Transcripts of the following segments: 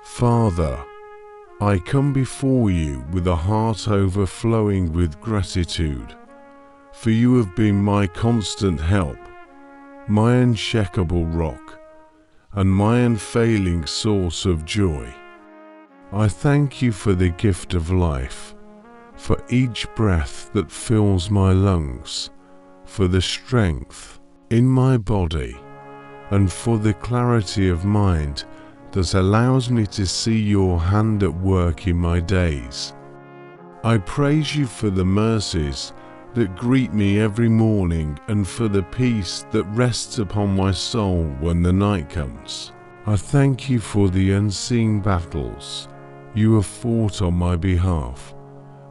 Father, I come before you with a heart overflowing with gratitude, for you have been my constant help, my unshakable rock, and my unfailing source of joy. I thank you for the gift of life, for each breath that fills my lungs, for the strength in my body, and for the clarity of mind that allows me to see your hand at work in my days. I praise you for the mercies that greet me every morning and for the peace that rests upon my soul when the night comes. I thank you for the unseen battles you have fought on my behalf,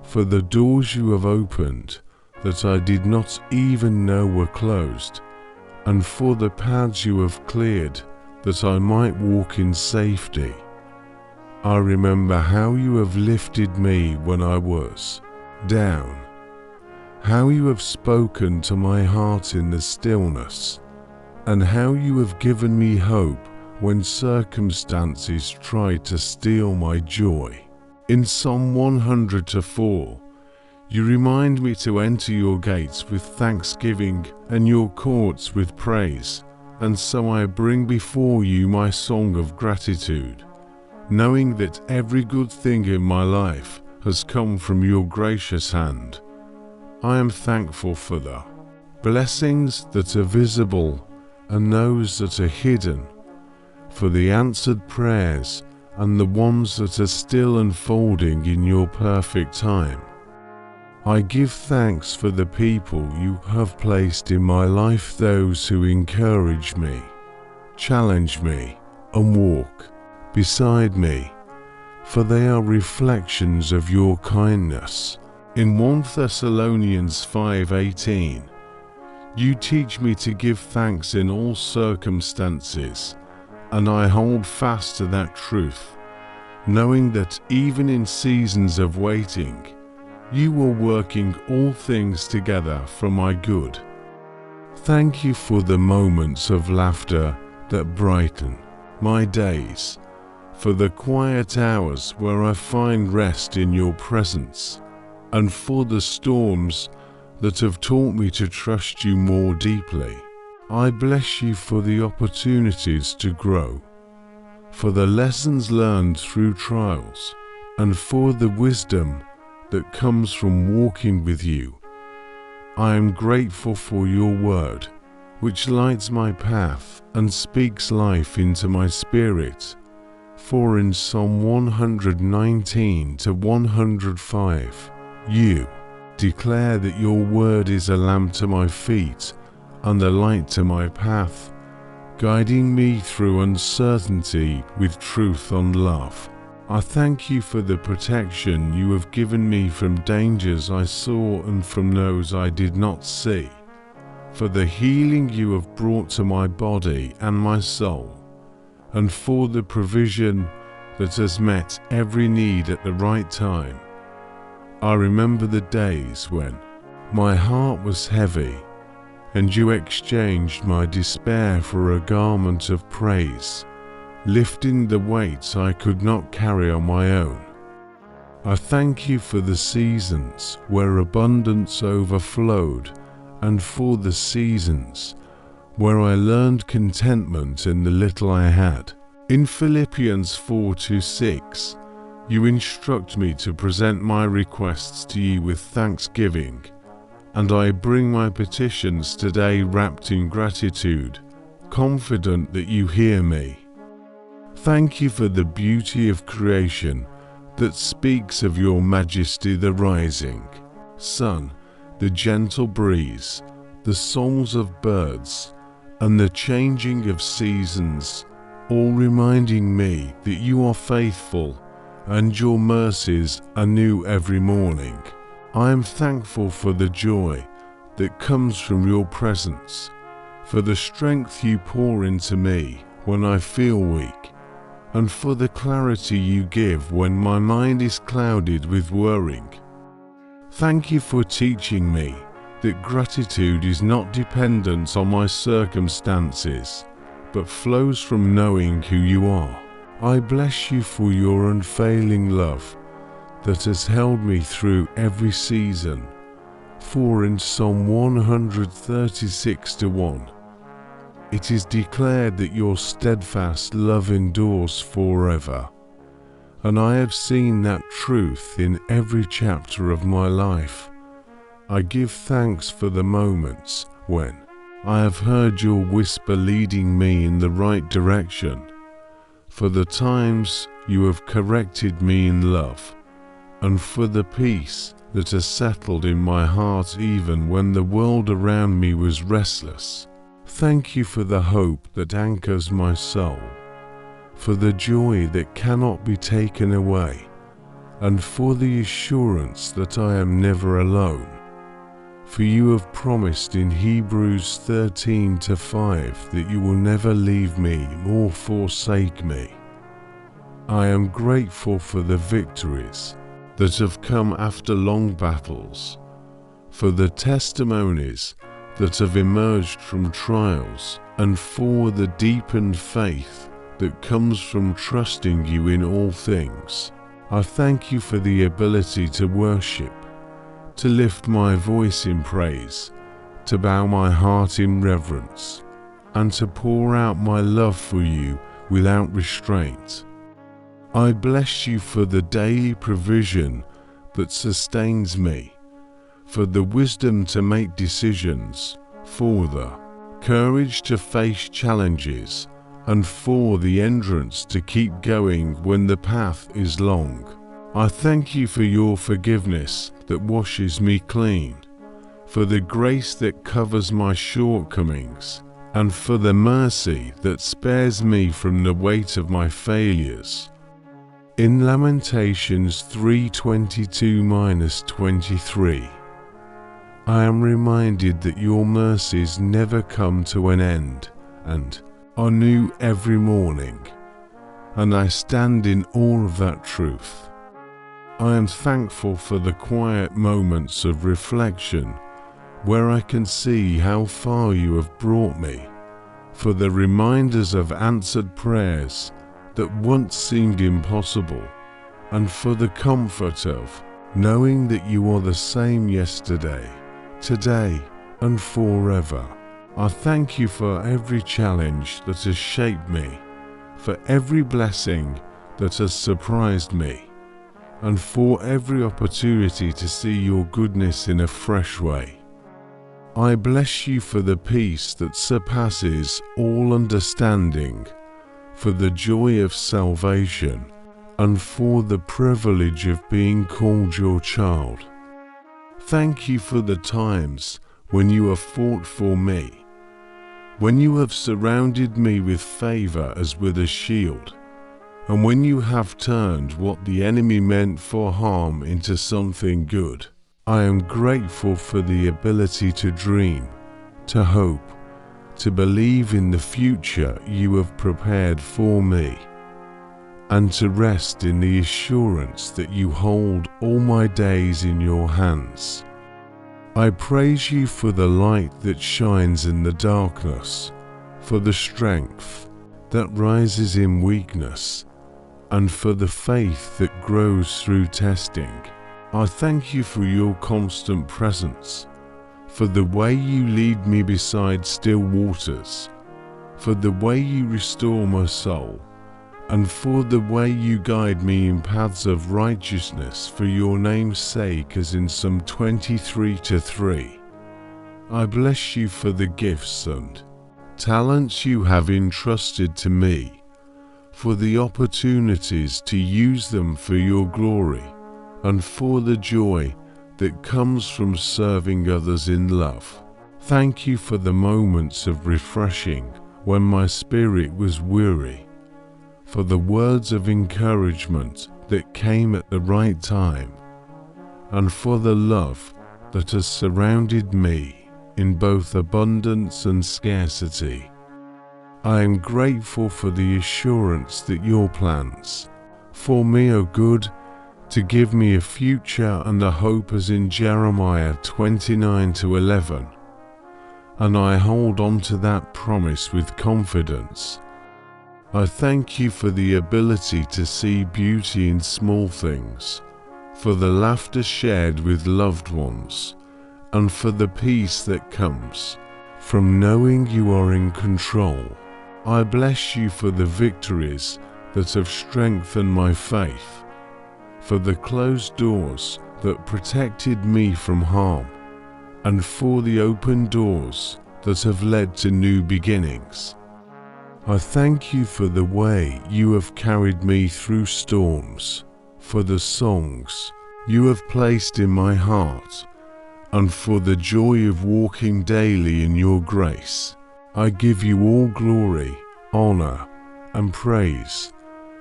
for the doors you have opened that I did not even know were closed, and for the paths you have cleared that I might walk in safety. I remember how you have lifted me when I was down, how you have spoken to my heart in the stillness, and how you have given me hope when circumstances tried to steal my joy. In Psalm 100:4, you remind me to enter your gates with thanksgiving and your courts with praise, and so I bring before you my song of gratitude, knowing that every good thing in my life has come from your gracious hand. I am thankful for the blessings that are visible and those that are hidden, for the answered prayers and the ones that are still unfolding in your perfect time. I give thanks for the people you have placed in my life, those who encourage me, challenge me, and walk beside me, for they are reflections of your kindness. In 1 Thessalonians 5:18, you teach me to give thanks in all circumstances, and I hold fast to that truth, knowing that even in seasons of waiting, you are working all things together for my good. Thank you for the moments of laughter that brighten my days, for the quiet hours where I find rest in your presence, and for the storms that have taught me to trust you more deeply. I bless you for the opportunities to grow, for the lessons learned through trials, and for the wisdom that comes from walking with you. I am grateful for your word, which lights my path and speaks life into my spirit. For in Psalm 119-105, you declare that your word is a lamp to my feet and a light to my path, guiding me through uncertainty with truth and love. I thank you for the protection you have given me from dangers I saw and from those I did not see, for the healing you have brought to my body and my soul, and for the provision that has met every need at the right time. I remember the days when my heart was heavy, and you exchanged my despair for a garment of praise, lifting the weights I could not carry on my own. I thank you for the seasons where abundance overflowed, and for the seasons where I learned contentment in the little I had. In Philippians 4:6, you instruct me to present my requests to you with thanksgiving, and I bring my petitions today wrapped in gratitude, confident that you hear me. Thank you for the beauty of creation that speaks of your majesty, the rising sun, the gentle breeze, the songs of birds, and the changing of seasons, all reminding me that you are faithful and your mercies are new every morning. I am thankful for the joy that comes from your presence, for the strength you pour into me when I feel weak, and for the clarity you give when my mind is clouded with worrying. Thank you for teaching me that gratitude is not dependent on my circumstances, but flows from knowing who you are. I bless you for your unfailing love that has held me through every season. For in Psalm 136:1, it is declared that your steadfast love endures forever. And I have seen that truth in every chapter of my life. I give thanks for the moments when I have heard your whisper leading me in the right direction, for the times you have corrected me in love, and for the peace that has settled in my heart even when the world around me was restless. Thank you for the hope that anchors my soul, for the joy that cannot be taken away, and for the assurance that I am never alone. For you have promised in Hebrews 13:5 that you will never leave me or forsake me. I am grateful for the victories that have come after long battles, for the testimonies that have emerged from trials, and for the deepened faith that comes from trusting you in all things. I thank you for the ability to worship, to lift my voice in praise, to bow my heart in reverence, and to pour out my love for you without restraint. I bless you for the daily provision that sustains me, for the wisdom to make decisions, for the courage to face challenges, and for the endurance to keep going when the path is long. I thank you for your forgiveness that washes me clean, for the grace that covers my shortcomings, and for the mercy that spares me from the weight of my failures. In Lamentations 3:22-23, I am reminded that your mercies never come to an end and are new every morning, and I stand in awe of that truth. I am thankful for the quiet moments of reflection where I can see how far you have brought me, for the reminders of answered prayers that once seemed impossible, and for the comfort of knowing that you are the same yesterday, today, and forever. I thank you for every challenge that has shaped me, for every blessing that has surprised me, and for every opportunity to see your goodness in a fresh way. I bless you for the peace that surpasses all understanding, for the joy of salvation, and for the privilege of being called your child. Thank you for the times when you have fought for me, when you have surrounded me with favor as with a shield, and when you have turned what the enemy meant for harm into something good. I am grateful for the ability to dream, to hope, to believe in the future you have prepared for me, and to rest in the assurance that you hold all my days in your hands. I praise you for the light that shines in the darkness, for the strength that rises in weakness, and for the faith that grows through testing. I thank you for your constant presence, for the way you lead me beside still waters, for the way you restore my soul, and for the way you guide me in paths of righteousness for your name's sake, as in Psalm 23:3. I bless you for the gifts and talents you have entrusted to me, for the opportunities to use them for your glory, and for the joy that comes from serving others in love. Thank you for the moments of refreshing when my spirit was weary, for the words of encouragement that came at the right time, and for the love that has surrounded me in both abundance and scarcity. I am grateful for the assurance that your plans for me are good, to give me a future and a hope, as in Jeremiah 29:11, and I hold on to that promise with confidence. I thank you for the ability to see beauty in small things, for the laughter shared with loved ones, and for the peace that comes from knowing you are in control. I bless you for the victories that have strengthened my faith, for the closed doors that protected me from harm, and for the open doors that have led to new beginnings. I thank you for the way you have carried me through storms, for the songs you have placed in my heart, and for the joy of walking daily in your grace. I give you all glory, honor, and praise,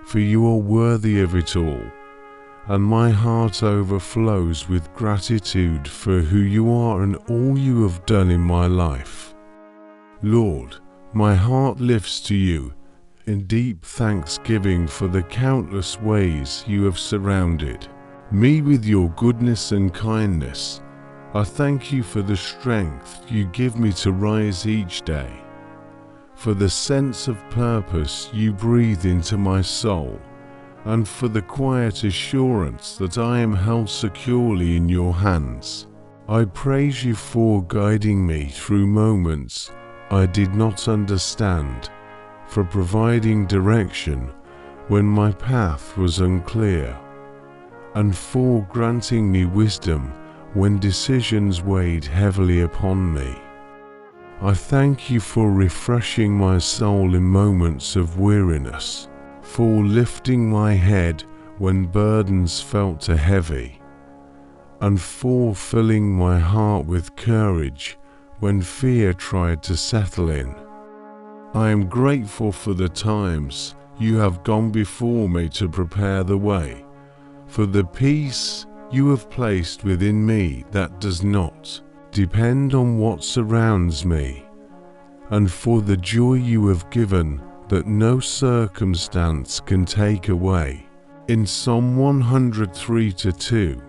for you are worthy of it all, and my heart overflows with gratitude for who you are and all you have done in my life. Lord, my heart lifts to you in deep thanksgiving for the countless ways you have surrounded me with your goodness and kindness. I thank you for the strength you give me to rise each day, for the sense of purpose you breathe into my soul, and for the quiet assurance that I am held securely in your hands. I praise you for guiding me through moments I did not understand, for providing direction when my path was unclear, and for granting me wisdom when decisions weighed heavily upon me. I thank you for refreshing my soul in moments of weariness, for lifting my head when burdens felt too heavy, and for filling my heart with courage when fear tried to settle in. I am grateful for the times you have gone before me to prepare the way, for the peace you have placed within me that does not depend on what surrounds me, and for the joy you have given that no circumstance can take away. In Psalm 103:2,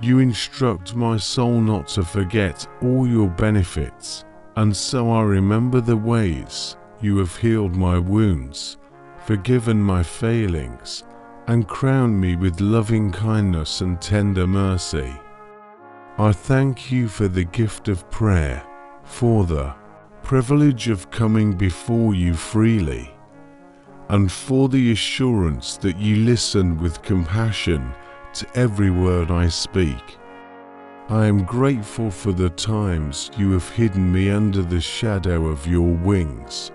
you instruct my soul not to forget all your benefits, and so I remember the ways you have healed my wounds, forgiven my failings, and crowned me with loving kindness and tender mercy. I thank you for the gift of prayer, for the privilege of coming before you freely, and for the assurance that you listen with compassion to every word I speak. I am grateful for the times you have hidden me under the shadow of your wings,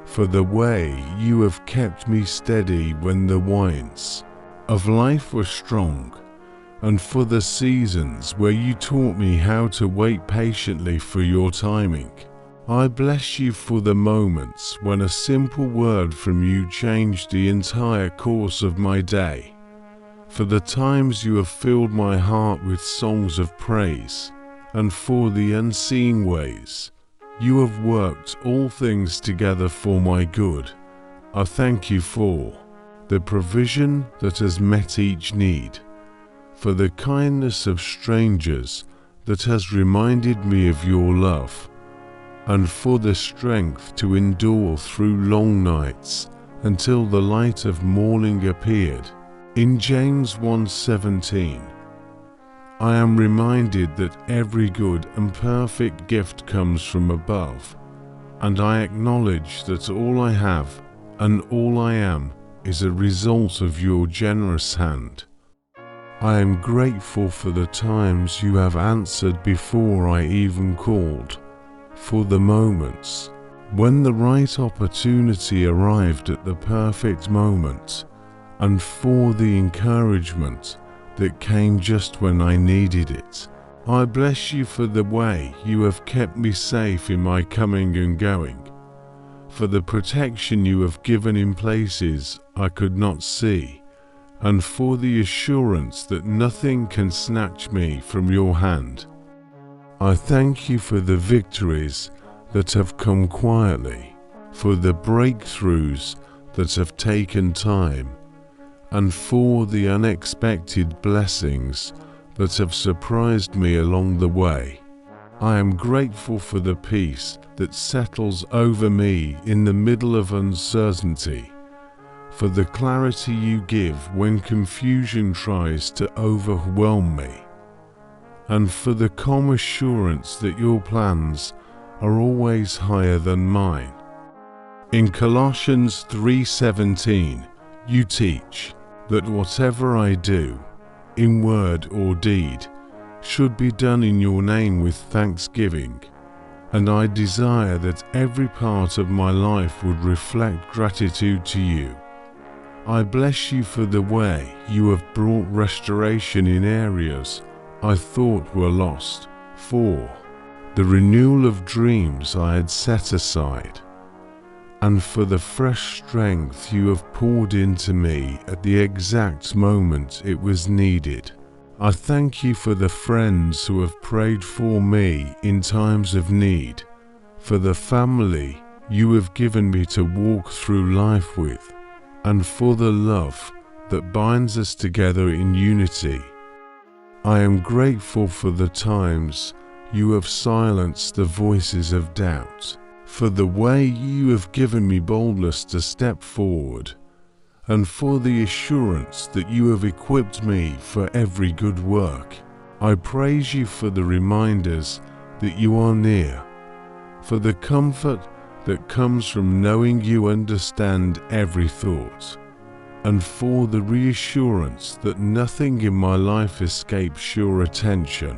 for the way you have kept me steady when the winds of life were strong, and for the seasons where you taught me how to wait patiently for your timing. I bless you for the moments when a simple word from you changed the entire course of my day, for the times you have filled my heart with songs of praise, and for the unseen ways you have worked all things together for my good. I thank you for the provision that has met each need, for the kindness of strangers that has reminded me of your love, and for the strength to endure through long nights until the light of morning appeared. In James 1:17, I am reminded that every good and perfect gift comes from above, and I acknowledge that all I have and all I am is a result of your generous hand. I am grateful for the times you have answered before I even called, for the moments when the right opportunity arrived at the perfect moment, and for the encouragement that came just when I needed it. I bless you for the way you have kept me safe in my coming and going, for the protection you have given in places I could not see, and for the assurance that nothing can snatch me from your hand. I thank you for the victories that have come quietly, for the breakthroughs that have taken time, and for the unexpected blessings that have surprised me along the way. I am grateful for the peace that settles over me in the middle of uncertainty, for the clarity you give when confusion tries to overwhelm me, and for the calm assurance that your plans are always higher than mine. In Colossians 3:17, you teach that whatever I do, in word or deed, should be done in your name with thanksgiving, and I desire that every part of my life would reflect gratitude to you. I bless you for the way you have brought restoration in areas I thought were lost, for the renewal of dreams I had set aside, and for the fresh strength you have poured into me at the exact moment it was needed. I thank you for the friends who have prayed for me in times of need, for the family you have given me to walk through life with, and for the love that binds us together in unity. I am grateful for the times you have silenced the voices of doubt, for the way you have given me boldness to step forward, and for the assurance that you have equipped me for every good work. I praise you for the reminders that you are near, for the comfort that comes from knowing you understand every thought, and for the reassurance that nothing in my life escapes your attention.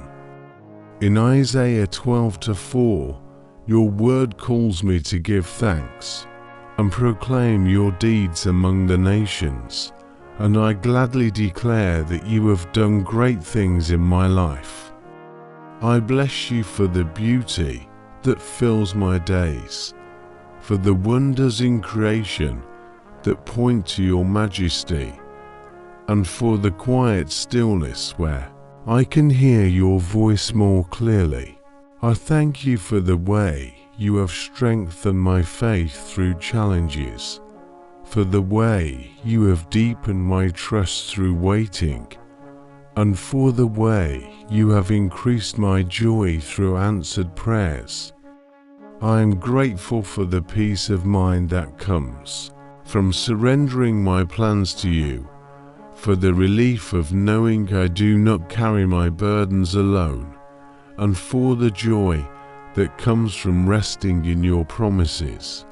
In Isaiah 12:4, your word calls me to give thanks and proclaim your deeds among the nations, and I gladly declare that you have done great things in my life. I bless you for the beauty that fills my days, for the wonders in creation that point to your majesty, and for the quiet stillness where I can hear your voice more clearly. I thank you for the way you have strengthened my faith through challenges, for the way you have deepened my trust through waiting, and for the way you have increased my joy through answered prayers. I am grateful for the peace of mind that comes from surrendering my plans to you, for the relief of knowing I do not carry my burdens alone, and for the joy that comes from resting in your promises.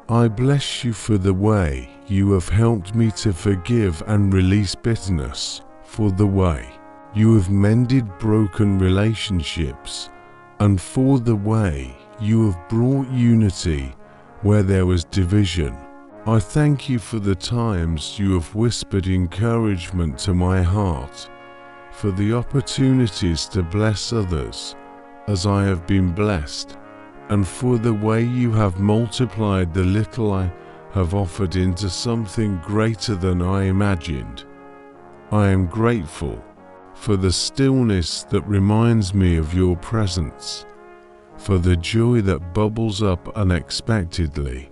I bless you for the way you have helped me to forgive and release bitterness, for the way you have mended broken relationships, and for the way you have brought unity where there was division. I thank you for the times you have whispered encouragement to my heart, for the opportunities to bless others as I have been blessed, and for the way you have multiplied the little I have offered into something greater than I imagined. I am grateful for the stillness that reminds me of your presence, for the joy that bubbles up unexpectedly,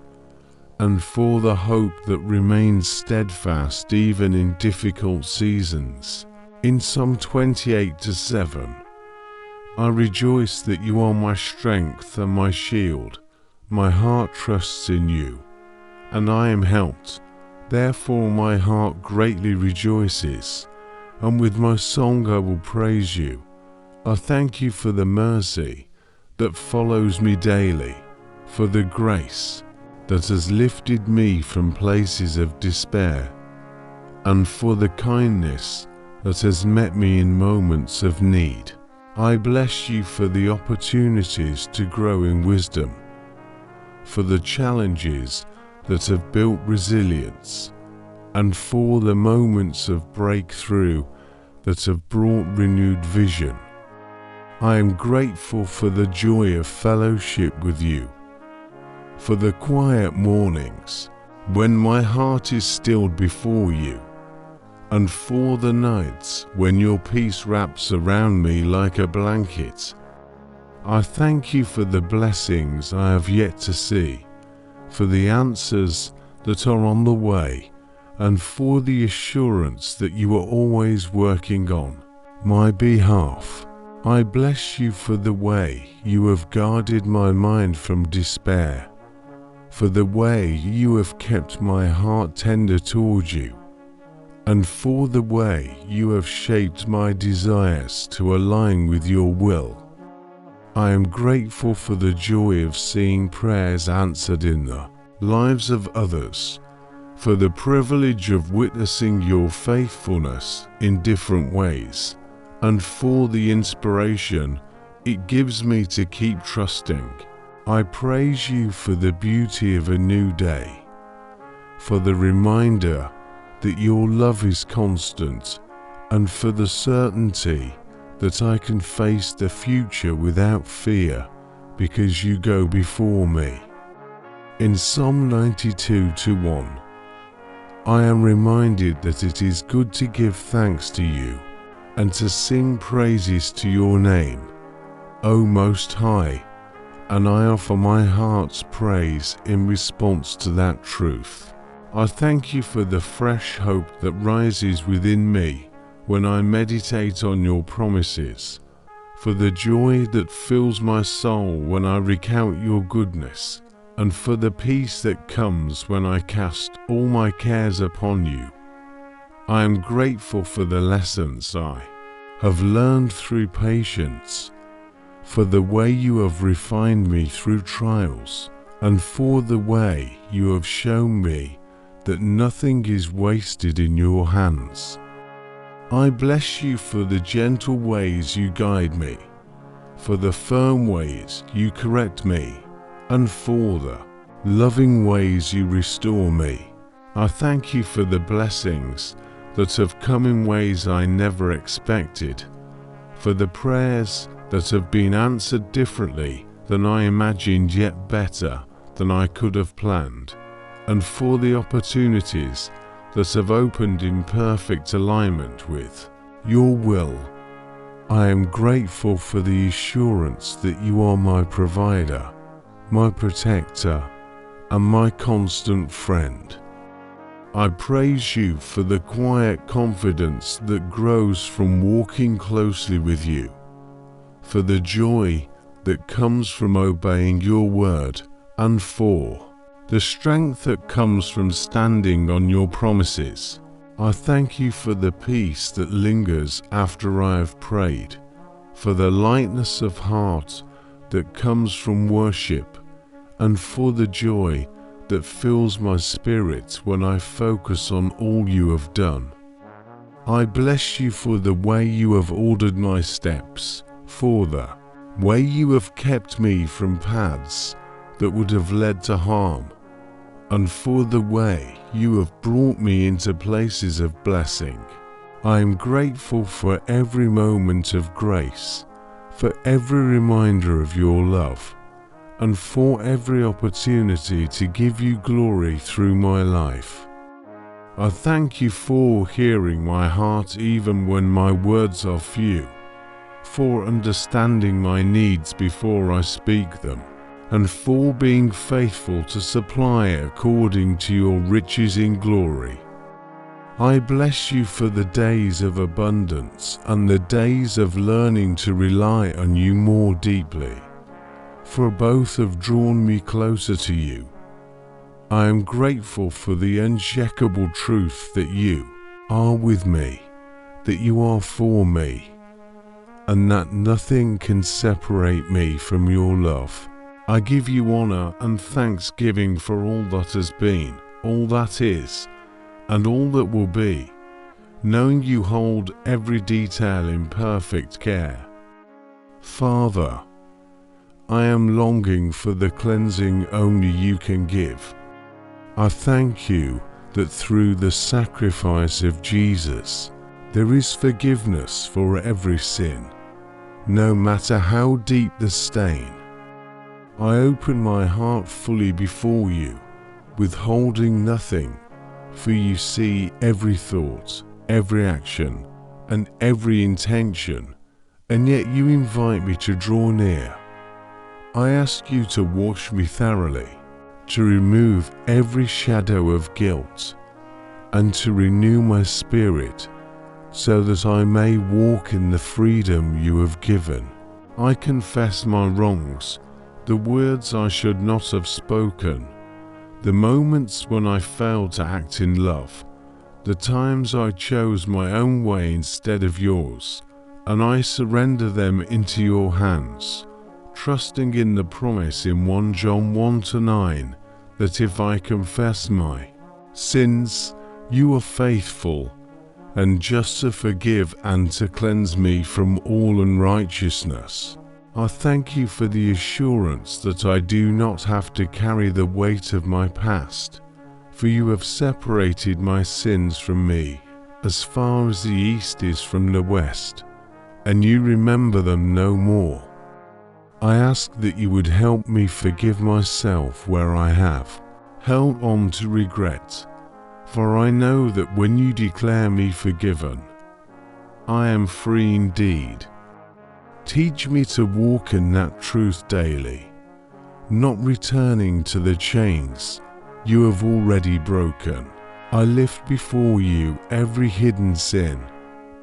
and for the hope that remains steadfast even in difficult seasons. In Psalm 28:7, I rejoice that you are my strength and my shield. My heart trusts in you, and I am helped. Therefore my heart greatly rejoices, and with my song I will praise you. I thank you for the mercy that follows me daily, for the grace that has lifted me from places of despair, and for the kindness that has met me in moments of need. I bless you for the opportunities to grow in wisdom, for the challenges that have built resilience, and for the moments of breakthrough that have brought renewed vision. I am grateful for the joy of fellowship with you, for the quiet mornings when my heart is stilled before you, and for the nights when your peace wraps around me like a blanket. I thank you for the blessings I have yet to see, for the answers that are on the way, and for the assurance that you are always working on my behalf. I bless you for the way you have guarded my mind from despair, for the way you have kept my heart tender towards you, and for the way you have shaped my desires to align with your will. I am grateful for the joy of seeing prayers answered in the lives of others, for the privilege of witnessing your faithfulness in different ways, and for the inspiration it gives me to keep trusting. I praise you for the beauty of a new day, for the reminder that your love is constant, and for the certainty that I can face the future without fear because you go before me. In Psalm 92:1, I am reminded that it is good to give thanks to you and to sing praises to your name, O Most High, and I offer my heart's praise in response to that truth. I thank you for the fresh hope that rises within me when I meditate on your promises, for the joy that fills my soul when I recount your goodness, and for the peace that comes when I cast all my cares upon you. I am grateful for the lessons I have learned through patience, for the way you have refined me through trials, and for the way you have shown me that nothing is wasted in your hands. I bless you for the gentle ways you guide me, for the firm ways you correct me, and for the loving ways you restore me. I thank you for the blessings that have come in ways I never expected, for the prayers that have been answered differently than I imagined yet better than I could have planned, and for the opportunities that have opened in perfect alignment with your will. I am grateful for the assurance that you are my provider, my protector, and my constant friend. I praise you for the quiet confidence that grows from walking closely with you, for the joy that comes from obeying your word, and for the strength that comes from standing on your promises. I thank you for the peace that lingers after I have prayed, for the lightness of heart that comes from worship, and for the joy that fills my spirit when I focus on all you have done. I bless you for the way you have ordered my steps, for the way you have kept me from paths that would have led to harm, and for the way you have brought me into places of blessing. I am grateful for every moment of grace, for every reminder of your love, and for every opportunity to give you glory through my life. I thank you for hearing my heart even when my words are few, for understanding my needs before I speak them, and for being faithful to supply according to your riches in glory. I bless you for the days of abundance and the days of learning to rely on you more deeply, for both have drawn me closer to you. I am grateful for the unshakable truth that you are with me, that you are for me, and that nothing can separate me from your love. I give you honor and thanksgiving for all that has been, all that is, and all that will be, knowing you hold every detail in perfect care. Father, I am longing for the cleansing only you can give. I thank you that through the sacrifice of Jesus, there is forgiveness for every sin, no matter how deep the stain. I open my heart fully before you, withholding nothing, for you see every thought, every action, and every intention, and yet you invite me to draw near. I ask you to wash me thoroughly, to remove every shadow of guilt, and to renew my spirit so that I may walk in the freedom you have given. I confess my wrongs, the words I should not have spoken, the moments when I failed to act in love, the times I chose my own way instead of yours, and I surrender them into your hands, trusting in the promise in 1 John 1-9, that if I confess my sins, you are faithful and just to forgive and to cleanse me from all unrighteousness. I thank you for the assurance that I do not have to carry the weight of my past, for you have separated my sins from me as far as the east is from the west, and you remember them no more. I ask that you would help me forgive myself where I have held on to regret, for I know that when you declare me forgiven, I am free indeed. Teach me to walk in that truth daily, not returning to the chains you have already broken. I lift before you every hidden sin,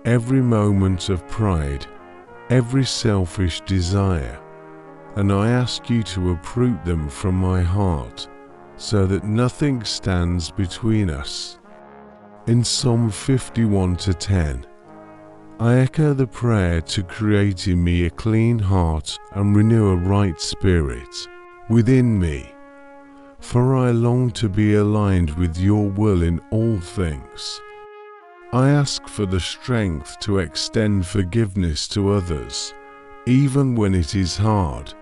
every moment of pride, every selfish desire, and I ask you to uproot them from my heart, so that nothing stands between us. In Psalm 51-10, I echo the prayer to create in me a clean heart and renew a right spirit within me, for I long to be aligned with your will in all things. I ask for the strength to extend forgiveness to others, even when it is hard,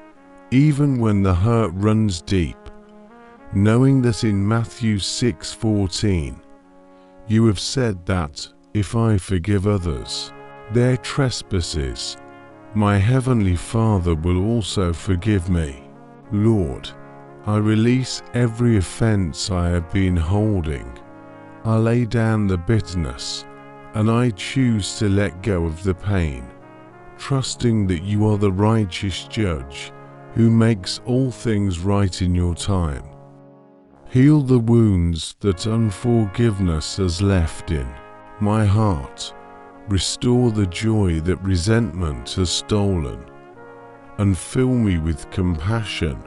even when the hurt runs deep, knowing that in Matthew 6:14, you have said that, if I forgive others their trespasses, my heavenly Father will also forgive me. Lord, I release every offense I have been holding. I lay down the bitterness, and I choose to let go of the pain, trusting that you are the righteous judge who makes all things right in your time. Heal the wounds that unforgiveness has left in my heart. Restore the joy that resentment has stolen, and fill me with compassion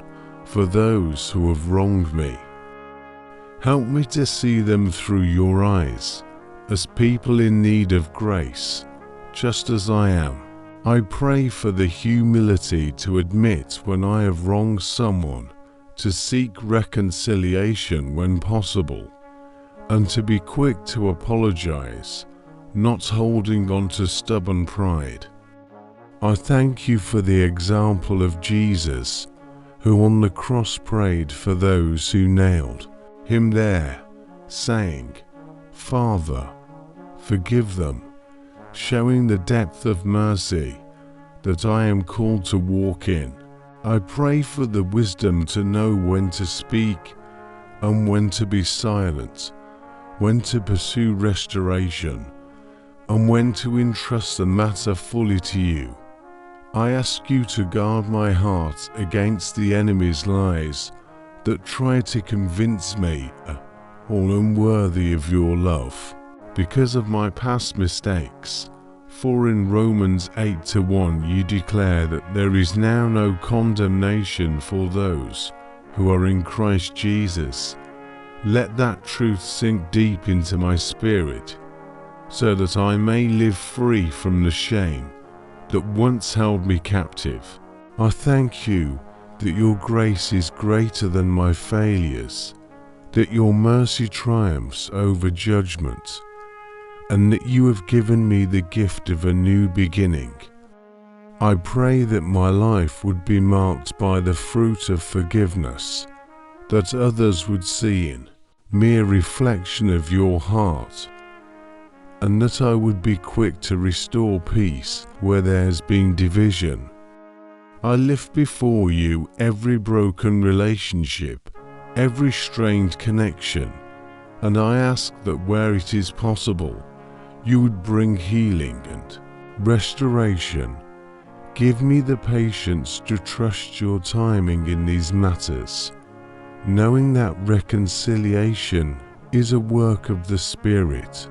for those who have wronged me. Help me to see them through your eyes, as people in need of grace, just as I am. I pray for the humility to admit when I have wronged someone, to seek reconciliation when possible, and to be quick to apologize, not holding on to stubborn pride. I thank you for the example of Jesus, who on the cross prayed for those who nailed him there, saying, Father, forgive them, showing the depth of mercy that I am called to walk in. I pray for the wisdom to know when to speak and when to be silent, when to pursue restoration, and when to entrust the matter fully to you. I ask you to guard my heart against the enemy's lies that try to convince me all unworthy of your love because of my past mistakes. For in Romans 8:1 you declare that there is now no condemnation for those who are in Christ Jesus. Let that truth sink deep into my spirit, so that I may live free from the shame that once held me captive. I thank you that your grace is greater than my failures, that your mercy triumphs over judgment, and that you have given me the gift of a new beginning. I pray that my life would be marked by the fruit of forgiveness, that others would see in me a reflection of your heart, and that I would be quick to restore peace where there has been division. I lift before you every broken relationship, every strained connection, and I ask that where it is possible, you would bring healing and restoration. Give me the patience to trust your timing in these matters, knowing that reconciliation is a work of the Spirit.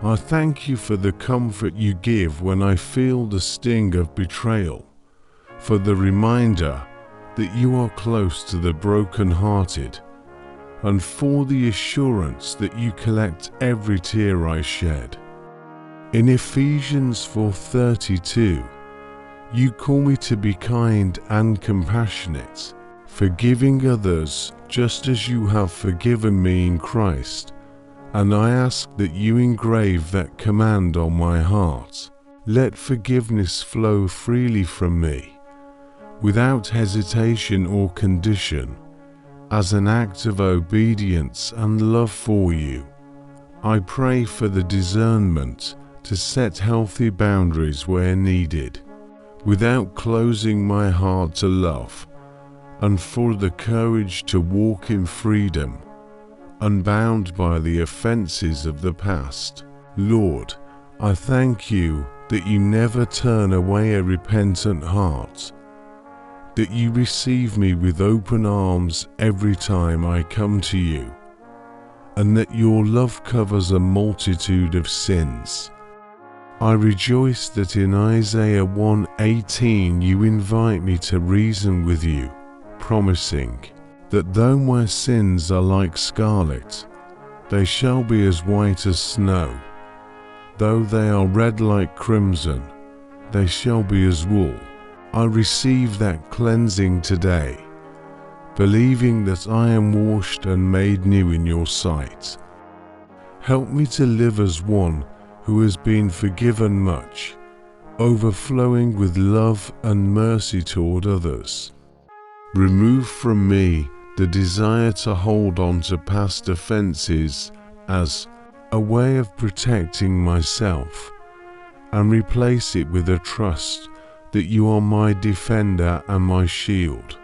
I thank you for the comfort you give when I feel the sting of betrayal, for the reminder that you are close to the broken-hearted, and for the assurance that you collect every tear I shed. In Ephesians 4:32, you call me to be kind and compassionate, forgiving others just as you have forgiven me in Christ, and I ask that you engrave that command on my heart. Let forgiveness flow freely from me, without hesitation or condition, as an act of obedience and love for you. I pray for the discernment to set healthy boundaries where needed, without closing my heart to love, and for the courage to walk in freedom, unbound by the offenses of the past. Lord, I thank you that you never turn away a repentant heart, that you receive me with open arms every time I come to you, and that your love covers a multitude of sins. I rejoice that in Isaiah 1:18 you invite me to reason with you, promising that though my sins are like scarlet, they shall be as white as snow. Though they are red like crimson, they shall be as wool. I receive that cleansing today, believing that I am washed and made new in your sight. Help me to live as one who has been forgiven much, overflowing with love and mercy toward others. Remove from me the desire to hold on to past offenses as a way of protecting myself, and replace it with a trust that you are my defender and my shield.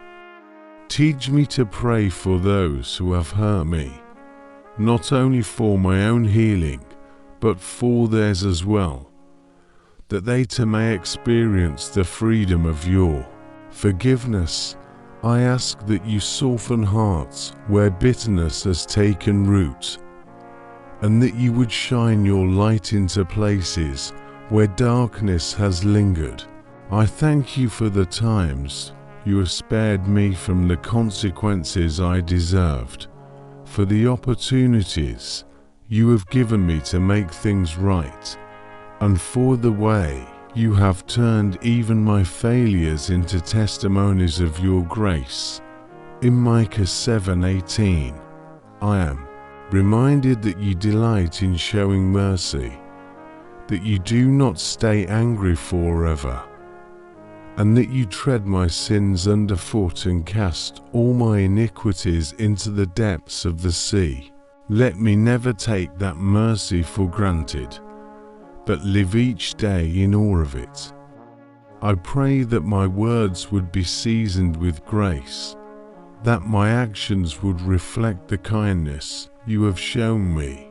Teach me to pray for those who have hurt me, not only for my own healing, but for theirs as well, that they too may experience the freedom of your forgiveness. I ask that you soften hearts where bitterness has taken root, and that you would shine your light into places where darkness has lingered. I thank you for the times you have spared me from the consequences I deserved, for the opportunities you have given me to make things right, and for the way you have turned even my failures into testimonies of your grace. In Micah 7:18, I am reminded that you delight in showing mercy, that you do not stay angry forever, and that you tread my sins underfoot and cast all my iniquities into the depths of the sea. Let me never take that mercy for granted, but live each day in awe of it. I pray that my words would be seasoned with grace, that my actions would reflect the kindness you have shown me,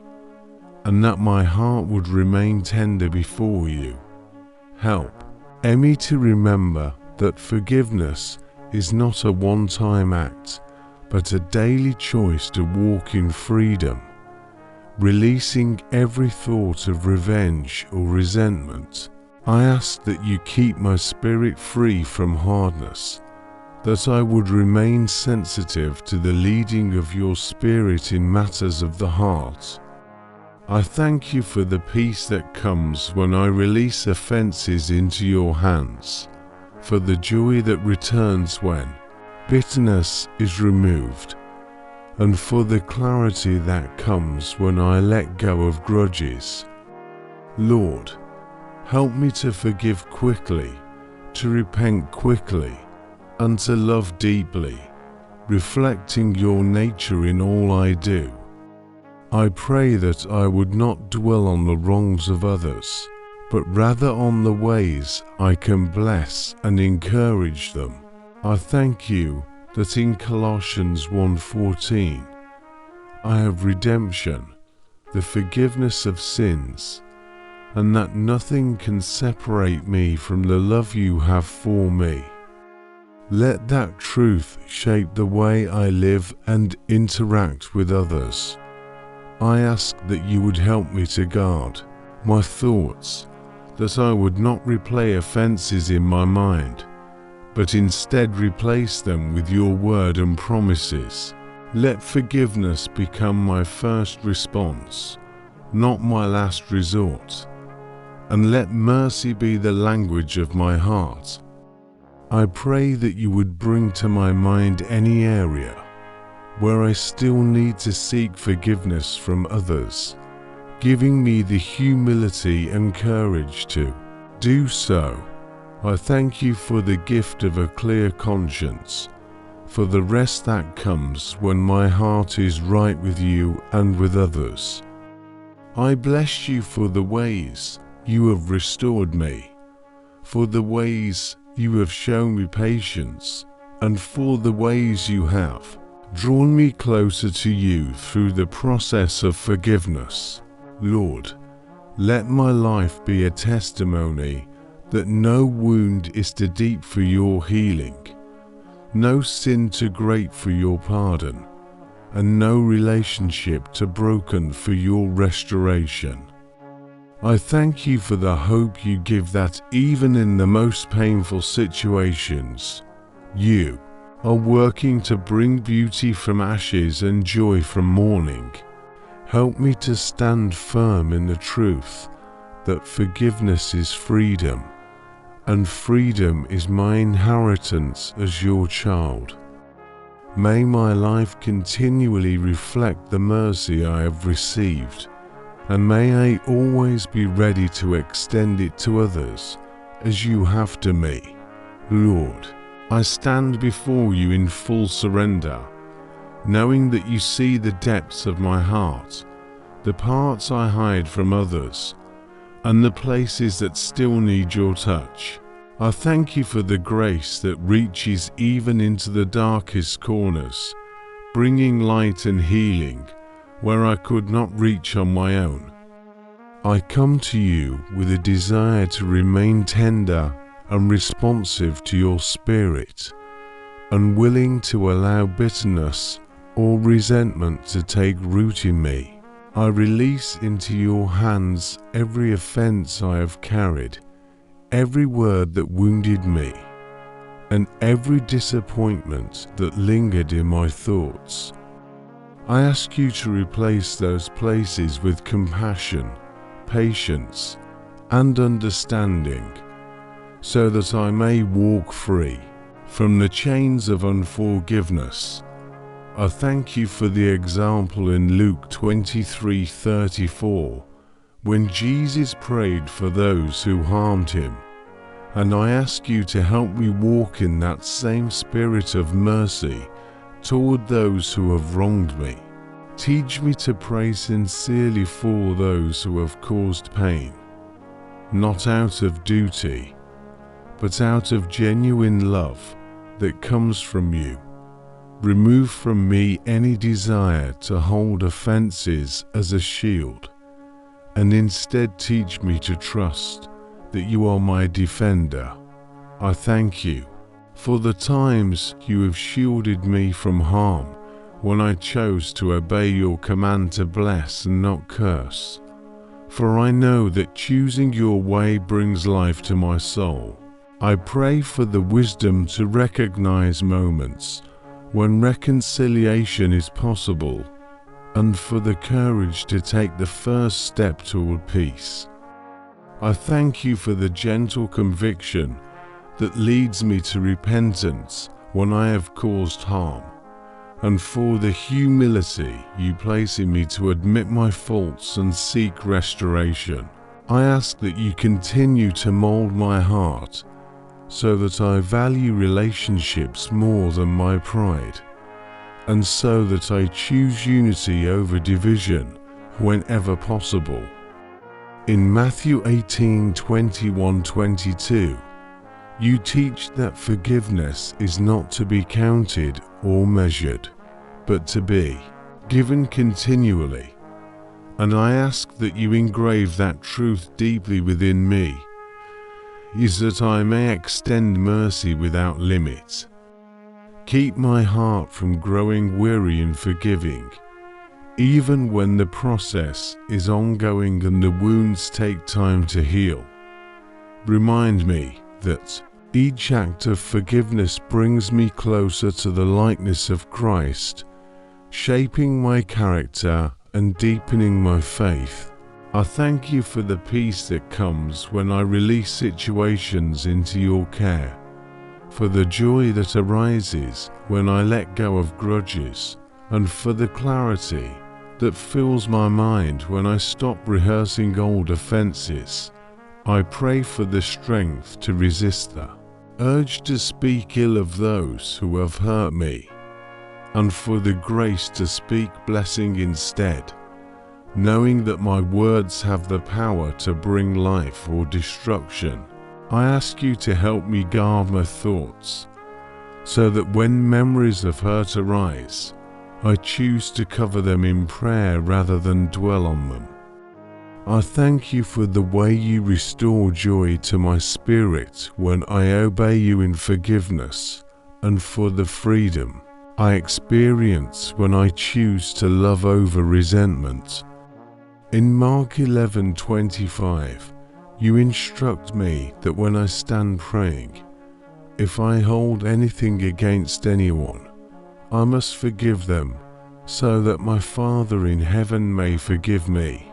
and that my heart would remain tender before you. Help me to remember that forgiveness is not a one-time act, but a daily choice to walk in freedom, releasing every thought of revenge or resentment. I ask that you keep my spirit free from hardness, that I would remain sensitive to the leading of your Spirit in matters of the heart. I thank you for the peace that comes when I release offenses into your hands, for the joy that returns when bitterness is removed, and for the clarity that comes when I let go of grudges. Lord, help me to forgive quickly, to repent quickly, and to love deeply, reflecting your nature in all I do. I pray that I would not dwell on the wrongs of others, but rather on the ways I can bless and encourage them. I thank you that in Colossians 1:14, I have redemption, the forgiveness of sins, and that nothing can separate me from the love you have for me. Let that truth shape the way I live and interact with others. I ask that you would help me to guard my thoughts, that I would not replay offenses in my mind, but instead replace them with your word and promises. Let forgiveness become my first response, not my last resort, and let mercy be the language of my heart. I pray that you would bring to my mind any area where I still need to seek forgiveness from others, giving me the humility and courage to do so. I thank you for the gift of a clear conscience, for the rest that comes when my heart is right with you and with others. I bless you for the ways you have restored me, for the ways you have shown me patience, and for the ways you have drawn me closer to you through the process of forgiveness. Lord, let my life be a testimony that no wound is too deep for your healing, no sin too great for your pardon, and no relationship too broken for your restoration. I thank you for the hope you give that even in the most painful situations, you are working to bring beauty from ashes and joy from mourning. Help me to stand firm in the truth that forgiveness is freedom, and freedom is my inheritance as your child. May my life continually reflect the mercy I have received, and may I always be ready to extend it to others as you have to me. Lord, I stand before you in full surrender, knowing that you see the depths of my heart, the parts I hide from others, and the places that still need your touch. I thank you for the grace that reaches even into the darkest corners, bringing light and healing where I could not reach on my own. I come to you with a desire to remain tender and responsive to your spirit, unwilling to allow bitterness or resentment to take root in me. I release into your hands every offense I have carried, every word that wounded me, and every disappointment that lingered in my thoughts. I ask you to replace those places with compassion, patience, and understanding, so that I may walk free from the chains of unforgiveness. I thank you for the example in Luke 23:34, when Jesus prayed for those who harmed him, and I ask you to help me walk in that same spirit of mercy toward those who have wronged me. Teach me to pray sincerely for those who have caused pain, not out of duty, but out of genuine love that comes from you. Remove from me any desire to hold offenses as a shield, and instead teach me to trust that you are my defender. I thank you for the times you have shielded me from harm when I chose to obey your command to bless and not curse. For I know that choosing your way brings life to my soul. I pray for the wisdom to recognize moments when reconciliation is possible, and for the courage to take the first step toward peace. I thank you for the gentle conviction that leads me to repentance when I have caused harm, and for the humility you place in me to admit my faults and seek restoration. I ask that you continue to mold my heart so that I value relationships more than my pride, and so that I choose unity over division whenever possible. In Matthew 18:21-22, you teach that forgiveness is not to be counted or measured, but to be given continually. And I ask that you engrave that truth deeply within me, is that I may extend mercy without limit. Keep my heart from growing weary in forgiving, even when the process is ongoing and the wounds take time to heal. Remind me that each act of forgiveness brings me closer to the likeness of Christ, shaping my character and deepening my faith. I thank you for the peace that comes when I release situations into your care, for the joy that arises when I let go of grudges, and for the clarity that fills my mind when I stop rehearsing old offenses. I pray for the strength to resist the urge to speak ill of those who have hurt me, and for the grace to speak blessing instead, knowing that my words have the power to bring life or destruction. I ask you to help me guard my thoughts, so that when memories of hurt arise, I choose to cover them in prayer rather than dwell on them. I thank you for the way you restore joy to my spirit when I obey you in forgiveness, and for the freedom I experience when I choose to love over resentment. In Mark 11:25, you instruct me that when I stand praying, if I hold anything against anyone, I must forgive them, so that my Father in heaven may forgive me.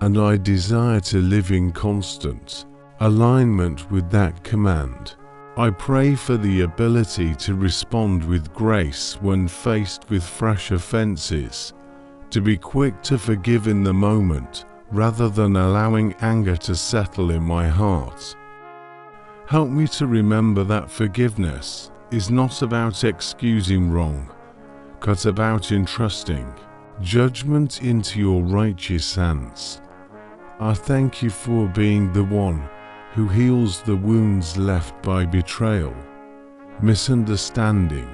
And I desire to live in constant alignment with that command. I pray for the ability to respond with grace when faced with fresh offenses, to be quick to forgive in the moment rather than allowing anger to settle in my heart. Help me to remember that forgiveness is not about excusing wrong, but about entrusting judgment into your righteous hands. I thank you for being the one who heals the wounds left by betrayal, misunderstanding,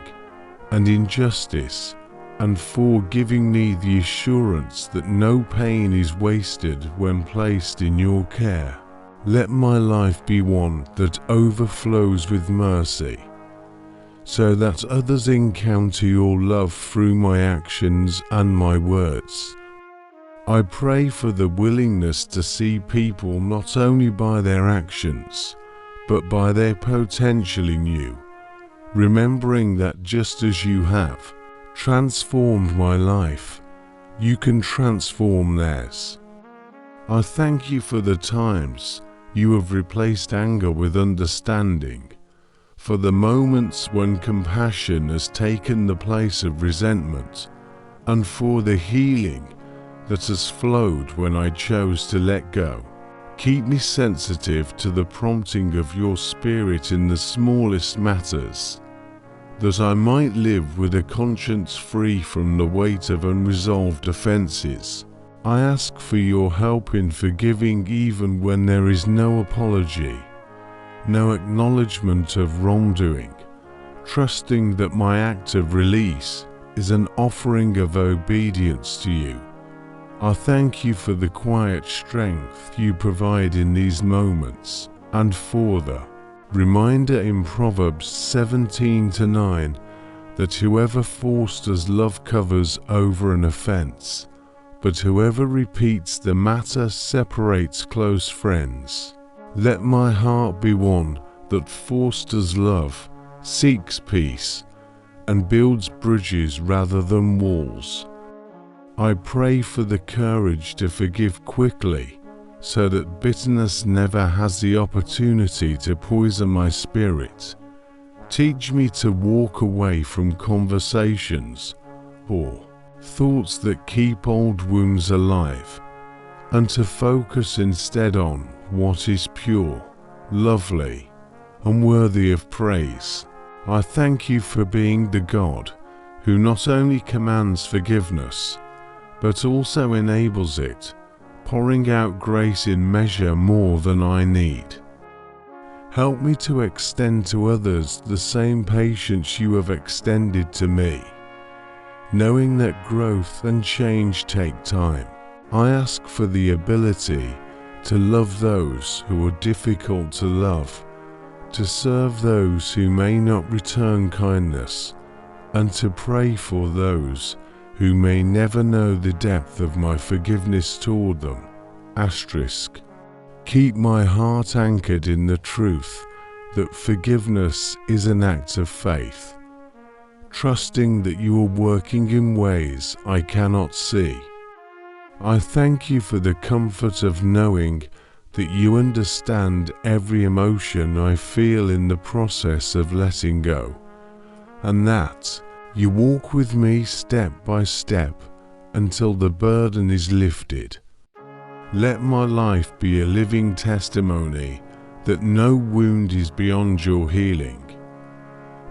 and injustice, and for giving me the assurance that no pain is wasted when placed in your care. Let my life be one that overflows with mercy, so that others encounter your love through my actions and my words. I pray for the willingness to see people not only by their actions, but by their potential in you, remembering that just as you have transformed my life, you can transform theirs. I thank you for the times you have replaced anger with understanding, for the moments when compassion has taken the place of resentment, and for the healing that has flowed when I chose to let go. Keep me sensitive to the prompting of your Spirit in the smallest matters, that I might live with a conscience free from the weight of unresolved offenses. I ask for your help in forgiving even when there is no apology, no acknowledgement of wrongdoing, trusting that my act of release is an offering of obedience to you. I thank you for the quiet strength you provide in these moments, and for the reminder in Proverbs 17:9 that whoever fosters love covers over an offense, but whoever repeats the matter separates close friends. Let my heart be one that fosters love, seeks peace, and builds bridges rather than walls. I pray for the courage to forgive quickly, so that bitterness never has the opportunity to poison my spirit. Teach me to walk away from conversations or thoughts that keep old wounds alive, and to focus instead on what is pure, lovely, and worthy of praise. I thank you for being the God who not only commands forgiveness, but also enables it, pouring out grace in measure more than I need. Help me to extend to others the same patience you have extended to me, knowing that growth and change take time. I ask for the ability to love those who are difficult to love, to serve those who may not return kindness, and to pray for those who may never know the depth of my forgiveness toward them. Asterisk. Keep my heart anchored in the truth that forgiveness is an act of faith, trusting that you are working in ways I cannot see. I thank you for the comfort of knowing that you understand every emotion I feel in the process of letting go, and that you walk with me step by step until the burden is lifted. Let my life be a living testimony that no wound is beyond your healing,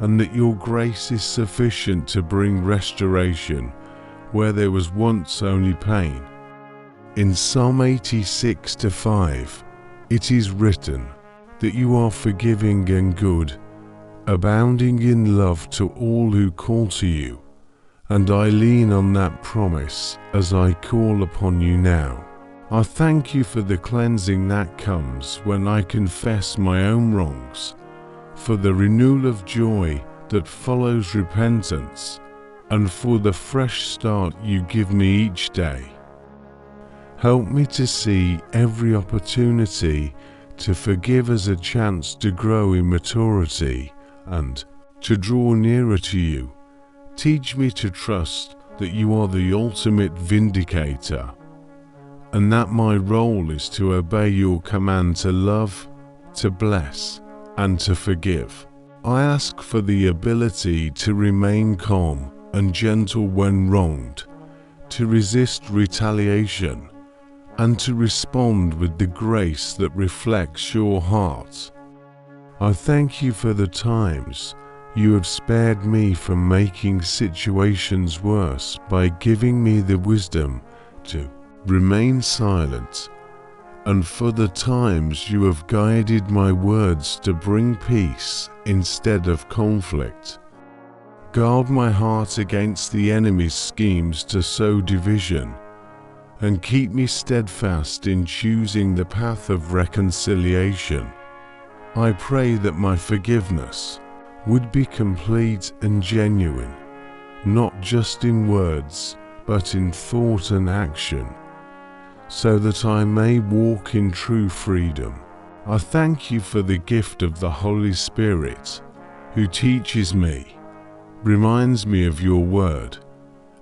and that your grace is sufficient to bring restoration where there was once only pain. In Psalm 86:5, it is written that you are forgiving and good, abounding in love to all who call to you, and I lean on that promise as I call upon you now. I thank you for the cleansing that comes when I confess my own wrongs, for the renewal of joy that follows repentance, and for the fresh start you give me each day. Help me to see every opportunity to forgive as a chance to grow in maturity and to draw nearer to you. Teach me to trust that you are the ultimate vindicator, and that my role is to obey your command to love, to bless, and to forgive. I ask for the ability to remain calm and gentle when wronged, to resist retaliation, and to respond with the grace that reflects your heart. I thank you for the times you have spared me from making situations worse by giving me the wisdom to remain silent, and for the times you have guided my words to bring peace instead of conflict. Guard my heart against the enemy's schemes to sow division, and keep me steadfast in choosing the path of reconciliation. I pray that my forgiveness would be complete and genuine, not just in words, but in thought and action, so that I may walk in true freedom. I thank you for the gift of the Holy Spirit, who teaches me, reminds me of your word,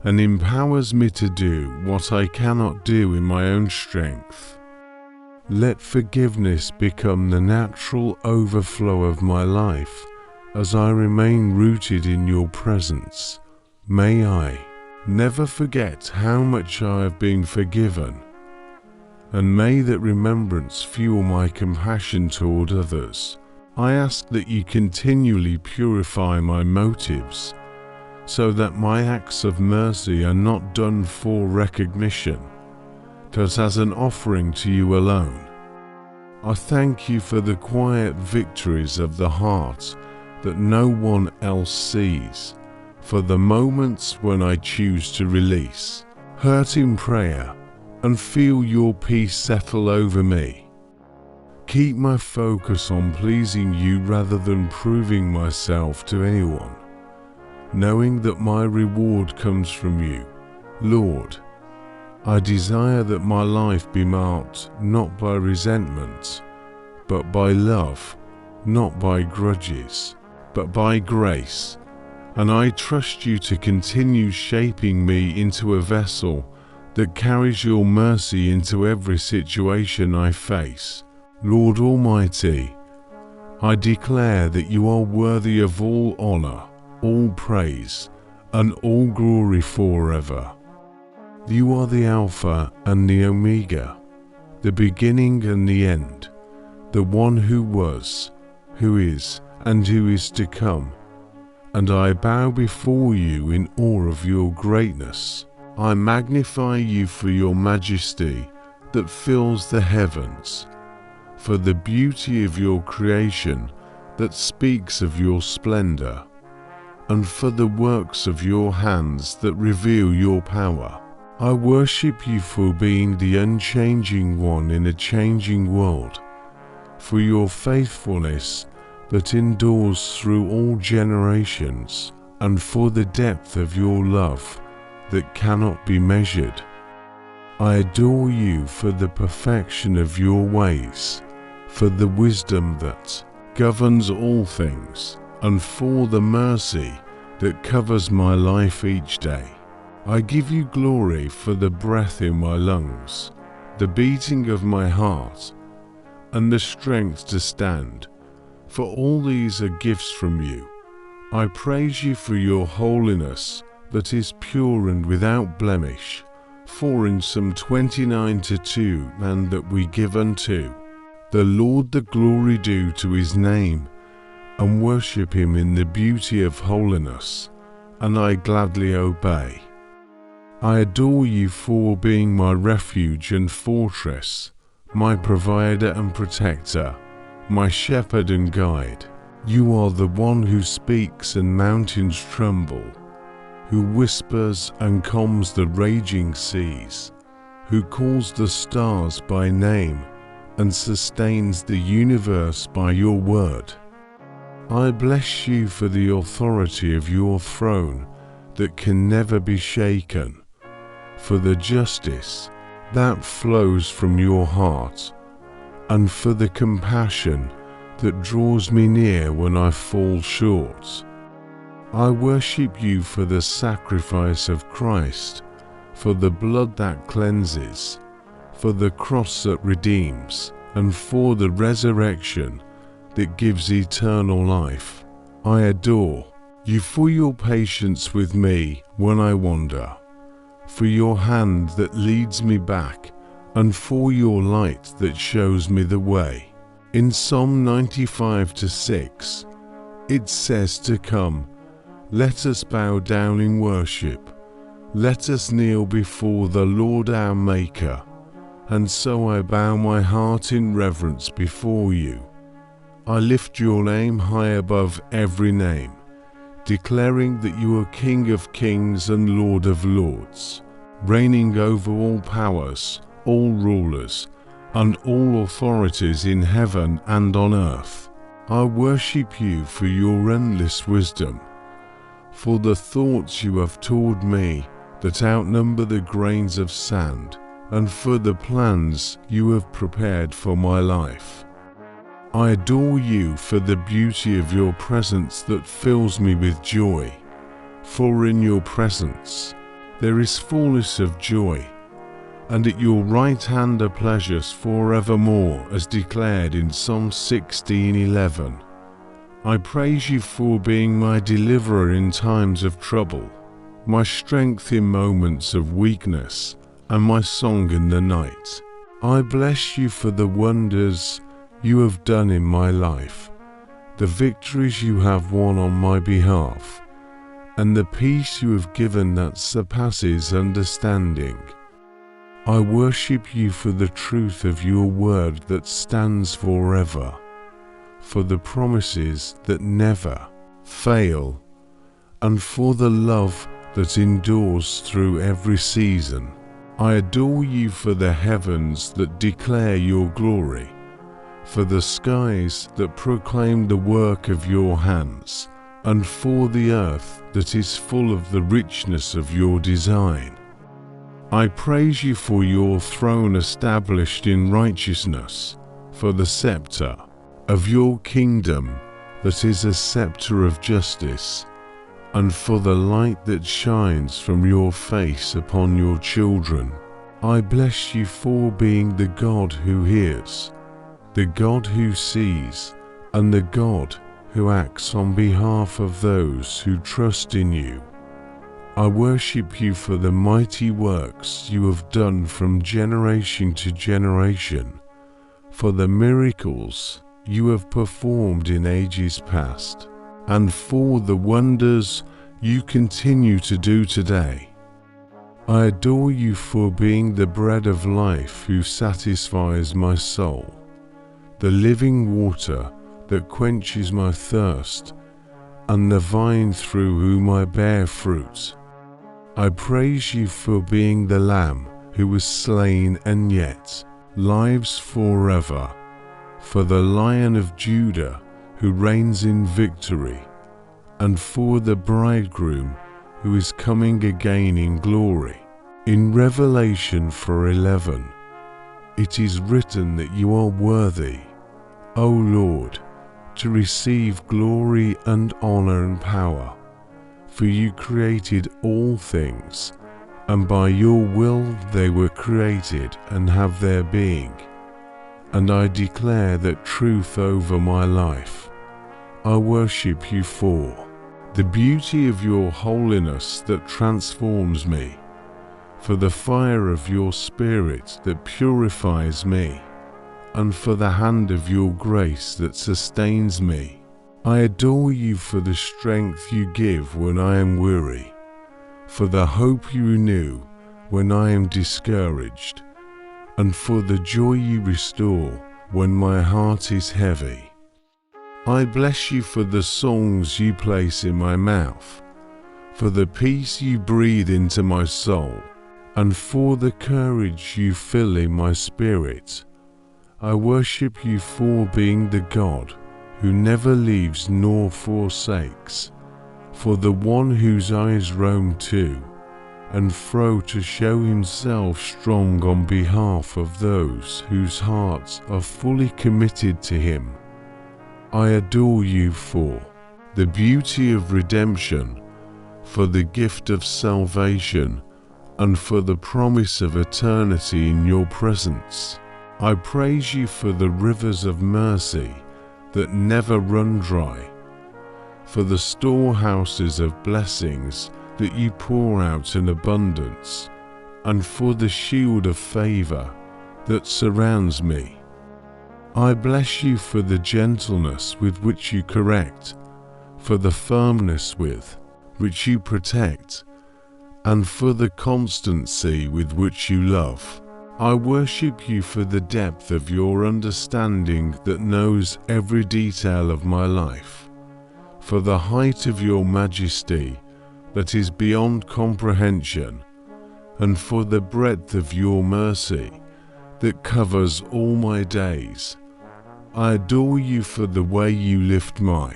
and empowers me to do what I cannot do in my own strength. Let forgiveness become the natural overflow of my life as I remain rooted in your presence. May I never forget how much I have been forgiven, and may that remembrance fuel my compassion toward others. I ask that you continually purify my motives, so that my acts of mercy are not done for recognition, but as an offering to you alone. I thank you for the quiet victories of the heart that no one else sees, for the moments when I choose to release hurt in prayer and feel your peace settle over me. Keep my focus on pleasing you rather than proving myself to anyone, knowing that my reward comes from you. Lord, I desire that my life be marked not by resentment, but by love, not by grudges, but by grace, and I trust you to continue shaping me into a vessel that carries your mercy into every situation I face. Lord Almighty, I declare that you are worthy of all honor, all praise, and all glory forever. You are the Alpha and the Omega, the beginning and the end, the one who was, who is, and who is to come. And I bow before you in awe of your greatness. I magnify you for your majesty that fills the heavens, for the beauty of your creation that speaks of your splendor, and for the works of your hands that reveal your power. I worship you for being the unchanging one in a changing world, for your faithfulness that endures through all generations, and for the depth of your love that cannot be measured. I adore you for the perfection of your ways, for the wisdom that governs all things, and for the mercy that covers my life each day. I give you glory for the breath in my lungs, the beating of my heart, and the strength to stand, for all these are gifts from you. I praise you for your holiness that is pure and without blemish, for in Psalm 29:2, and that we give unto the Lord the glory due to his name, and worship him in the beauty of holiness, and I gladly obey. I adore you for being my refuge and fortress, my provider and protector, my shepherd and guide. You are the one who speaks and mountains tremble, who whispers and calms the raging seas, who calls the stars by name and sustains the universe by your word. I bless you for the authority of your throne that can never be shaken, for the justice that flows from your heart, and for the compassion that draws me near when I fall short. I worship you for the sacrifice of Christ, for the blood that cleanses, for the cross that redeems, and for the resurrection that gives eternal life. I adore you for your patience with me when I wander, for your hand that leads me back, and for your light that shows me the way. In Psalm 95:6, it says to come, let us bow down in worship. Let us kneel before the Lord our Maker. And so I bow my heart in reverence before you. I lift your name high above every name, declaring that you are King of kings and Lord of lords, reigning over all powers, all rulers, and all authorities in heaven and on earth. I worship you for your endless wisdom, for the thoughts you have taught me that outnumber the grains of sand, and for the plans you have prepared for my life. I adore you for the beauty of your presence that fills me with joy, for in your presence there is fullness of joy, and at your right hand are pleasures forevermore, as declared in Psalm 16:11. I praise you for being my deliverer in times of trouble, my strength in moments of weakness, and my song in the night. I bless you for the wonders you have done in my life, the victories you have won on my behalf, and the peace you have given that surpasses understanding. I worship you for the truth of your word that stands forever, for the promises that never fail, and for the love that endures through every season. I adore you for the heavens that declare your glory, for the skies that proclaim the work of your hands, and for the earth that is full of the richness of your design. I praise you for your throne established in righteousness, for the scepter of your kingdom that is a scepter of justice, and for the light that shines from your face upon your children. I bless you for being the God who hears, the God who sees, and the God who acts on behalf of those who trust in you. I worship you for the mighty works you have done from generation to generation, for the miracles you have performed in ages past, and for the wonders you continue to do today. I adore you for being the bread of life who satisfies my soul, the living water that quenches my thirst, and the vine through whom I bear fruit. I praise you for being the Lamb who was slain and yet lives forever, for the Lion of Judah who reigns in victory, and for the Bridegroom who is coming again in glory. In Revelation 4:11, it is written that you are worthy, O Lord, to receive glory and honor and power, for you created all things, and by your will they were created and have their being. And I declare that truth over my life. I worship you for the beauty of your holiness that transforms me, for the fire of your Spirit that purifies me, and for the hand of your grace that sustains me. I adore you for the strength you give when I am weary, for the hope you renew when I am discouraged, and for the joy you restore when my heart is heavy. I bless you for the songs you place in my mouth, for the peace you breathe into my soul, and for the courage you fill in my spirit. I worship you for being the God who never leaves nor forsakes, for the one whose eyes roam to and fro to show himself strong on behalf of those whose hearts are fully committed to him. I adore you for the beauty of redemption, for the gift of salvation, and for the promise of eternity in your presence. I praise you for the rivers of mercy that never run dry, for the storehouses of blessings that you pour out in abundance, and for the shield of favor that surrounds me. I bless you for the gentleness with which you correct, for the firmness with which you protect, and for the constancy with which you love. I worship you for the depth of your understanding that knows every detail of my life, for the height of your majesty that is beyond comprehension, and for the breadth of your mercy that covers all my days. I adore you for the way you lift my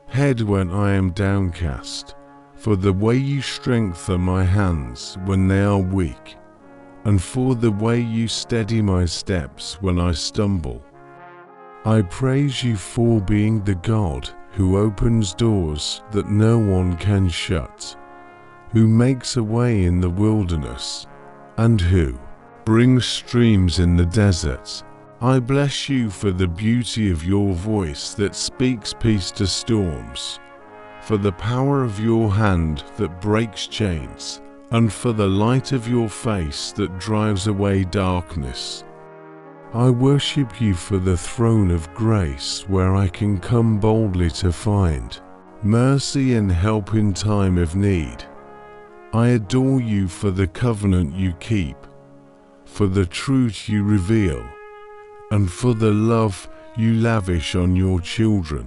head when I am downcast, for the way you strengthen my hands when they are weak, and for the way you steady my steps when I stumble. I praise you for being the God who opens doors that no one can shut, who makes a way in the wilderness, and who brings streams in the desert. I bless you for the beauty of your voice that speaks peace to storms, for the power of your hand that breaks chains, and for the light of your face that drives away darkness. I worship you for the throne of grace where I can come boldly to find mercy and help in time of need. I adore you for the covenant you keep, for the truth you reveal, and for the love you lavish on your children.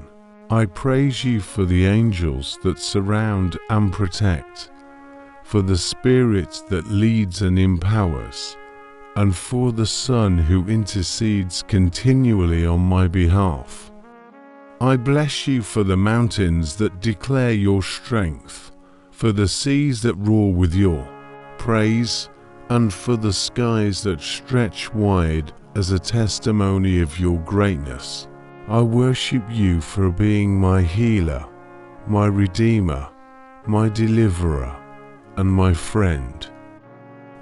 I praise you for the angels that surround and protect, for the Spirit that leads and empowers, and for the Son who intercedes continually on my behalf. I bless you for the mountains that declare your strength, for the seas that roar with your praise, and for the skies that stretch wide as a testimony of your greatness. I worship you for being my healer, my redeemer, my deliverer, and my friend.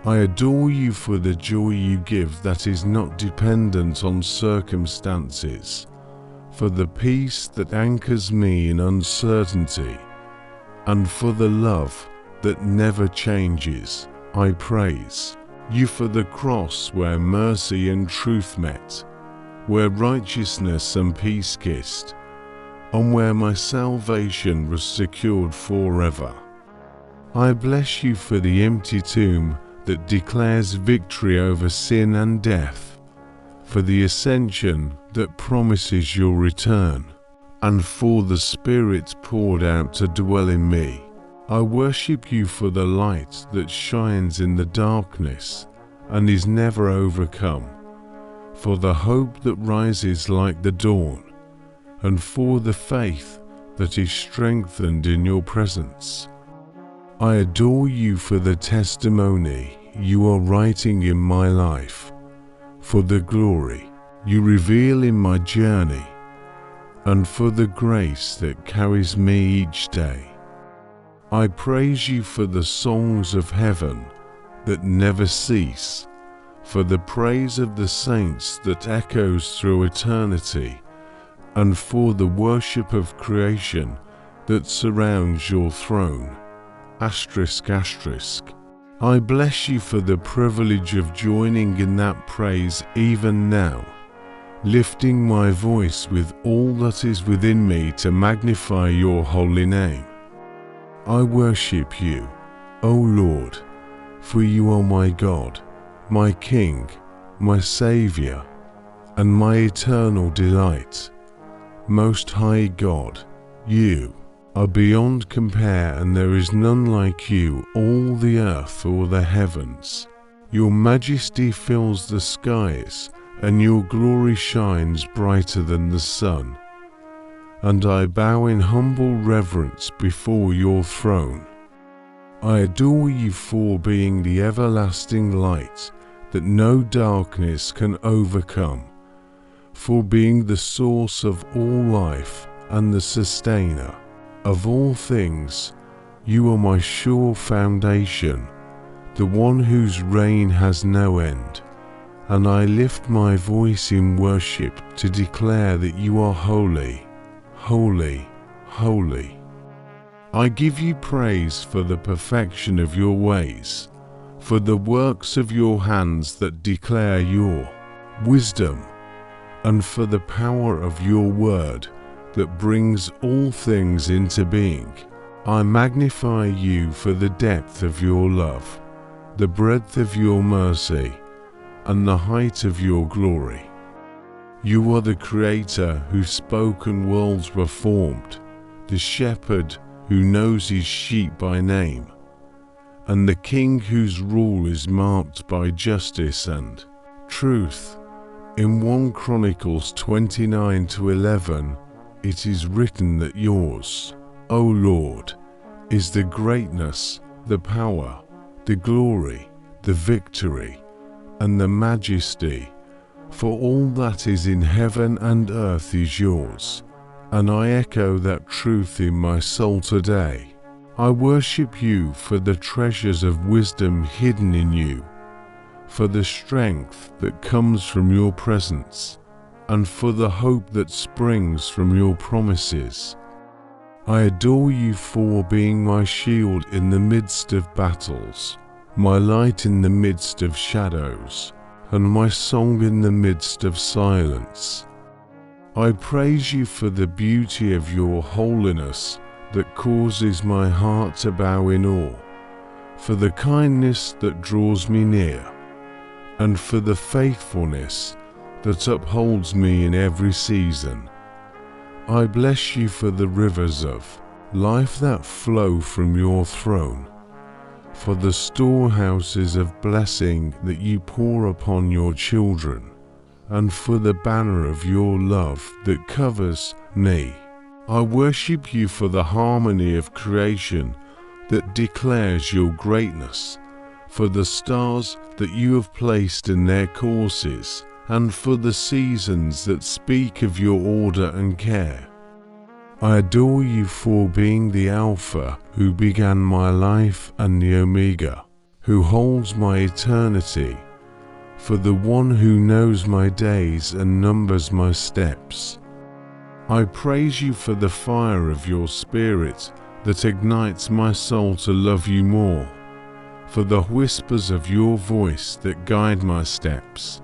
I adore you for the joy you give that is not dependent on circumstances, for the peace that anchors me in uncertainty, and for the love that never changes. I praise you for the cross where mercy and truth met, where righteousness and peace kissed, and where my salvation was secured forever. I bless you for the empty tomb that declares victory over sin and death, for the ascension that promises your return, and for the Spirit poured out to dwell in me. I worship you for the light that shines in the darkness and is never overcome, for the hope that rises like the dawn, and for the faith that is strengthened in your presence. I adore you for the testimony you are writing in my life, for the glory you reveal in my journey, and for the grace that carries me each day. I praise you for the songs of heaven that never cease, for the praise of the saints that echoes through eternity, and for the worship of creation that surrounds your throne. Asterisk, asterisk. I bless you for the privilege of joining in that praise even now, lifting my voice with all that is within me to magnify your holy name. I worship you, O Lord, for you are my God, my King, my Saviour, and my eternal delight. Most High God, you are beyond compare, and there is none like you, all the earth or the heavens. Your majesty fills the skies, and your glory shines brighter than the sun. And I bow in humble reverence before your throne. I adore you for being the everlasting light that no darkness can overcome, for being the source of all life and the sustainer of all things. You are my sure foundation, the one whose reign has no end, and I lift my voice in worship to declare that you are holy, holy, holy. I give you praise for the perfection of your ways, for the works of your hands that declare your wisdom, and for the power of your word that brings all things into being. I magnify you for the depth of your love, the breadth of your mercy, and the height of your glory. You are the Creator who spoke and worlds were formed, the shepherd who knows his sheep by name, and the King whose rule is marked by justice and truth. In 1 Chronicles 29-11, it is written that yours, O Lord, is the greatness, the power, the glory, the victory, and the majesty, for all that is in heaven and earth is yours. And I echo that truth in my soul today. I worship you for the treasures of wisdom hidden in you, for the strength that comes from your presence, and for the hope that springs from your promises. I adore you for being my shield in the midst of battles, my light in the midst of shadows, and my song in the midst of silence. I praise you for the beauty of your holiness that causes my heart to bow in awe, for the kindness that draws me near, and for the faithfulness that upholds me in every season. I bless you for the rivers of life that flow from your throne, for the storehouses of blessing that you pour upon your children, and for the banner of your love that covers me. I worship you for the harmony of creation that declares your greatness, for the stars that you have placed in their courses, and for the seasons that speak of your order and care. I adore you for being the Alpha who began my life, and the Omega who holds my eternity, for the one who knows my days and numbers my steps. I praise you for the fire of your Spirit that ignites my soul to love you more, for the whispers of your voice that guide my steps,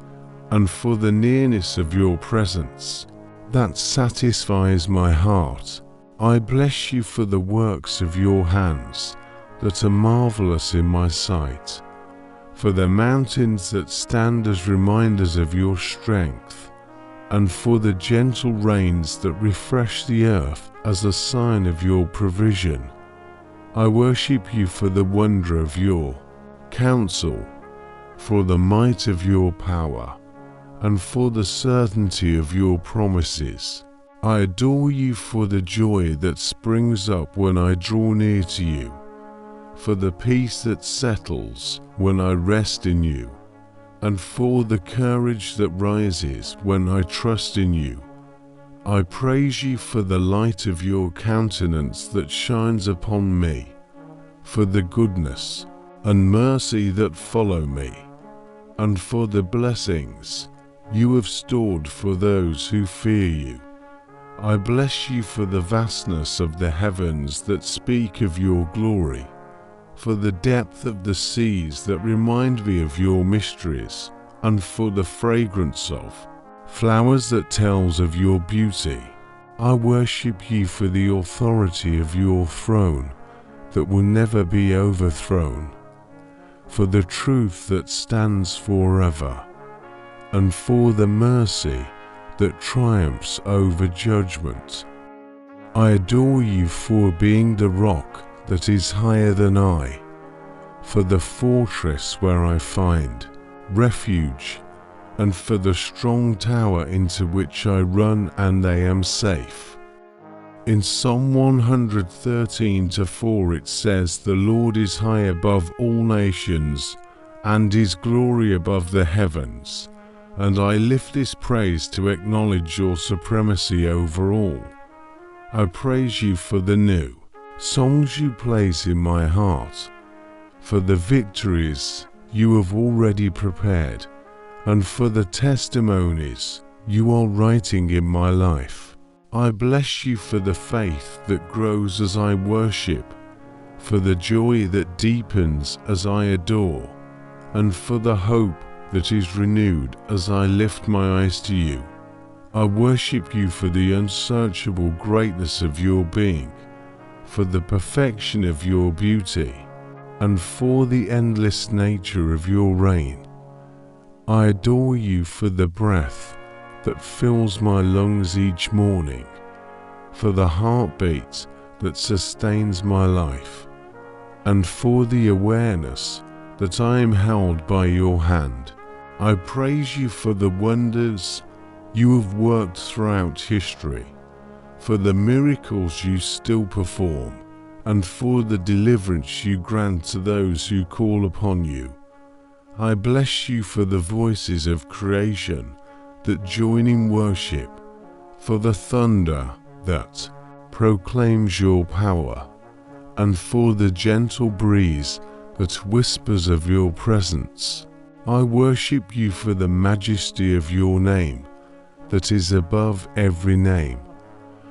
and for the nearness of your presence that satisfies my heart. I bless you for the works of your hands that are marvelous in my sight, for the mountains that stand as reminders of your strength, and for the gentle rains that refresh the earth as a sign of your provision. I worship you for the wonder of your counsel, for the might of your power, and for the certainty of your promises. I adore you for the joy that springs up when I draw near to you, for the peace that settles when I rest in you, and for the courage that rises when I trust in you. I praise you for the light of your countenance that shines upon me, for the goodness and mercy that follow me, and for the blessings you have stored for those who fear you. I bless you for the vastness of the heavens that speak of your glory, for the depth of the seas that remind me of your mysteries, and for the fragrance of flowers that tells of your beauty. I worship you for the authority of your throne that will never be overthrown, for the truth that stands forever, and for the mercy that triumphs over judgment. I adore you for being the rock that is higher than I, for the fortress where I find refuge, and for the strong tower into which I run and I am safe. In Psalm 113:4 it says, "The Lord is high above all nations, and his glory above the heavens." And I lift this praise to acknowledge your supremacy over all. I praise you for the new songs you place in my heart, for the victories you have already prepared, and for the testimonies you are writing in my life. I bless you for the faith that grows as I worship, for the joy that deepens as I adore, and for the hope that is renewed as I lift my eyes to you. I worship you for the unsearchable greatness of your being, for the perfection of your beauty, and for the endless nature of your reign. I adore you for the breath that fills my lungs each morning, for the heartbeat that sustains my life, and for the awareness that I am held by your hand. I praise you for the wonders you have worked throughout history, for the miracles you still perform, and for the deliverance you grant to those who call upon you. I bless you for the voices of creation that join in worship, for the thunder that proclaims your power, and for the gentle breeze that whispers of your presence. I worship you for the majesty of your name that is above every name,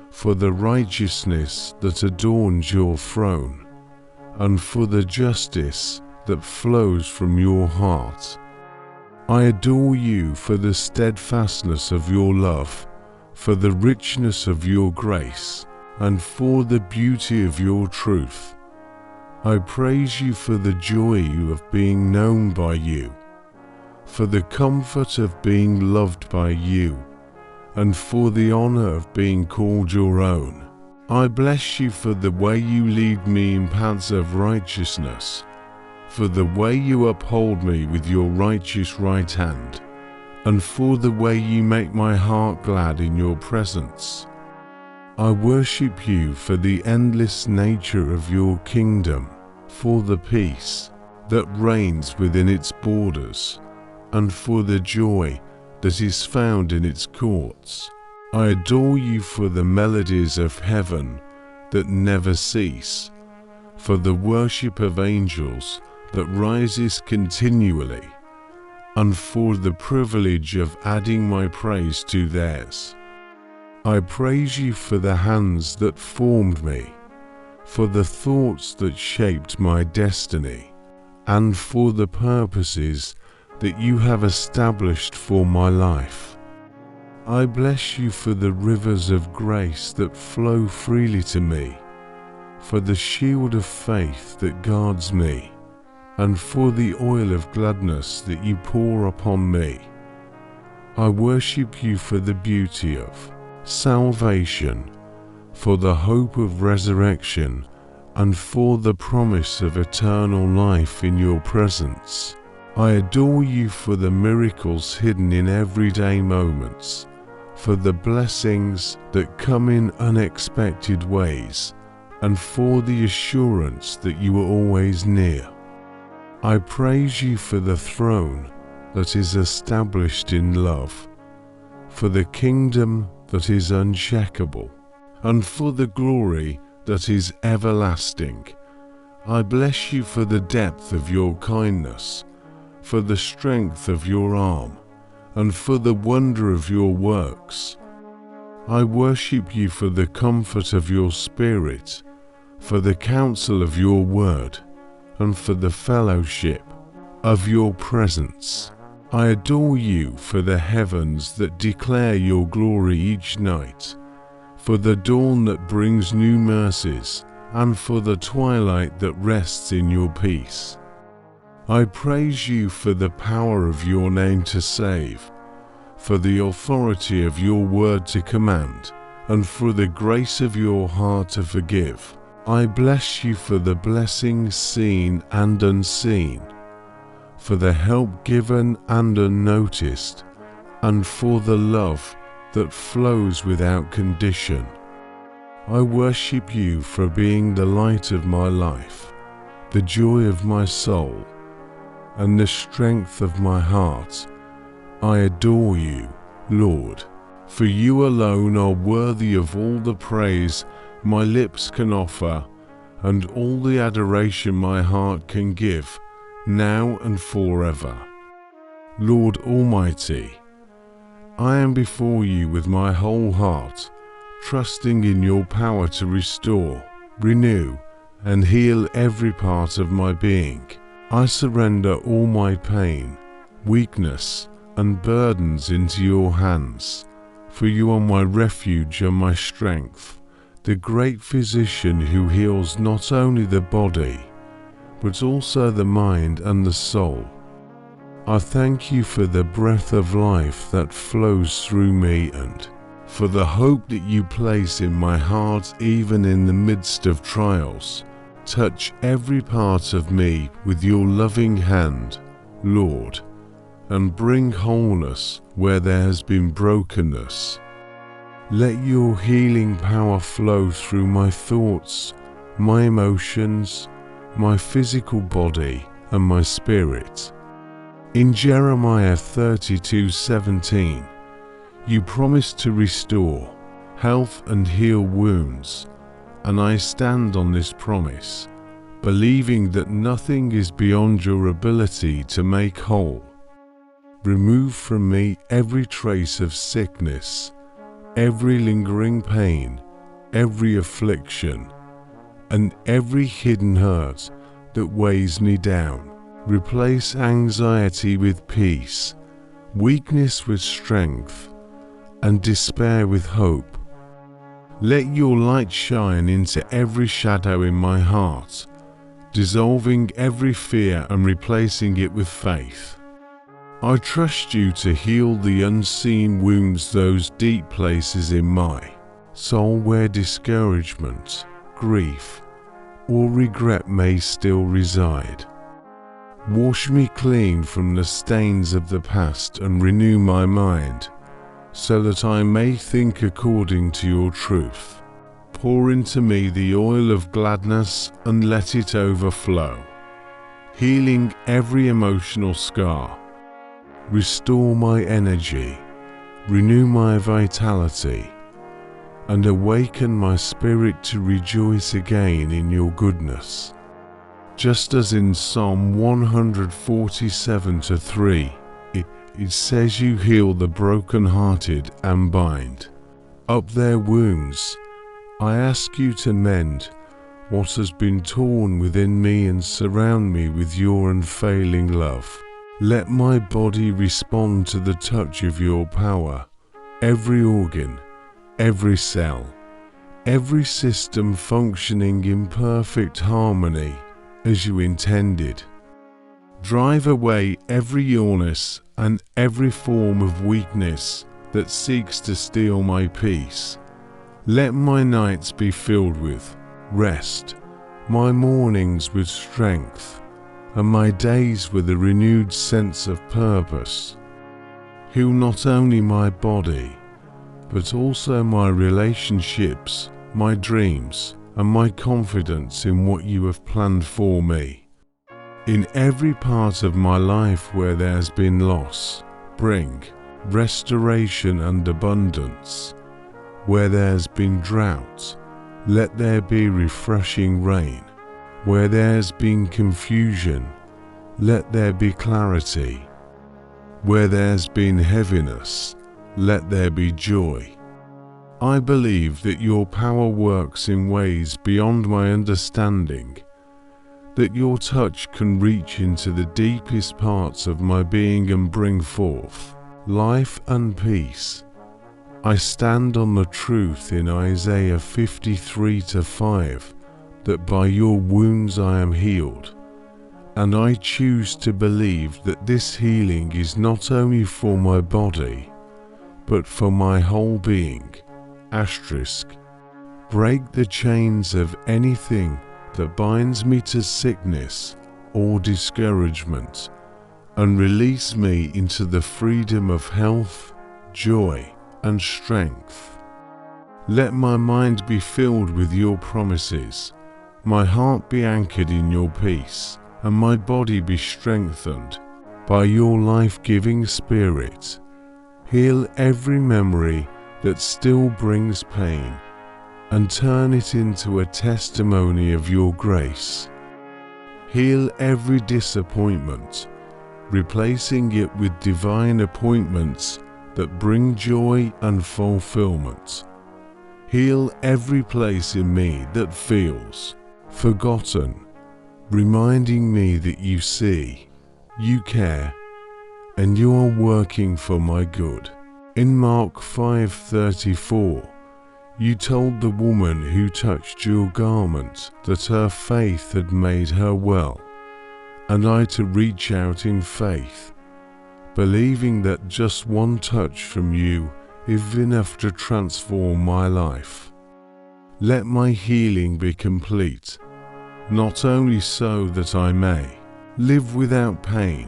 for the righteousness that adorns your throne, and for the justice that flows from your heart. I adore you for the steadfastness of your love, for the richness of your grace, and for the beauty of your truth. I praise you for the joy of being known by you, for the comfort of being loved by you, and for the honor of being called your own. I bless you for the way you lead me in paths of righteousness, for the way you uphold me with your righteous right hand, and for the way you make my heart glad in your presence. I worship you for the endless nature of your kingdom, for the peace that reigns within its borders, and for the joy that is found in its courts. I adore you for the melodies of heaven that never cease, for the worship of angels that rises continually, and for the privilege of adding my praise to theirs. I praise you for the hands that formed me, for the thoughts that shaped my destiny, and for the purposes that you have established for my life. I bless you for the rivers of grace that flow freely to me, for the shield of faith that guards me, and for the oil of gladness that you pour upon me. I worship you for the beauty of salvation, for the hope of resurrection, and for the promise of eternal life in your presence. I adore you for the miracles hidden in everyday moments, for the blessings that come in unexpected ways, and for the assurance that you are always near. I praise you for the throne that is established in love, for the kingdom that is unshakable, and for the glory that is everlasting. I bless you for the depth of your kindness, for the strength of your arm, and for the wonder of your works. I worship you for the comfort of your spirit, for the counsel of your word, and for the fellowship of your presence. I adore you for the heavens that declare your glory each night, for the dawn that brings new mercies, and for the twilight that rests in your peace. I praise you for the power of your name to save, for the authority of your word to command, and for the grace of your heart to forgive. I bless you for the blessings seen and unseen, for the help given and unnoticed, and for the love that flows without condition. I worship you for being the light of my life, the joy of my soul, and the strength of my heart. I adore you, Lord, for you alone are worthy of all the praise my lips can offer, and all the adoration my heart can give, now and forever. Lord Almighty, I am before you with my whole heart, trusting in your power to restore, renew, and heal every part of my being. I surrender all my pain, weakness, and burdens into your hands, for you are my refuge and my strength, the great physician who heals not only the body, but also the mind and the soul. I thank you for the breath of life that flows through me and for the hope that you place in my heart even in the midst of trials. Touch every part of me with your loving hand, Lord, and bring wholeness where there has been brokenness. Let your healing power flow through my thoughts, my emotions, my physical body, and my spirit. In Jeremiah 32:17, you promised to restore health and heal wounds, and I stand on this promise, believing that nothing is beyond your ability to make whole. Remove from me every trace of sickness, every lingering pain, every affliction, and every hidden hurt that weighs me down. Replace anxiety with peace, weakness with strength, and despair with hope. Let your light shine into every shadow in my heart, dissolving every fear and replacing it with faith. I trust you to heal the unseen wounds, those deep places in my soul where discouragement, grief, or regret may still reside. Wash me clean from the stains of the past and renew my mind, so that I may think according to your truth. Pour into me the oil of gladness and let it overflow, healing every emotional scar. Restore my energy, renew my vitality, and awaken my spirit to rejoice again in your goodness. Just as in Psalm 147:3, it says you heal the brokenhearted and bind up their wounds. I ask you to mend what has been torn within me and surround me with your unfailing love. Let my body respond to the touch of your power, every organ, every cell, every system functioning in perfect harmony as you intended. Drive away every illness and every form of weakness that seeks to steal my peace. Let my nights be filled with rest, my mornings with strength, and my days with a renewed sense of purpose. Heal not only my body, but also my relationships, my dreams, and my confidence in what you have planned for me. In every part of my life where there has been loss, bring restoration and abundance. Where there has been drought, let there be refreshing rain. Where there has been confusion, let there be clarity. Where there has been heaviness, let there be joy. I believe that your power works in ways beyond my understanding, that your touch can reach into the deepest parts of my being and bring forth life and peace. I stand on the truth in Isaiah 53:5, that by your wounds I am healed, and I choose to believe that this healing is not only for my body, but for my whole being. Break the chains of anything that binds me to sickness or discouragement, and release me into the freedom of health, joy, and strength. Let my mind be filled with your promises, my heart be anchored in your peace, and my body be strengthened by your life-giving Spirit. Heal every memory that still brings pain, and turn it into a testimony of your grace. Heal every disappointment, replacing it with divine appointments that bring joy and fulfillment. Heal every place in me that feels forgotten, reminding me that you see, you care, and you are working for my good. In Mark 5:34, you told the woman who touched your garment that her faith had made her well, and I to reach out in faith, believing that just one touch from you is enough to transform my life. Let my healing be complete, not only so that I may live without pain,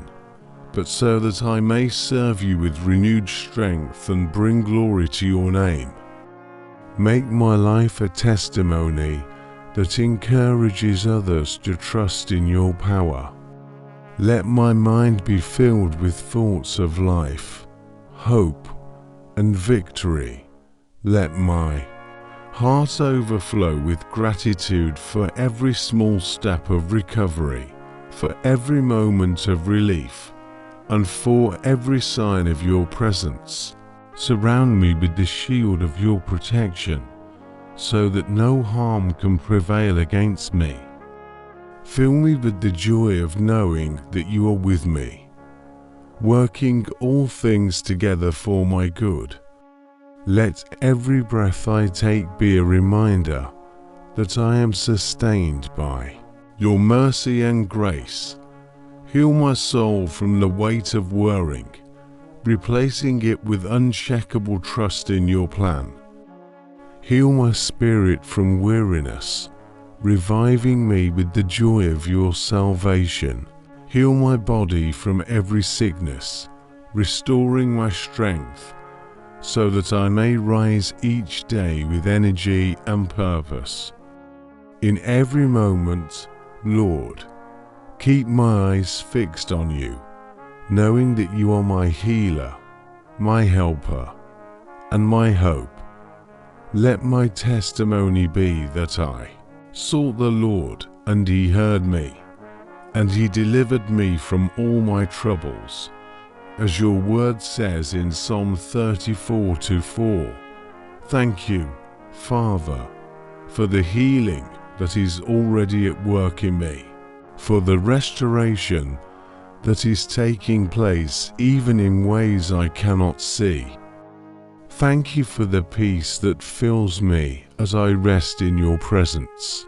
but so that I may serve you with renewed strength and bring glory to your name. Make my life a testimony that encourages others to trust in your power. Let my mind be filled with thoughts of life, hope, and victory. Let my heart overflow with gratitude for every small step of recovery, for every moment of relief, and for every sign of your presence. Surround me with the shield of your protection, so that no harm can prevail against me. Fill me with the joy of knowing that you are with me, working all things together for my good. Let every breath I take be a reminder that I am sustained by your mercy and grace. Heal my soul from the weight of worrying, replacing it with unshakable trust in your plan. Heal my spirit from weariness, reviving me with the joy of your salvation. Heal my body from every sickness, restoring my strength, so that I may rise each day with energy and purpose. In every moment, Lord, keep my eyes fixed on you, knowing that you are my healer, my helper, and my hope. Let my testimony be that I sought the Lord, and he heard me, and he delivered me from all my troubles. As your word says in Psalm 34:4, thank you, Father, for the healing that is already at work in me, for the restoration that is taking place even in ways I cannot see. Thank you for the peace that fills me as I rest in your presence.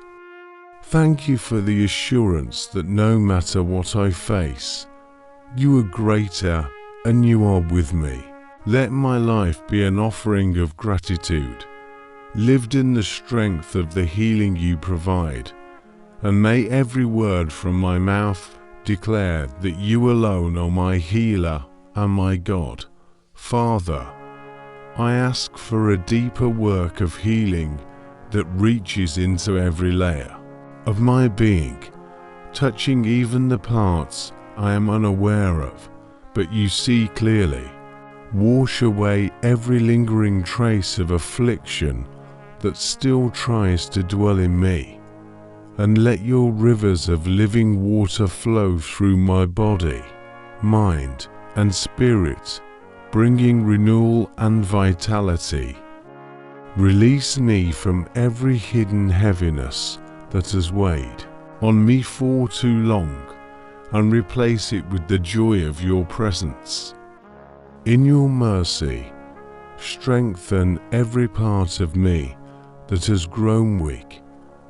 Thank you for the assurance that no matter what I face, you are greater and you are with me. Let my life be an offering of gratitude, lived in the strength of the healing you provide, and may every word from my mouth declare that you alone are my healer and my God. Father, I ask for a deeper work of healing that reaches into every layer of my being, touching even the parts I am unaware of, but you see clearly. Wash away every lingering trace of affliction that still tries to dwell in me, and let your rivers of living water flow through my body, mind, and spirit, bringing renewal and vitality. Release me from every hidden heaviness that has weighed on me for too long, and replace it with the joy of your presence. In your mercy, strengthen every part of me that has grown weak,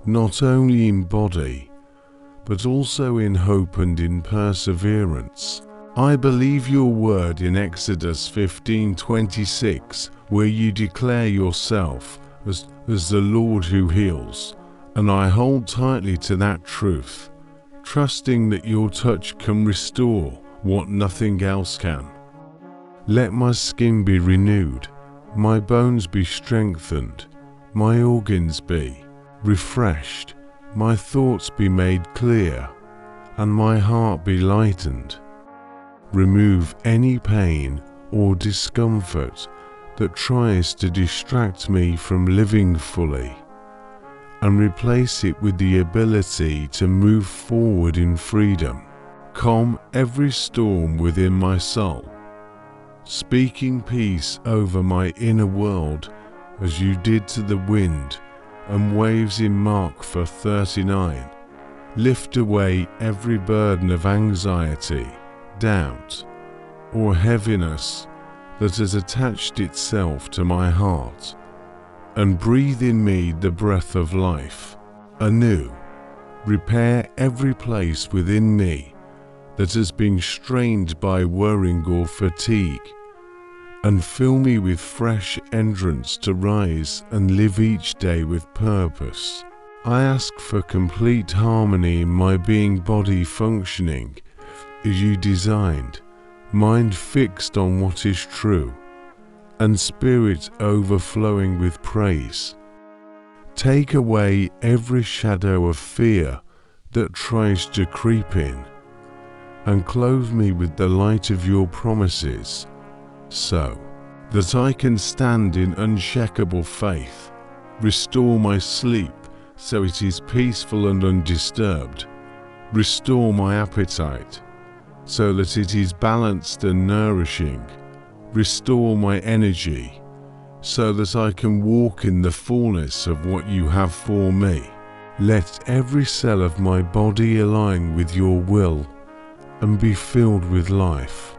not only in body, but also in hope and in perseverance. I believe your word in Exodus 15:26, where you declare yourself as the Lord who heals, and I hold tightly to that truth, trusting that your touch can restore what nothing else can. Let my skin be renewed, my bones be strengthened, my organs be refreshed, my thoughts be made clear, and my heart be lightened. Remove any pain or discomfort that tries to distract me from living fully, and replace it with the ability to move forward in freedom. Calm every storm within my soul, speaking peace over my inner world as you did to the wind and waves in Mark 4:39. Lift away every burden of anxiety, doubt, or heaviness that has attached itself to my heart, and breathe in me the breath of life anew. Repair every place within me that has been strained by worrying or fatigue, and fill me with fresh endurance to rise and live each day with purpose. I ask for complete harmony in my being, body functioning as you designed, mind fixed on what is true, and spirit overflowing with praise. Take away every shadow of fear that tries to creep in, and clothe me with the light of your promises, so that I can stand in unshakable faith. Restore my sleep so it is peaceful and undisturbed. Restore my appetite so that it is balanced and nourishing. Restore my energy so that I can walk in the fullness of what you have for me. Let every cell of my body align with your will and be filled with life.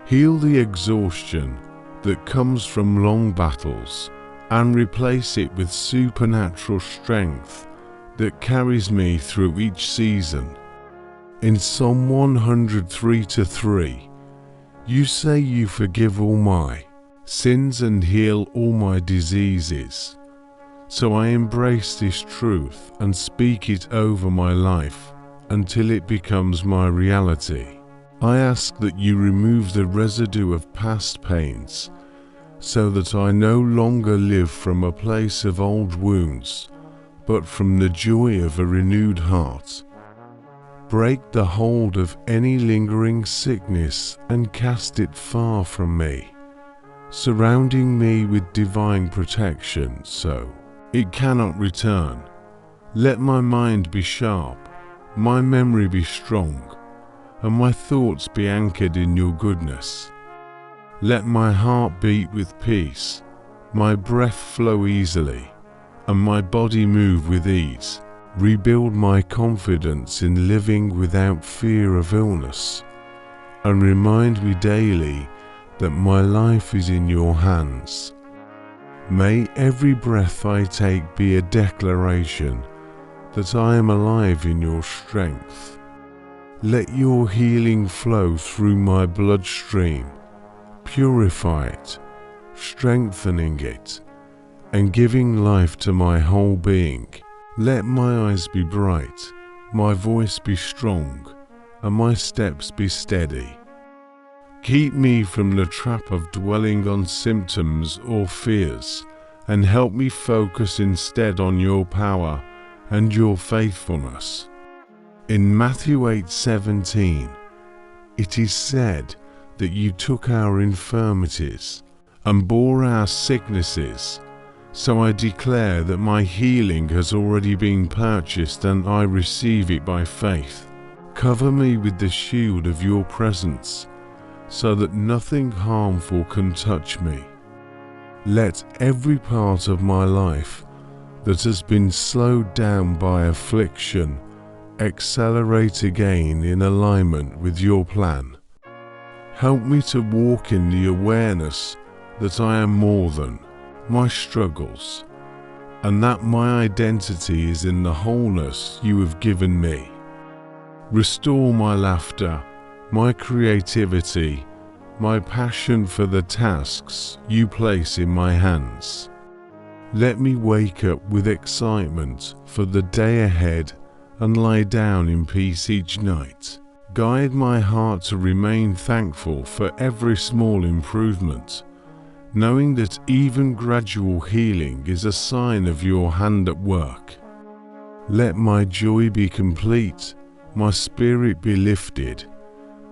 Heal the exhaustion that comes from long battles and replace it with supernatural strength that carries me through each season. In Psalm 103:3, you say you forgive all my sins and heal all my diseases. So I embrace this truth and speak it over my life until it becomes my reality. I ask that you remove the residue of past pains so that I no longer live from a place of old wounds, but from the joy of a renewed heart. Break the hold of any lingering sickness and cast it far from me, surrounding me with divine protection so it cannot return. Let my mind be sharp, my memory be strong, and my thoughts be anchored in your goodness. Let my heart beat with peace, my breath flow easily, and my body move with ease. Rebuild my confidence in living without fear of illness, and remind me daily that my life is in your hands. May every breath I take be a declaration that I am alive in your strength. Let your healing flow through my bloodstream, purify it, strengthening it, and giving life to my whole being. Let my eyes be bright, my voice be strong, and my steps be steady. Keep me from the trap of dwelling on symptoms or fears, and help me focus instead on your power and your faithfulness. In Matthew 8:17, it is said that you took our infirmities and bore our sicknesses. So I declare that my healing has already been purchased and I receive it by faith. Cover me with the shield of your presence, so that nothing harmful can touch me. Let every part of my life that has been slowed down by affliction accelerate again in alignment with your plan. Help me to walk in the awareness that I am more than my struggles, and that my identity is in the wholeness you have given me. Restore my laughter, my creativity, my passion for the tasks you place in my hands. Let me wake up with excitement for the day ahead and lie down in peace each night. Guide my heart to remain thankful for every small improvement, knowing that even gradual healing is a sign of your hand at work. Let my joy be complete, my spirit be lifted,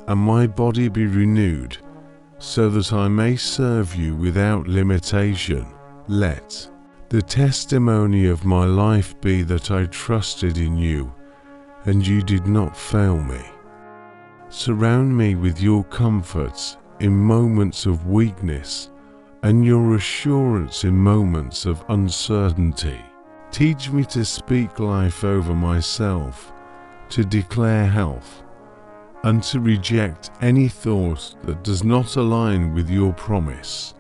and my body be renewed, so that I may serve you without limitation. Let the testimony of my life be that I trusted in you, and you did not fail me. Surround me with your comforts in moments of weakness, and your assurance in moments of uncertainty. Teach me to speak life over myself, to declare health, and to reject any thought that does not align with your promise.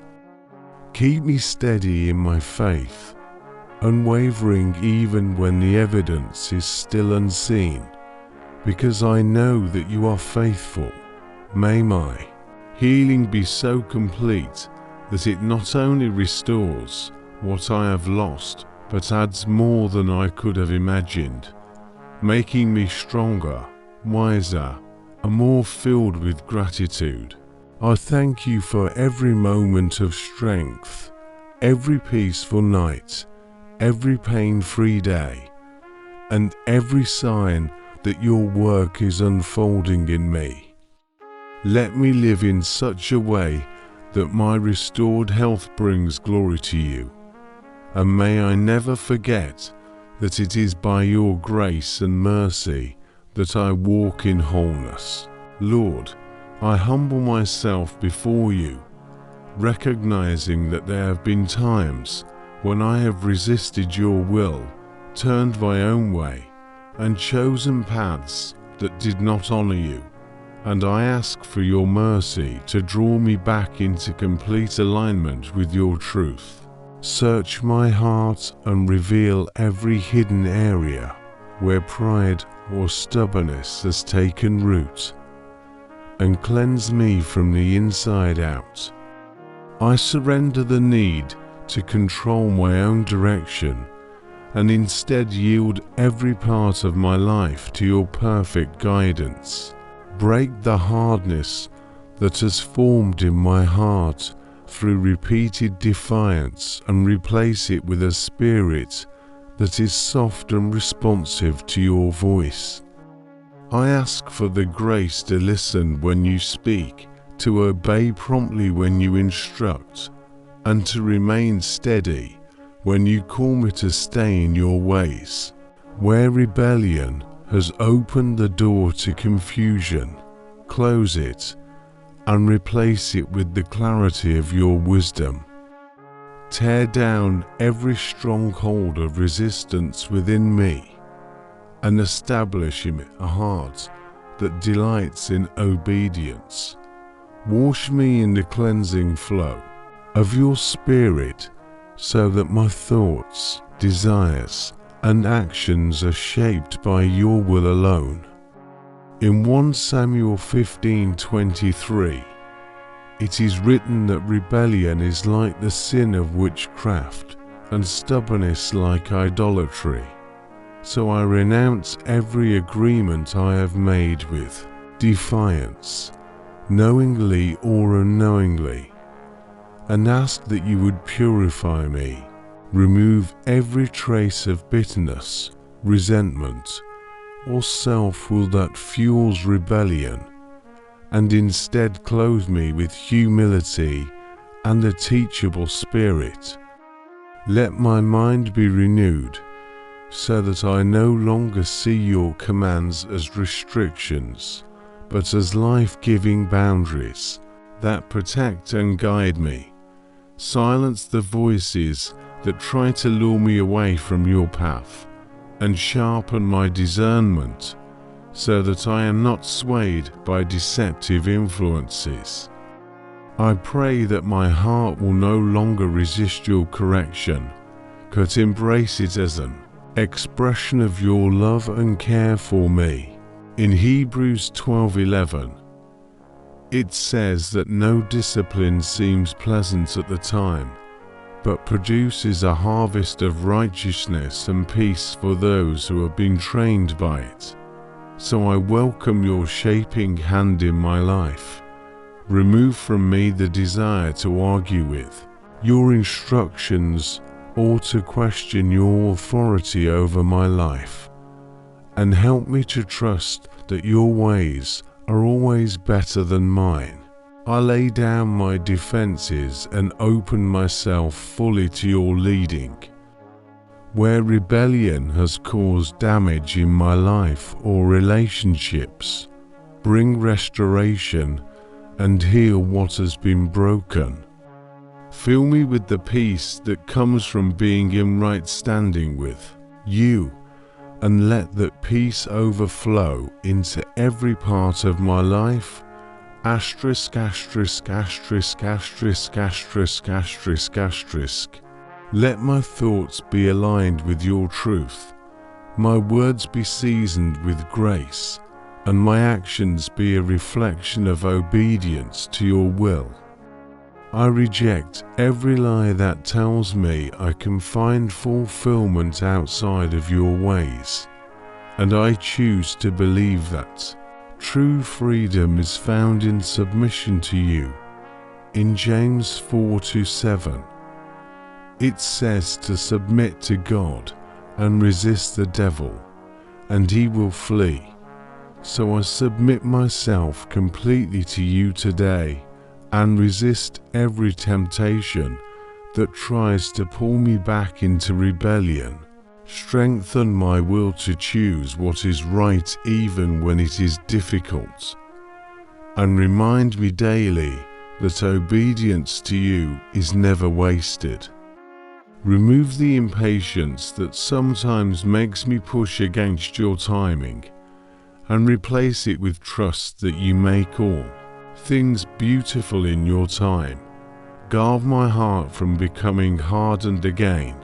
Keep me steady in my faith, unwavering even when the evidence is still unseen, because I know that you are faithful. May my healing be so complete that it not only restores what I have lost, but adds more than I could have imagined, making me stronger, wiser, and more filled with gratitude. I thank you for every moment of strength, every peaceful night, every pain-free day, and every sign that your work is unfolding in me. Let me live in such a way that my restored health brings glory to you, and may I never forget that it is by your grace and mercy that I walk in wholeness. Lord, I humble myself before you, recognizing that there have been times when I have resisted your will, turned my own way, and chosen paths that did not honor you. And I ask for your mercy to draw me back into complete alignment with your truth. Search my heart and reveal every hidden area where pride or stubbornness has taken root, and cleanse me from the inside out. I surrender the need to control my own direction and instead yield every part of my life to your perfect guidance. Break the hardness that has formed in my heart through repeated defiance and replace it with a spirit that is soft and responsive to your voice. I ask for the grace to listen when you speak, to obey promptly when you instruct, and to remain steady when you call me to stay in your ways. Where rebellion has opened the door to confusion, close it and replace it with the clarity of your wisdom. Tear down every stronghold of resistance within me and establish in me a heart that delights in obedience. Wash me in the cleansing flow of your Spirit so that my thoughts, desires, and actions are shaped by your will alone. In 1 Samuel 15:23, it is written that rebellion is like the sin of witchcraft, and stubbornness like idolatry. So I renounce every agreement I have made with defiance, knowingly or unknowingly, and ask that you would purify me Remove every trace of bitterness, resentment, or self-will that fuels rebellion, and instead clothe me with humility and a teachable spirit. Let my mind be renewed, so that I no longer see your commands as restrictions, but as life-giving boundaries that protect and guide me. Silence the voices that try to lure me away from your path, and sharpen my discernment, so that I am not swayed by deceptive influences. I pray that my heart will no longer resist your correction, but embrace it as an expression of your love and care for me. In Hebrews 12:11, it says that no discipline seems pleasant at the time, but produces a harvest of righteousness and peace for those who have been trained by it. So I welcome your shaping hand in my life. Remove from me the desire to argue with your instructions or to question your authority over my life, and help me to trust that your ways are always better than mine. I lay down my defenses and open myself fully to your leading. Where rebellion has caused damage in my life or relationships, bring restoration and heal what has been broken. Fill me with the peace that comes from being in right standing with you, and let that peace overflow into every part of my life. Asterisk, asterisk, asterisk, asterisk, asterisk, asterisk, asterisk. Let my thoughts be aligned with your truth, my words be seasoned with grace, and my actions be a reflection of obedience to your will. I reject every lie that tells me I can find fulfillment outside of your ways, and I choose to believe that true freedom is found in submission to you. In James 4:7, it says to submit to God and resist the devil, and he will flee. So I submit myself completely to you today and resist every temptation that tries to pull me back into rebellion. Strengthen my will to choose what is right even when it is difficult, and remind me daily that obedience to you is never wasted. Remove the impatience that sometimes makes me push against your timing, and replace it with trust that you make all things beautiful in your time. Guard my heart from becoming hardened again,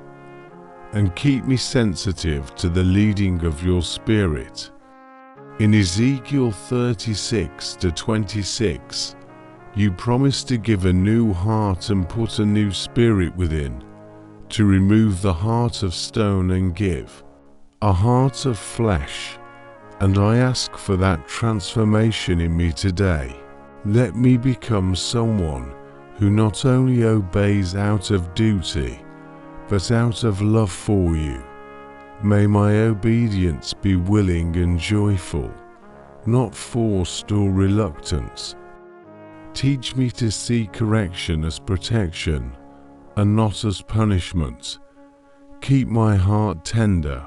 and keep me sensitive to the leading of your Spirit. In Ezekiel 36:26, you promise to give a new heart and put a new spirit within, to remove the heart of stone and give a heart of flesh, and I ask for that transformation in me today. Let me become someone who not only obeys out of duty, but out of love for you. May my obedience be willing and joyful, not forced or reluctant. Teach me to see correction as protection and not as punishment. Keep my heart tender,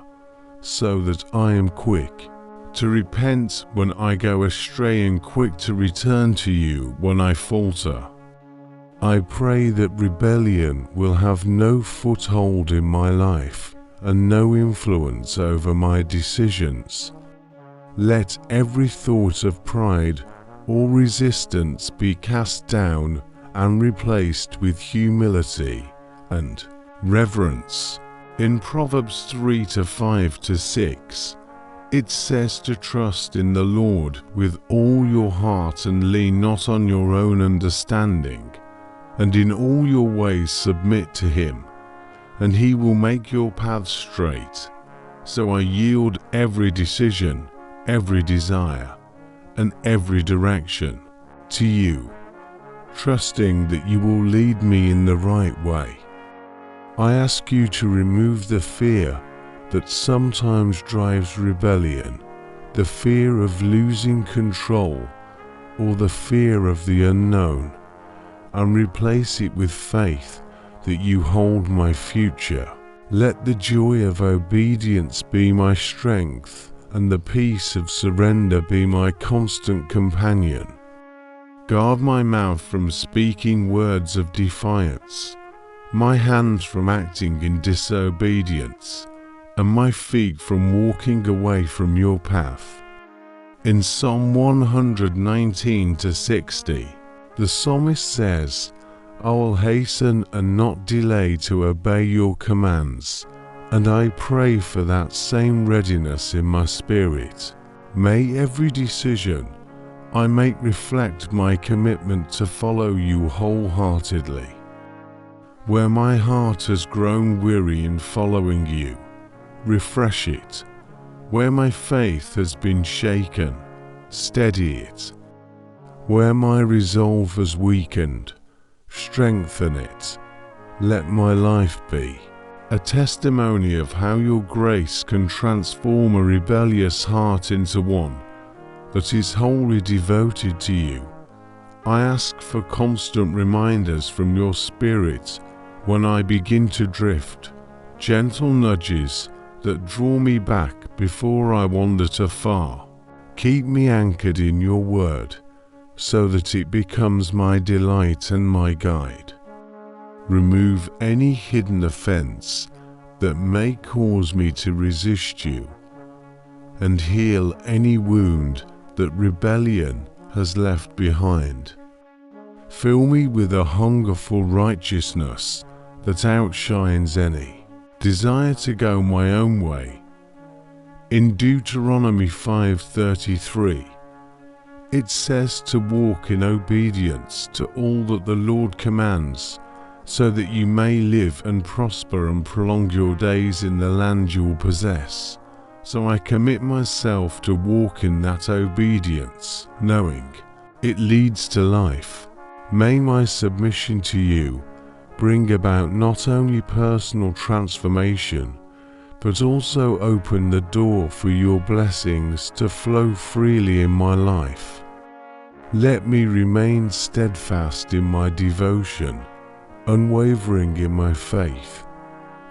so that I am quick to repent when I go astray and quick to return to you when I falter. I pray that rebellion will have no foothold in my life and no influence over my decisions. Let every thought of pride or resistance be cast down and replaced with humility and reverence. In Proverbs 3:5-6, it says to trust in the Lord with all your heart and lean not on your own understanding, and in all your ways submit to him, and he will make your paths straight. So I yield every decision, every desire, and every direction to you, trusting that you will lead me in the right way. I ask you to remove the fear that sometimes drives rebellion, the fear of losing control or the fear of the unknown, and replace it with faith that you hold my future. Let the joy of obedience be my strength, and the peace of surrender be my constant companion. Guard my mouth from speaking words of defiance, my hands from acting in disobedience, and my feet from walking away from your path. In Psalm 119-60, the psalmist says, I will hasten and not delay to obey your commands, and I pray for that same readiness in my spirit. May every decision I make reflect my commitment to follow you wholeheartedly. Where my heart has grown weary in following you, refresh it. Where my faith has been shaken, steady it. Where my resolve has weakened, strengthen it. Let my life be a testimony of how your grace can transform a rebellious heart into one that is wholly devoted to you. I ask for constant reminders from your Spirit when I begin to drift, gentle nudges that draw me back before I wander too far. Keep me anchored in your word, so that it becomes my delight and my guide. Remove any hidden offense that may cause me to resist you, and heal any wound that rebellion has left behind. Fill me with a hunger for righteousness that outshines any desire to go my own way. In Deuteronomy 5:33, it says to walk in obedience to all that the Lord commands, so that you may live and prosper and prolong your days in the land you will possess. So I commit myself to walk in that obedience, knowing it leads to life. May my submission to you bring about not only personal transformation, but also open the door for your blessings to flow freely in my life. Let me remain steadfast in my devotion, unwavering in my faith,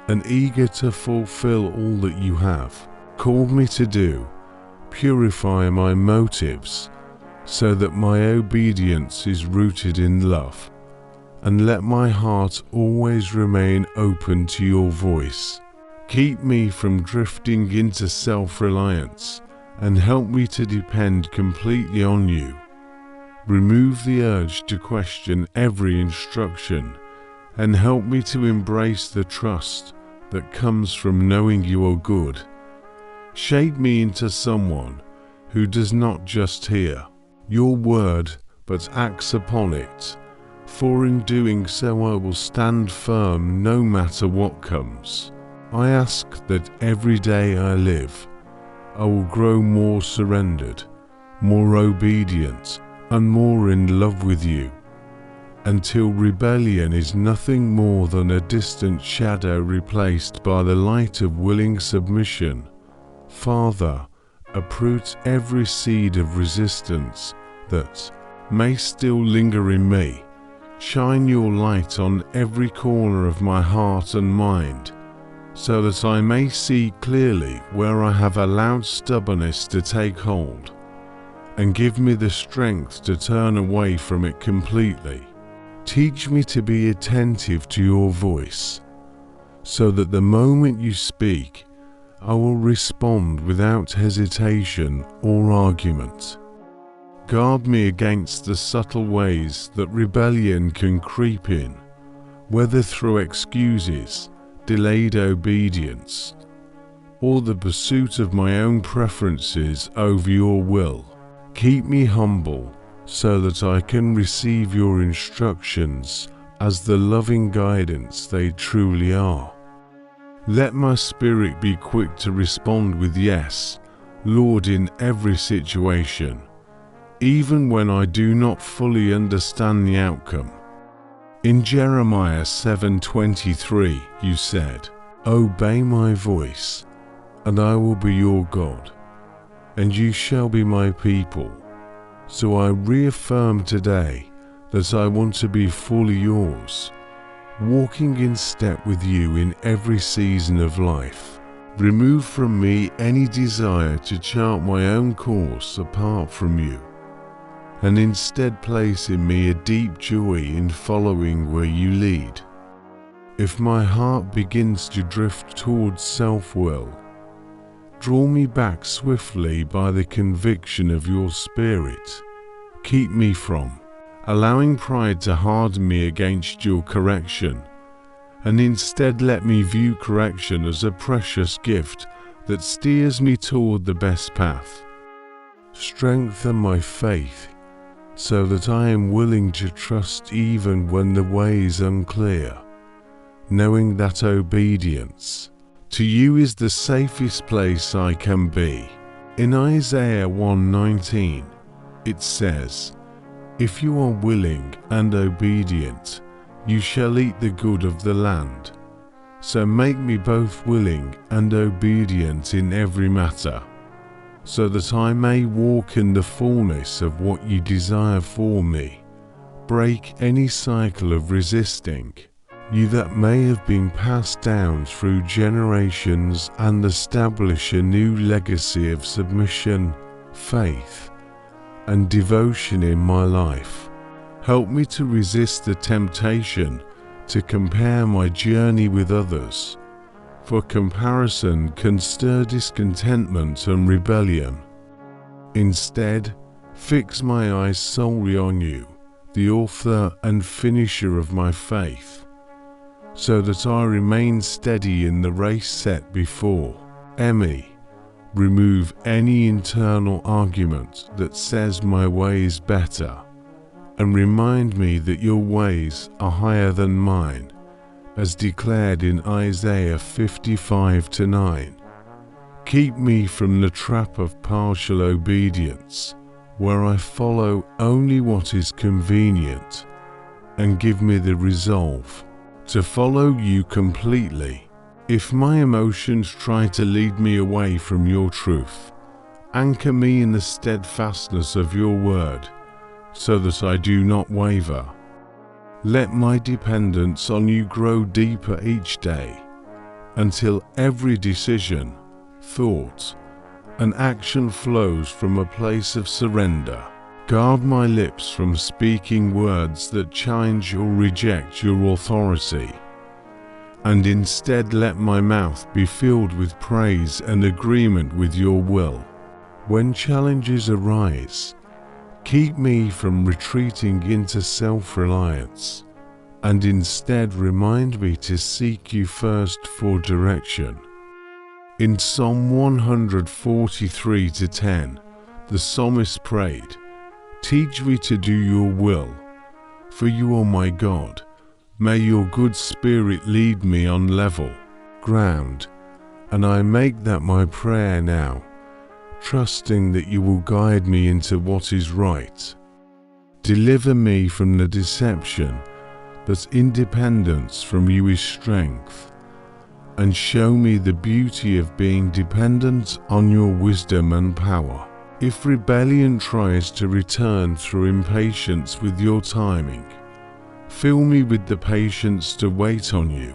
and eager to fulfill all that you have called me to do. Purify my motives, so that my obedience is rooted in love, and let my heart always remain open to your voice. Keep me from drifting into self-reliance, and help me to depend completely on you. Remove the urge to question every instruction, and help me to embrace the trust that comes from knowing you are good. Shape me into someone who does not just hear your word, but acts upon it. For in doing so I will stand firm no matter what comes. I ask that every day I live, I will grow more surrendered, more obedient, and more in love with you, until rebellion is nothing more than a distant shadow replaced by the light of willing submission. Father, uproot every seed of resistance that may still linger in me. Shine your light on every corner of my heart and mind, so that I may see clearly where I have allowed stubbornness to take hold, and give me the strength to turn away from it completely. Teach me to be attentive to your voice, so that the moment you speak, I will respond without hesitation or argument. Guard me against the subtle ways that rebellion can creep in, whether through excuses, delayed obedience, or the pursuit of my own preferences over your will. Keep me humble so that I can receive your instructions as the loving guidance they truly are. Let my spirit be quick to respond with yes, Lord, in every situation, even when I do not fully understand the outcome. In Jeremiah 7:23 you said, "Obey my voice, and I will be your God, and you shall be my people." So I reaffirm today that I want to be fully yours, walking in step with you in every season of life. Remove from me any desire to chart my own course apart from you, and instead place in me a deep joy in following where you lead. If my heart begins to drift towards self-will, draw me back swiftly by the conviction of your Spirit. Keep me from allowing pride to harden me against your correction, and instead let me view correction as a precious gift that steers me toward the best path. Strengthen my faith so that I am willing to trust even when the way is unclear, knowing that obedience to you is the safest place I can be. In Isaiah 1:19, it says, "If you are willing and obedient, you shall eat the good of the land." So make me both willing and obedient in every matter, so that I may walk in the fullness of what you desire for me. Break any cycle of resisting you that may have been passed down through generations and establish a new legacy of submission, faith, and devotion in my life. Help me to resist the temptation to compare my journey with others, for comparison can stir discontentment and rebellion. Instead, fix my eyes solely on you, the author and finisher of my faith, so that I remain steady in the race set before me. Remove any internal argument that says my way is better, and remind me that your ways are higher than mine, as declared in Isaiah 55:9. Keep me from the trap of partial obedience, where I follow only what is convenient, and give me the resolve to follow you completely. If my emotions try to lead me away from your truth, anchor me in the steadfastness of your word, so that I do not waver. Let my dependence on you grow deeper each day, until every decision, thought, and action flows from a place of surrender. Guard my lips from speaking words that challenge or reject your authority, and instead let my mouth be filled with praise and agreement with your will. When challenges arise, keep me from retreating into self-reliance, and instead remind me to seek you first for direction. In Psalm 143:10, the psalmist prayed, "Teach me to do your will, for you are my God. May your good spirit lead me on level ground." And I make that my prayer now, trusting that you will guide me into what is right. Deliver me from the deception that independence from you is strength, and show me the beauty of being dependent on your wisdom and power. If rebellion tries to return through impatience with your timing, fill me with the patience to wait on you,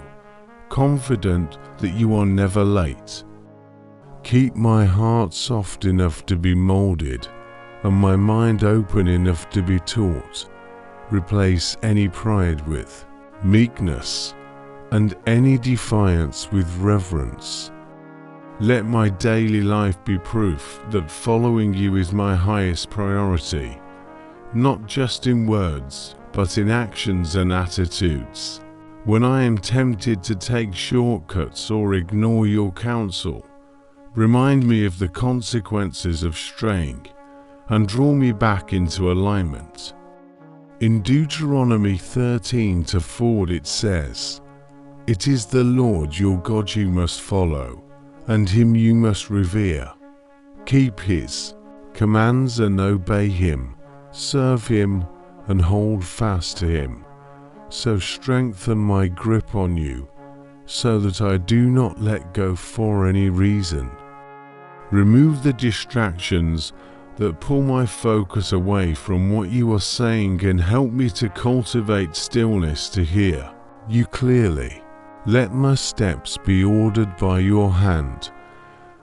confident that you are never late. Keep my heart soft enough to be molded, and my mind open enough to be taught. Replace any pride with meekness, and any defiance with reverence. Let my daily life be proof that following you is my highest priority, not just in words, but in actions and attitudes. When I am tempted to take shortcuts or ignore your counsel, remind me of the consequences of straying, and draw me back into alignment. In Deuteronomy 13:4 it says, "It is the Lord your God you must follow, and him you must revere. Keep his commands and obey him, serve him and hold fast to him. So strengthen my grip on you, so that I do not let go for any reason. Remove the distractions that pull my focus away from what you are saying and help me to cultivate stillness to hear you clearly. Let my steps be ordered by your hand,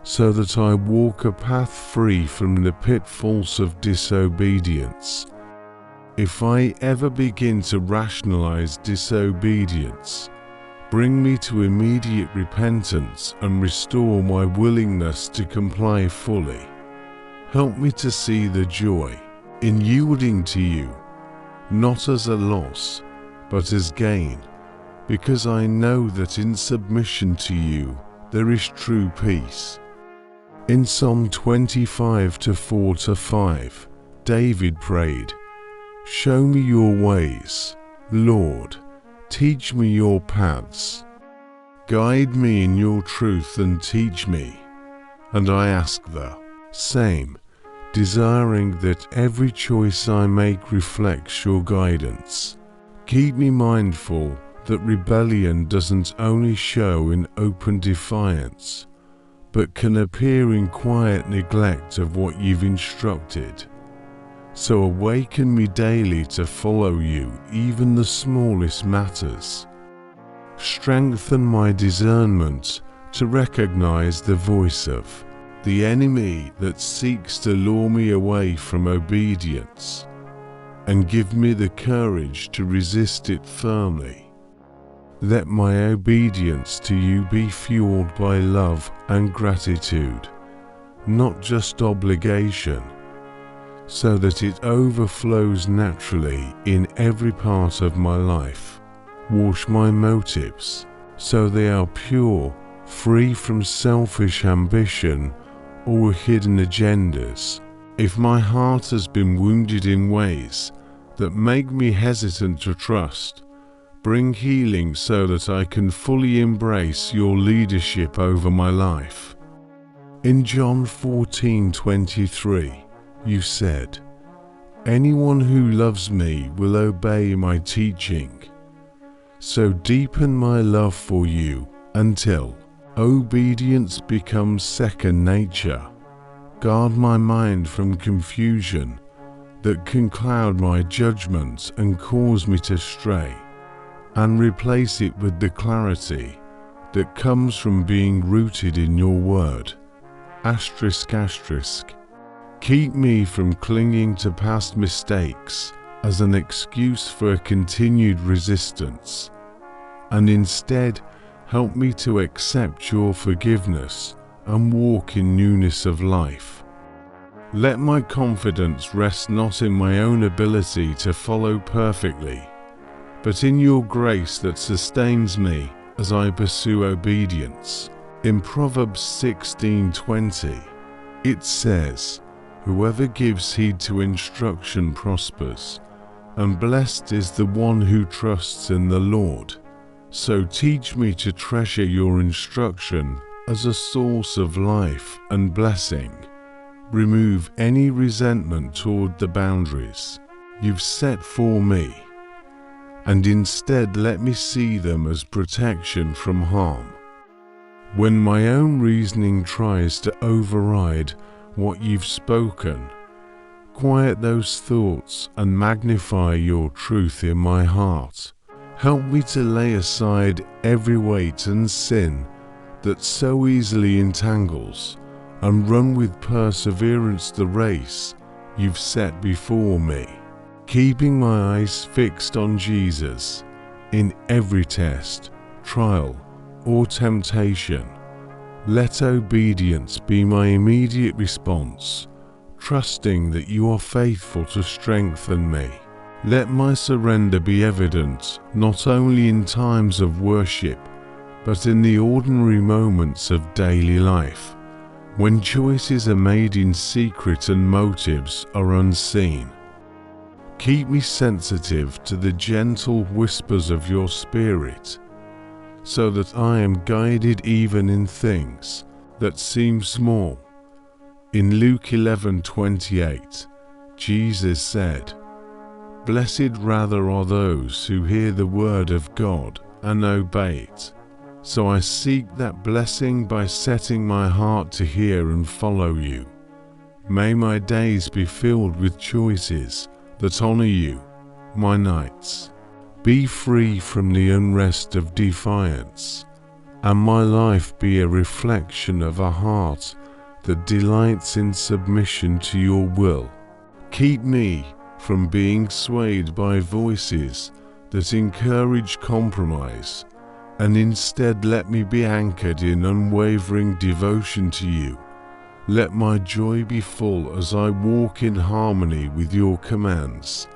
so that I walk a path free from the pitfalls of disobedience. If I ever begin to rationalize disobedience, bring me to immediate repentance and restore my willingness to comply fully. Help me to see the joy in yielding to you, not as a loss, but as gain, because I know that in submission to you there is true peace. In Psalm 25:4-5, David prayed, "Show me your ways, Lord, teach me your paths. Guide me in your truth and teach me." And I ask the same, desiring that every choice I make reflects your guidance. Keep me mindful that rebellion doesn't only show in open defiance, but can appear in quiet neglect of what you've instructed. So awaken me daily to follow you, even the smallest matters. Strengthen my discernment to recognize the voice of the enemy that seeks to lure me away from obedience, and give me the courage to resist it firmly. Let my obedience to you be fueled by love and gratitude, not just obligation, so that it overflows naturally in every part of my life. Wash my motives, so they are pure, free from selfish ambition or hidden agendas. If my heart has been wounded in ways that make me hesitant to trust, bring healing so that I can fully embrace your leadership over my life. In John 14:23, you said, "Anyone who loves me will obey my teaching." So deepen my love for you until obedience becomes second nature. Guard my mind from confusion that can cloud my judgment and cause me to stray, and replace it with the clarity that comes from being rooted in your word. ***. Keep me from clinging to past mistakes as an excuse for a continued resistance, and instead help me to accept your forgiveness and walk in newness of life. Let my confidence rest not in my own ability to follow perfectly, but in your grace that sustains me as I pursue obedience. In Proverbs 16:20, it says, "Whoever gives heed to instruction prospers, and blessed is the one who trusts in the Lord." So teach me to treasure your instruction as a source of life and blessing. Remove any resentment toward the boundaries you've set for me, and instead let me see them as protection from harm. When my own reasoning tries to override what you've spoken, quiet those thoughts and magnify your truth in my heart. Help me to lay aside every weight and sin that so easily entangles, and run with perseverance the race you've set before me, keeping my eyes fixed on Jesus in every test, trial, or temptation. Let obedience be my immediate response, trusting that you are faithful to strengthen me. Let my surrender be evident not only in times of worship, but in the ordinary moments of daily life, when choices are made in secret and motives are unseen. Keep me sensitive to the gentle whispers of your Spirit, so that I am guided even in things that seem small. In Luke 11:28, Jesus said, Blessed rather are those who hear the word of God and obey it. So I seek that blessing by setting my heart to hear and follow you. May my days be filled with choices that honor you, my nights. Be free from the unrest of defiance, and my life be a reflection of a heart that delights in submission to your will. Keep me from being swayed by voices that encourage compromise, and instead let me be anchored in unwavering devotion to you. Let my joy be full as I walk in harmony with your commands,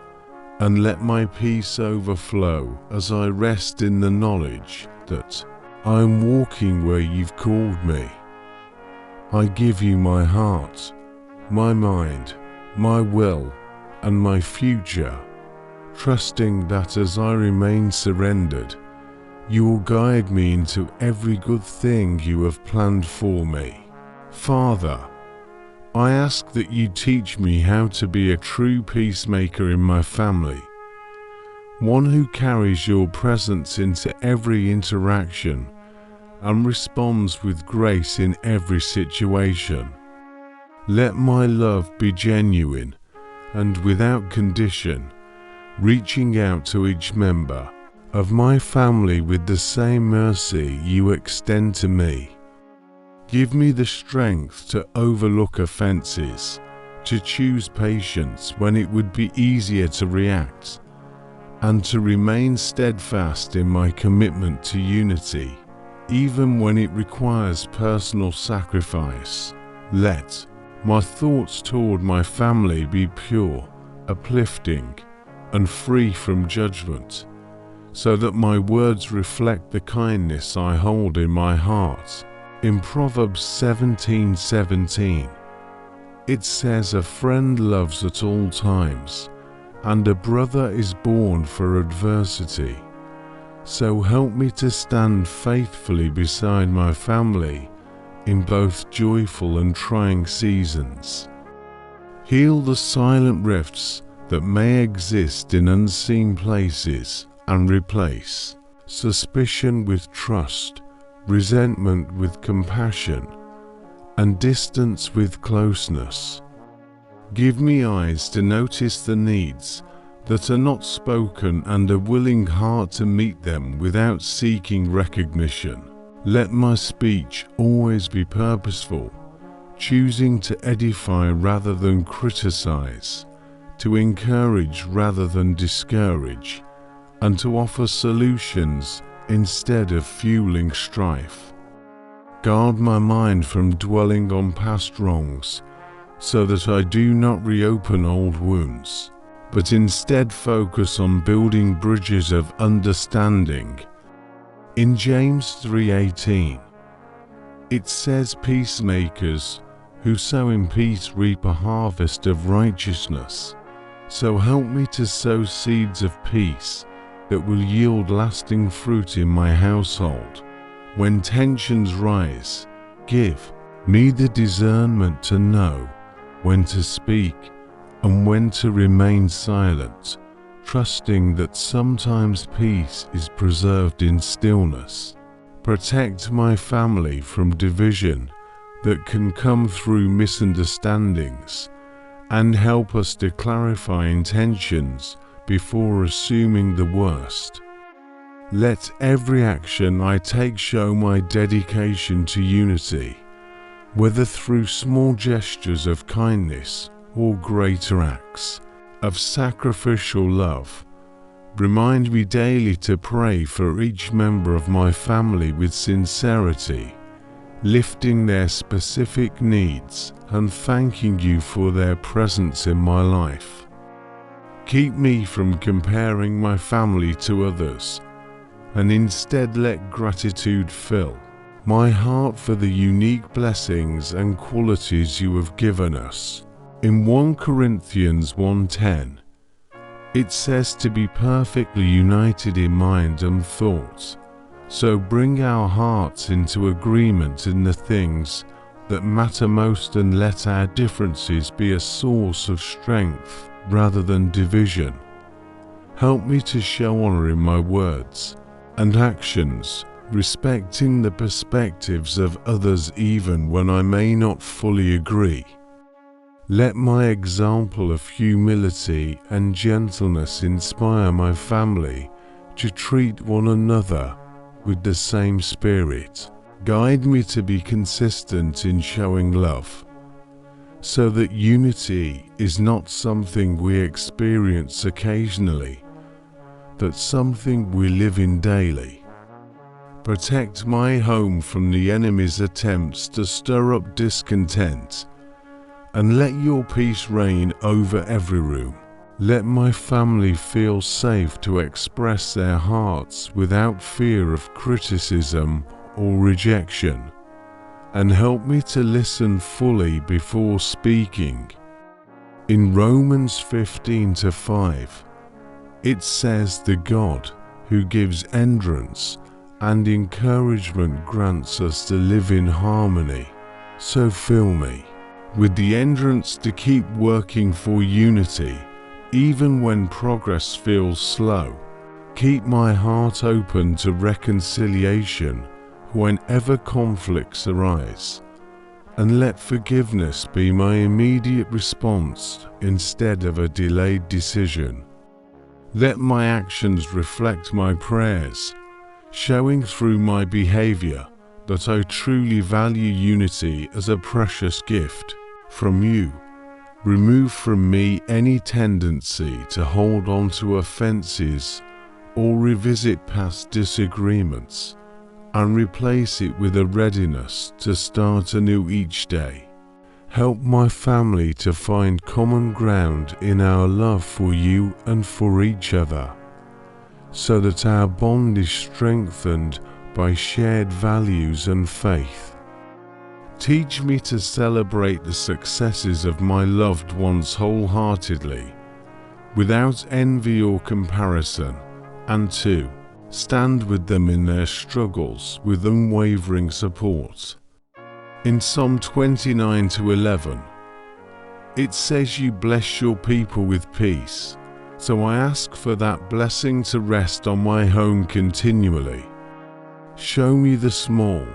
and let my peace overflow as I rest in the knowledge that I am walking where you've called me. I give you my heart, my mind, my will, and my future, trusting that as I remain surrendered, you will guide me into every good thing you have planned for me. Father, I ask that you teach me how to be a true peacemaker in my family, one who carries your presence into every interaction and responds with grace in every situation. Let my love be genuine and without condition, reaching out to each member of my family with the same mercy you extend to me. Give me the strength to overlook offenses, to choose patience when it would be easier to react, and to remain steadfast in my commitment to unity, even when it requires personal sacrifice. Let my thoughts toward my family be pure, uplifting, and free from judgment, so that my words reflect the kindness I hold in my heart. In Proverbs 17:17, it says, "A friend loves at all times, and a brother is born for adversity." So help me to stand faithfully beside my family in both joyful and trying seasons. Heal the silent rifts that may exist in unseen places and replace suspicion with trust, resentment with compassion, and distance with closeness. Give me eyes to notice the needs that are not spoken and a willing heart to meet them without seeking recognition. Let my speech always be purposeful, choosing to edify rather than criticize, to encourage rather than discourage, and to offer solutions instead of fueling strife. Guard my mind from dwelling on past wrongs, so that I do not reopen old wounds, but instead focus on building bridges of understanding. In James 3:18, it says, "Peacemakers who sow in peace reap a harvest of righteousness." So help me to sow seeds of peace that will yield lasting fruit in my household. When tensions rise, give me the discernment to know when to speak and when to remain silent, trusting that sometimes peace is preserved in stillness. Protect my family from division that can come through misunderstandings, and help us to clarify intentions before assuming the worst. Let every action I take show my dedication to unity, whether through small gestures of kindness or greater acts of sacrificial love. Remind me daily to pray for each member of my family with sincerity, lifting their specific needs and thanking you for their presence in my life. Keep me from comparing my family to others, and instead let gratitude fill my heart for the unique blessings and qualities you have given us. In 1 Corinthians 1:10, it says to be perfectly united in mind and thought. So bring our hearts into agreement in the things that matter most, and let our differences be a source of strength rather than division. Help me to show honor in my words and actions, respecting the perspectives of others even when I may not fully agree. Let my example of humility and gentleness inspire my family to treat one another with the same spirit. Guide me to be consistent in showing love, so that unity is not something we experience occasionally, but something we live in daily. Protect my home from the enemy's attempts to stir up discontent, and let your peace reign over every room. Let my family feel safe to express their hearts without fear of criticism or rejection, and help me to listen fully before speaking. In Romans 15:5, it says, "The God who gives endurance and encouragement grants us to live in harmony." So fill me with the endurance to keep working for unity, even when progress feels slow. Keep my heart open to reconciliation whenever conflicts arise, and let forgiveness be my immediate response instead of a delayed decision. Let my actions reflect my prayers, showing through my behavior that I truly value unity as a precious gift from you. Remove from me any tendency to hold on to offenses or revisit past disagreements, and replace it with a readiness to start anew each day. Help my family to find common ground in our love for you and for each other, so that our bond is strengthened by shared values and faith. Teach me to celebrate the successes of my loved ones wholeheartedly, without envy or comparison, and to stand with them in their struggles with unwavering support. In Psalm 29:11, it says, "You bless your people with peace." So I ask for that blessing to rest on my home continually. Show me the small,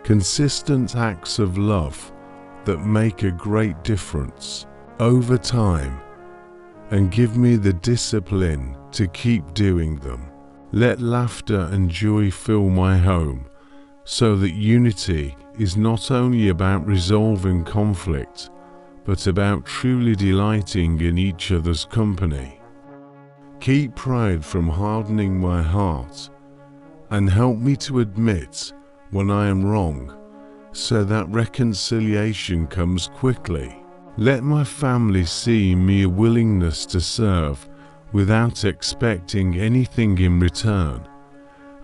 consistent acts of love that make a great difference over time, and give me the discipline to keep doing them. Let laughter and joy fill my home, so that unity is not only about resolving conflict, but about truly delighting in each other's company. Keep pride from hardening my heart, and help me to admit when I am wrong, so that reconciliation comes quickly. Let my family see in me a willingness to serve without expecting anything in return,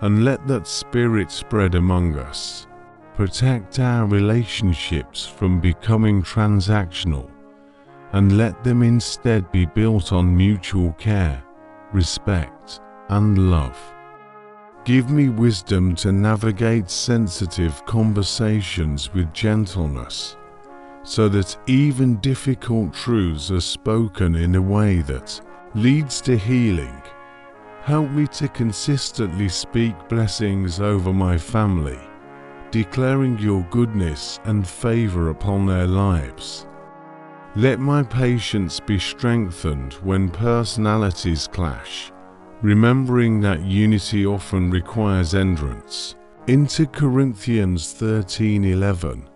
and let that spirit spread among us. Protect our relationships from becoming transactional, and let them instead be built on mutual care, respect, and love. Give me wisdom to navigate sensitive conversations with gentleness, so that even difficult truths are spoken in a way that leads to healing. Help me to consistently speak blessings over my family, declaring your goodness and favor upon their lives. Let my patience be strengthened when personalities clash, remembering that unity often requires endurance. In 2 Corinthians 13:11,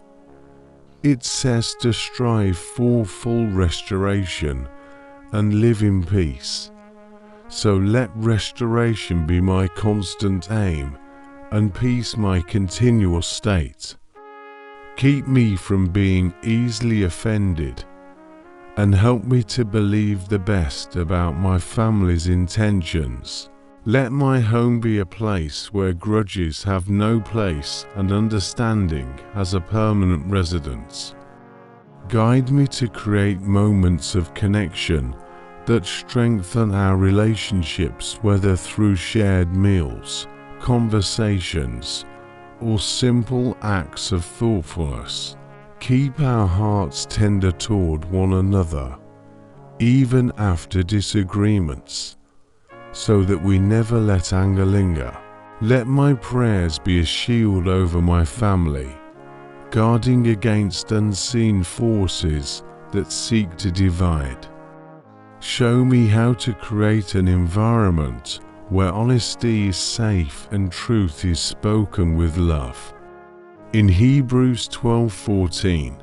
it says to strive for full restoration and live in peace. So let restoration be my constant aim, and peace my continual state. Keep me from being easily offended, and help me to believe the best about my family's intentions. Let my home be a place where grudges have no place and understanding has a permanent residence. Guide me to create moments of connection that strengthen our relationships, whether through shared meals, conversations, or simple acts of thoughtfulness. Keep our hearts tender toward one another, even after disagreements, so that we never let anger linger. Let my prayers be a shield over my family, guarding against unseen forces that seek to divide. Show me how to create an environment where honesty is safe and truth is spoken with love. In Hebrews 12:14,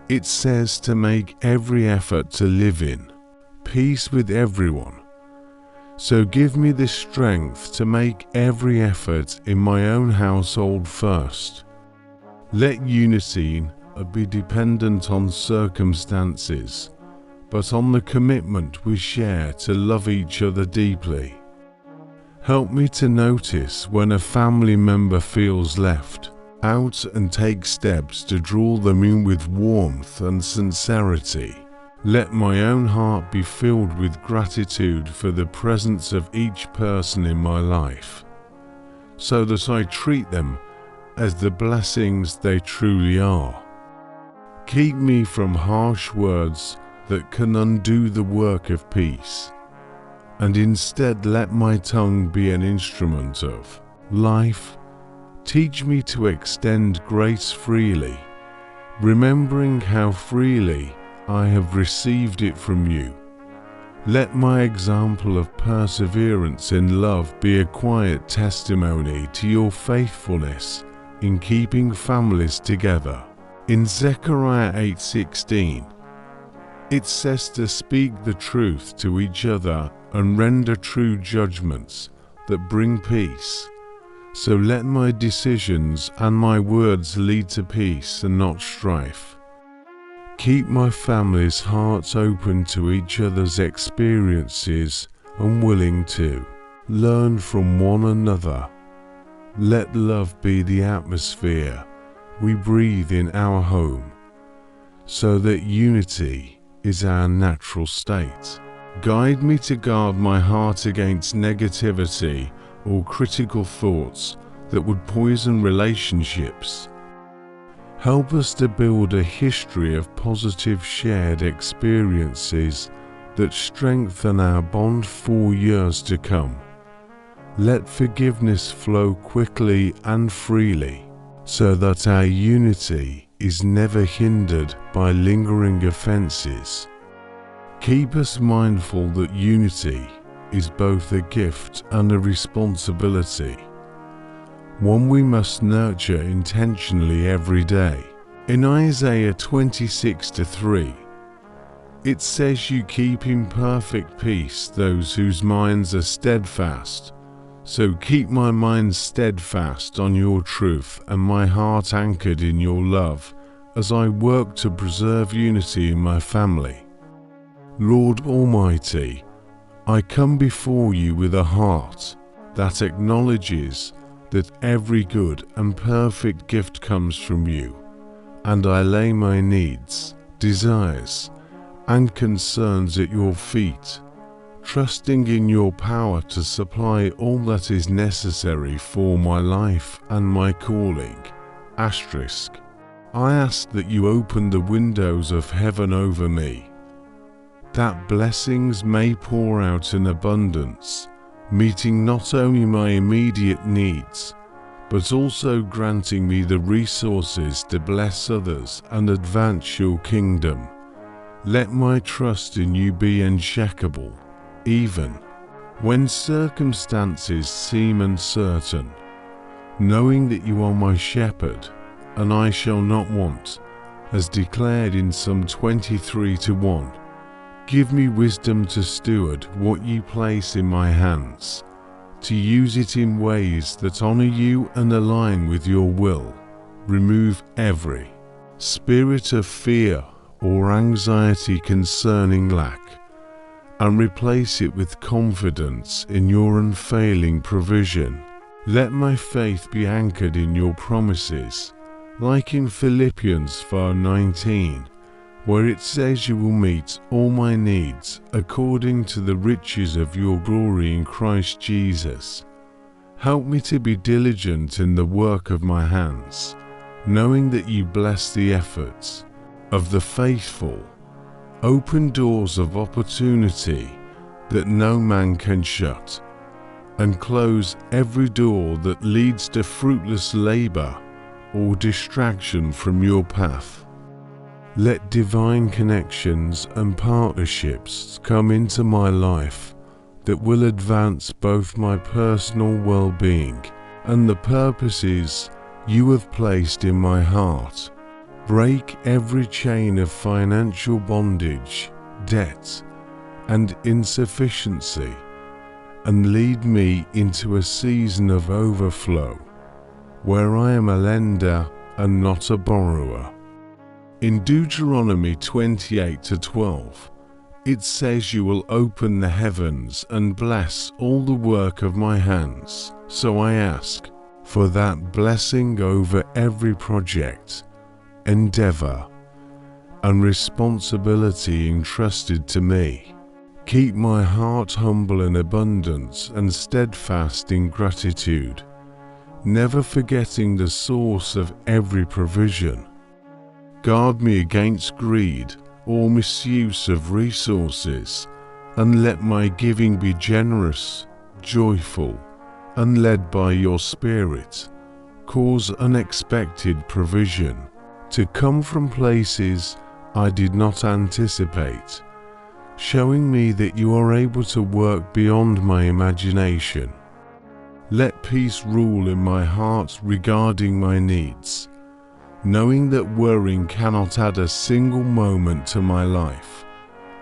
it says to make every effort to live in peace with everyone. So give me the strength to make every effort in my own household first. Let unity not be dependent on circumstances, but on the commitment we share to love each other deeply. Help me to notice when a family member feels left out and take steps to draw them in with warmth and sincerity. Let my own heart be filled with gratitude for the presence of each person in my life, so that I treat them as the blessings they truly are. Keep me from harsh words that can undo the work of peace, and instead let my tongue be an instrument of life. Teach me to extend grace freely, remembering how freely I have received it from you. Let my example of perseverance in love be a quiet testimony to your faithfulness in keeping families together. In Zechariah 8:16, it says to speak the truth to each other and render true judgments that bring peace. So let my decisions and my words lead to peace and not strife. Keep my family's hearts open to each other's experiences and willing to learn from one another. Let love be the atmosphere we breathe in our home, so that unity is our natural state. Guide me to guard my heart against negativity or critical thoughts that would poison relationships. Help us to build a history of positive shared experiences that strengthen our bond for years to come. Let forgiveness flow quickly and freely, so that our unity is never hindered by lingering offenses. Keep us mindful that unity is both a gift and a responsibility, one we must nurture intentionally every day. In Isaiah 26:3, it says, "You keep in perfect peace those whose minds are steadfast. So keep my mind steadfast on your truth and my heart anchored in your love, as I work to preserve unity in my family." Lord Almighty, I come before you with a heart that acknowledges that every good and perfect gift comes from you, and I lay my needs, desires, and concerns at your feet, trusting in your power to supply all that is necessary for my life and my calling. I ask that you open the windows of heaven over me, that blessings may pour out in abundance, meeting not only my immediate needs, but also granting me the resources to bless others and advance your kingdom. Let my trust in you be unshakable, even when circumstances seem uncertain, knowing that you are my shepherd, and I shall not want, as declared in Psalm 23:1. Give me wisdom to steward what you place in my hands, to use it in ways that honor you and align with your will. Remove every spirit of fear or anxiety concerning lack, and replace it with confidence in your unfailing provision. Let my faith be anchored in your promises, like in Philippians 4:19, where it says you will meet all my needs according to the riches of your glory in Christ Jesus. Help me to be diligent in the work of my hands, knowing that you bless the efforts of the faithful. Open doors of opportunity that no man can shut, and close every door that leads to fruitless labor or distraction from your path. Let divine connections and partnerships come into my life that will advance both my personal well-being and the purposes you have placed in my heart. Break every chain of financial bondage, debt, and insufficiency, and lead me into a season of overflow, where I am a lender and not a borrower. In Deuteronomy 28:12, it says, "You will open the heavens and bless all the work of my hands." So I ask for that blessing over every project, endeavor, and responsibility entrusted to me. Keep my heart humble in abundance and steadfast in gratitude, never forgetting the source of every provision. Guard me against greed or misuse of resources, and let my giving be generous, joyful, and led by your Spirit. Cause unexpected provision to come from places I did not anticipate, showing me that you are able to work beyond my imagination. Let peace rule in my heart regarding my needs, knowing that worrying cannot add a single moment to my life,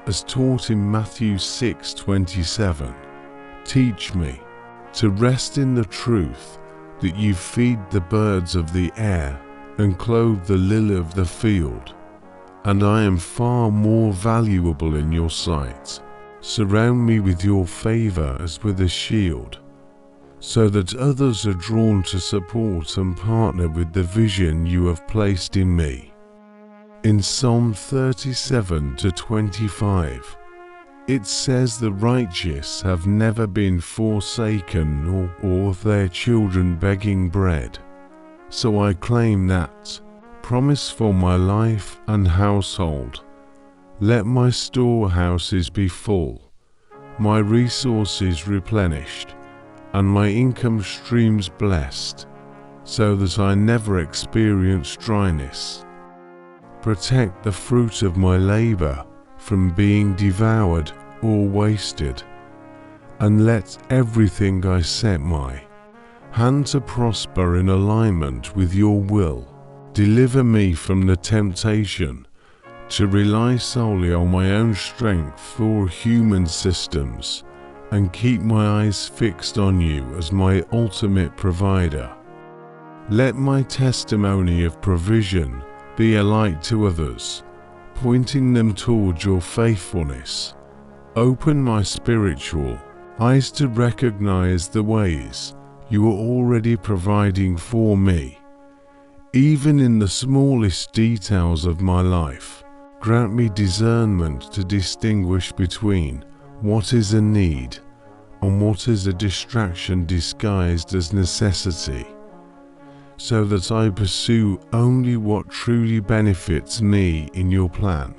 as taught in Matthew 6:27. Teach me to rest in the truth that you feed the birds of the air and clothe the lily of the field, and I am far more valuable in your sight. Surround me with your favor as with a shield, so that others are drawn to support and partner with the vision you have placed in me. In Psalm 37:25, it says the righteous have never been forsaken or their children begging bread. So I claim that promise for my life and household. Let my storehouses be full, my resources replenished, and my income streams blessed, so that I never experience dryness. Protect the fruit of my labor from being devoured or wasted, and let everything I set my hand to prosper in alignment with your will. Deliver me from the temptation to rely solely on my own strength or human systems, and keep my eyes fixed on you as my ultimate provider. Let my testimony of provision be a light to others, pointing them towards your faithfulness. Open my spiritual eyes to recognize the ways you are already providing for me, even in the smallest details of my life. Grant me discernment to distinguish between what is a need and what is a distraction disguised as necessity, so that I pursue only what truly benefits me in your plan.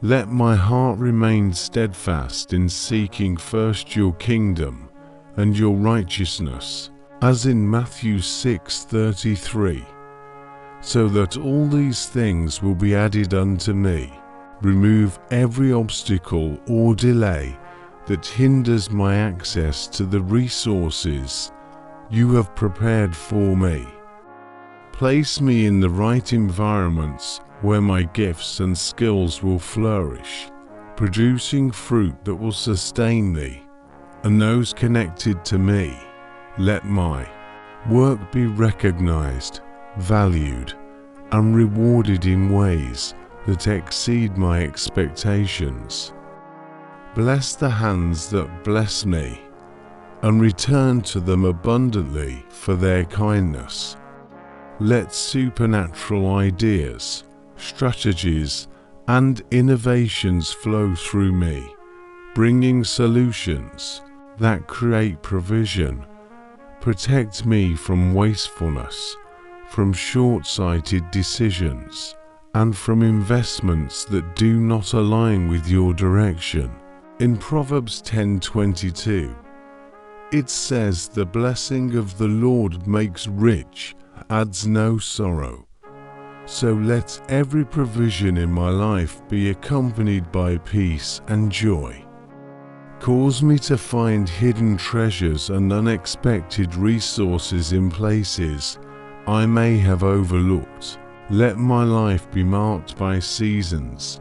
Let my heart remain steadfast in seeking first your kingdom and your righteousness, as in Matthew 6:33, so that all these things will be added unto me. Remove every obstacle or delay that hinders my access to the resources you have prepared for me. Place me in the right environments where my gifts and skills will flourish, producing fruit that will sustain me and those connected to me. Let my work be recognized, valued, and rewarded in ways that exceed my expectations. Bless the hands that bless me, and return to them abundantly for their kindness. Let supernatural ideas, strategies, and innovations flow through me, bringing solutions that create provision. Protect me from wastefulness, from short-sighted decisions, and from investments that do not align with your direction. In Proverbs 10:22, it says, "The blessing of the Lord makes rich, adds no sorrow." So let every provision in my life be accompanied by peace and joy. Cause me to find hidden treasures and unexpected resources in places I may have overlooked. Let my life be marked by seasons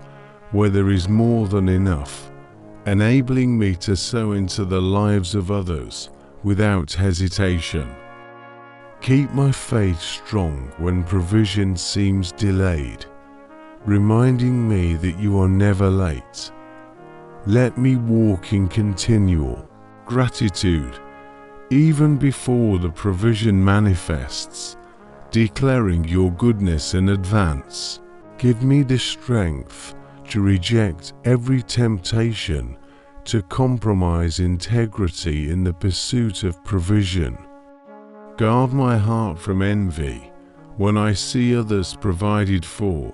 where there is more than enough, enabling me to sow into the lives of others without hesitation. Keep my faith strong when provision seems delayed, reminding me that you are never late. Let me walk in continual gratitude, even before the provision manifests, declaring your goodness in advance. Give me the strength to reject every temptation to compromise integrity in the pursuit of provision. Guard my heart from envy when I see others provided for,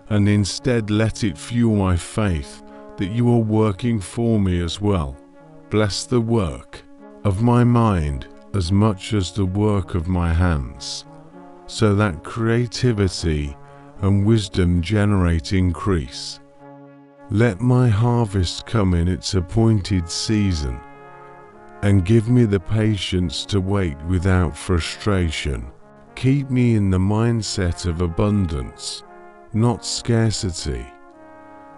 and instead let it fuel my faith that you are working for me as well. Bless the work of my mind as much as the work of my hands, so that creativity and wisdom generate increase. Let my harvest come in its appointed season, and give me the patience to wait without frustration. Keep me in the mindset of abundance, not scarcity,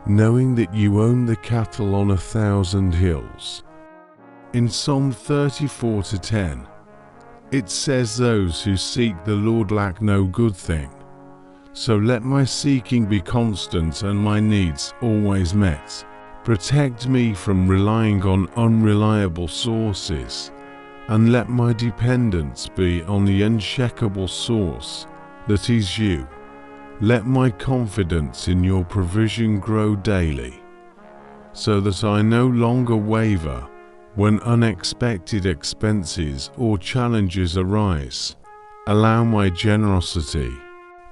knowing that you own the cattle on 1,000 hills. In Psalm 34:10, it says, "Those who seek the Lord lack no good thing." So let my seeking be constant and my needs always met. Protect me from relying on unreliable sources, and let my dependence be on the unshakable source that is you. Let my confidence in your provision grow daily, so that I no longer waver when unexpected expenses or challenges arise. Allow my generosity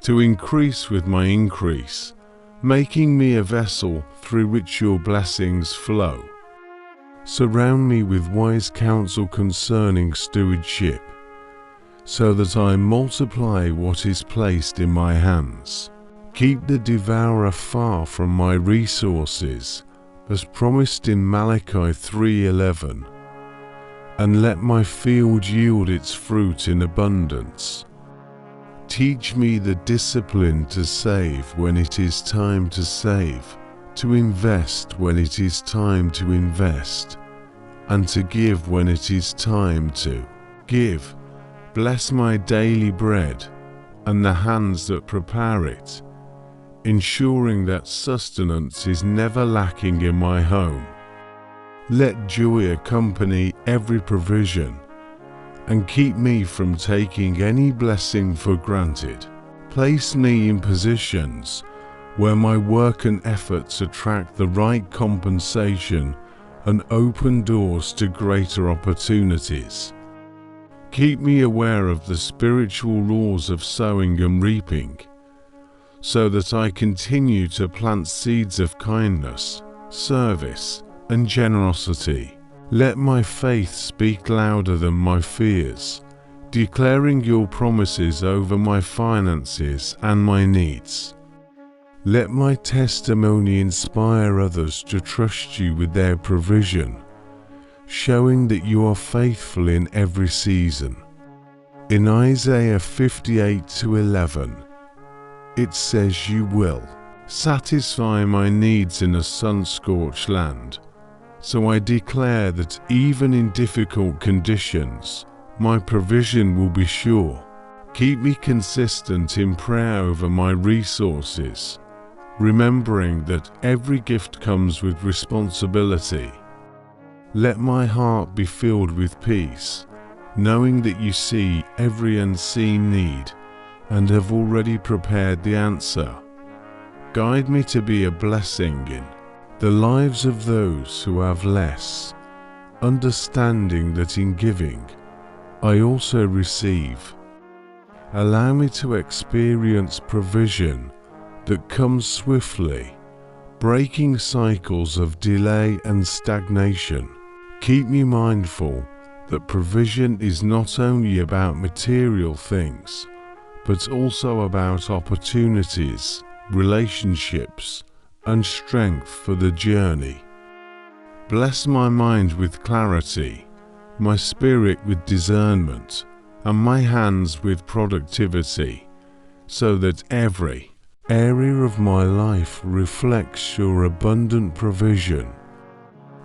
to increase with my increase, making me a vessel through which your blessings flow. Surround me with wise counsel concerning stewardship, so that I multiply what is placed in my hands. Keep the devourer far from my resources, as promised in Malachi 3:11, and let my field yield its fruit in abundance. Teach me the discipline to save when it is time to save, to invest when it is time to invest, and to give when it is time to give. Bless my daily bread and the hands that prepare it, ensuring that sustenance is never lacking in my home. Let joy accompany every provision, and keep me from taking any blessing for granted. Place me in positions where my work and efforts attract the right compensation and open doors to greater opportunities. Keep me aware of the spiritual laws of sowing and reaping, so that I continue to plant seeds of kindness, service, and generosity. Let my faith speak louder than my fears, declaring your promises over my finances and my needs. Let my testimony inspire others to trust you with their provision, showing that you are faithful in every season. In Isaiah 58:11, it says, "You will satisfy my needs in a sun-scorched land." So I declare that even in difficult conditions, my provision will be sure. Keep me consistent in prayer over my resources, remembering that every gift comes with responsibility. Let my heart be filled with peace, knowing that you see every unseen need and have already prepared the answer. Guide me to be a blessing in the lives of those who have less, understanding that in giving, I also receive. Allow me to experience provision that comes swiftly, breaking cycles of delay and stagnation. Keep me mindful that provision is not only about material things, but also about opportunities, relationships, and strength for the journey. Bless my mind with clarity, my spirit with discernment, and my hands with productivity, so that every area of my life reflects your abundant provision.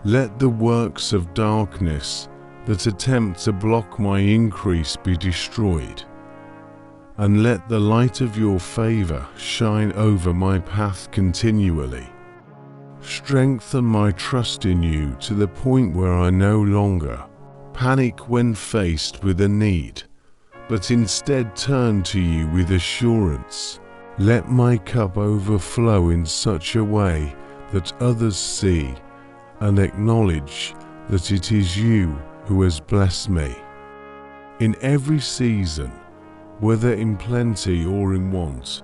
Let the works of darkness that attempt to block my increase be destroyed, and let the light of your favor shine over my path continually. Strengthen my trust in you to the point where I no longer panic when faced with a need, but instead turn to you with assurance. Let my cup overflow in such a way that others see and acknowledge that it is you who has blessed me. In every season, whether in plenty or in want,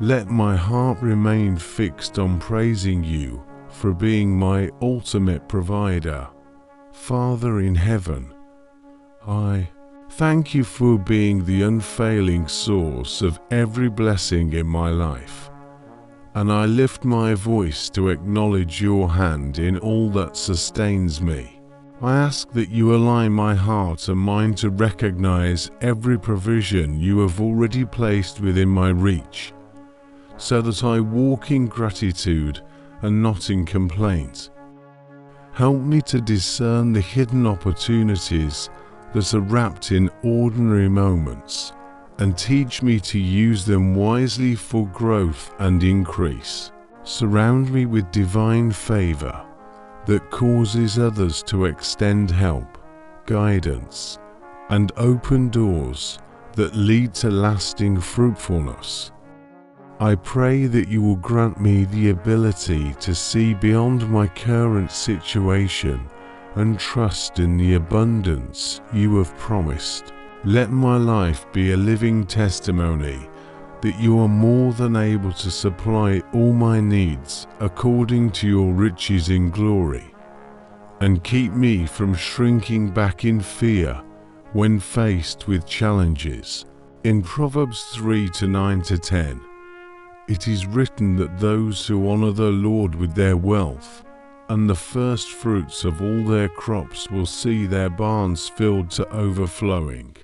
let my heart remain fixed on praising you for being my ultimate provider. Father in heaven, I thank you for being the unfailing source of every blessing in my life, and I lift my voice to acknowledge your hand in all that sustains me. I ask that you align my heart and mind to recognize every provision you have already placed within my reach, so that I walk in gratitude and not in complaint. Help me to discern the hidden opportunities that are wrapped in ordinary moments, and teach me to use them wisely for growth and increase. Surround me with divine favor that causes others to extend help, guidance, and open doors that lead to lasting fruitfulness. I pray that you will grant me the ability to see beyond my current situation and trust in the abundance you have promised. Let my life be a living testimony that you are more than able to supply all my needs according to your riches in glory, and keep me from shrinking back in fear when faced with challenges. In Proverbs 3:9-10, it is written that those who honor the Lord with their wealth and the first fruits of all their crops will see their barns filled to overflowing.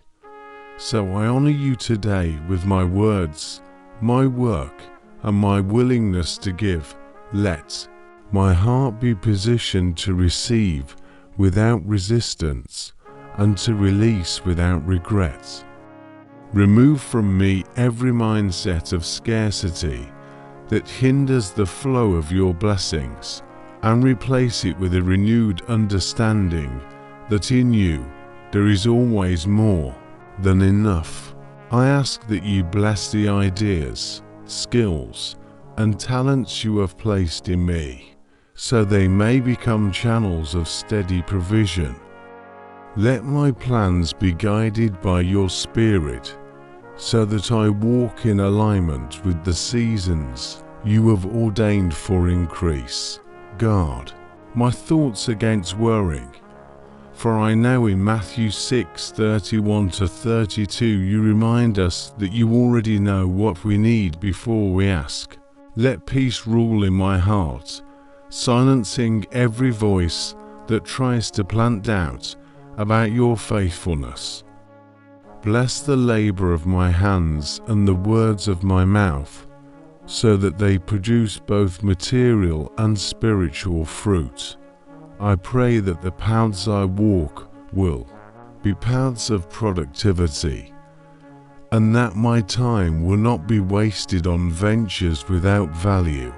So I honor you today with my words, my work, and my willingness to give. Let my heart be positioned to receive without resistance and to release without regret. Remove from me every mindset of scarcity that hinders the flow of your blessings, and replace it with a renewed understanding that in you there is always more than enough. I ask that you bless the ideas, skills, and talents you have placed in me, so they may become channels of steady provision. Let my plans be guided by your Spirit, so that I walk in alignment with the seasons you have ordained for increase. Guard my thoughts against worrying, for I know in Matthew 6:31-32 you remind us that you already know what we need before we ask. Let peace rule in my heart, silencing every voice that tries to plant doubt about your faithfulness. Bless the labor of my hands and the words of my mouth, so that they produce both material and spiritual fruit. I pray that the paths I walk will be paths of productivity, and that my time will not be wasted on ventures without value.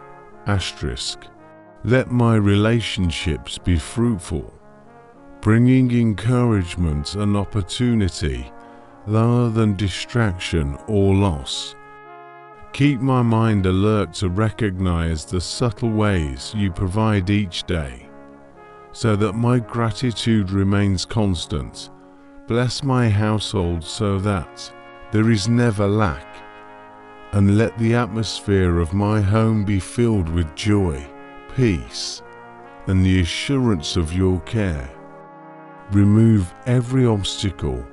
Let my relationships be fruitful, bringing encouragement and opportunity rather than distraction or loss. Keep my mind alert to recognize the subtle ways you provide each day, so that my gratitude remains constant. Bless my household so that there is never lack, and let the atmosphere of my home be filled with joy, peace, and the assurance of your care. Remove every obstacle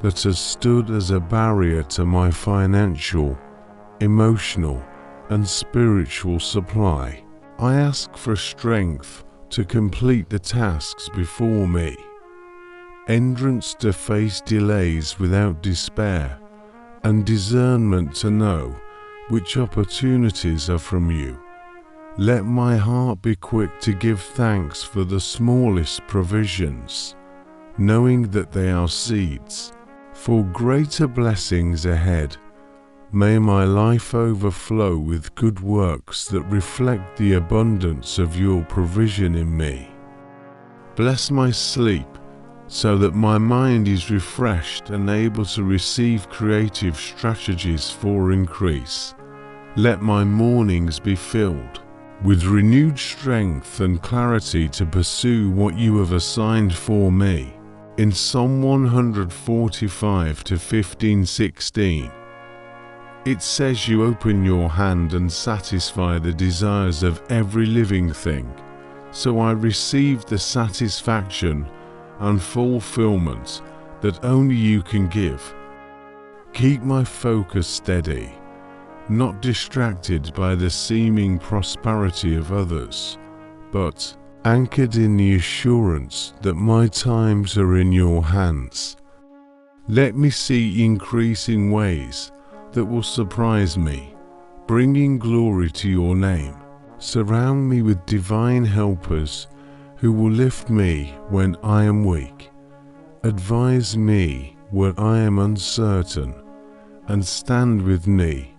that has stood as a barrier to my financial, emotional, and spiritual supply. I ask for strength to complete the tasks before me, endurance to face delays without despair, and discernment to know which opportunities are from you. Let my heart be quick to give thanks for the smallest provisions, knowing that they are seeds for greater blessings ahead. May my life overflow with good works that reflect the abundance of your provision in me. Bless my sleep so that my mind is refreshed and able to receive creative strategies for increase. Let my mornings be filled with renewed strength and clarity to pursue what you have assigned for me. In Psalm 145:15-16, it says, "You open your hand and satisfy the desires of every living thing." So I receive the satisfaction and fulfillment that only you can give. Keep my focus steady, not distracted by the seeming prosperity of others, but anchored in the assurance that my times are in your hands. Let me see increase in ways that will surprise me, bringing glory to your name. Surround me with divine helpers who will lift me when I am weak, advise me when I am uncertain, and stand with me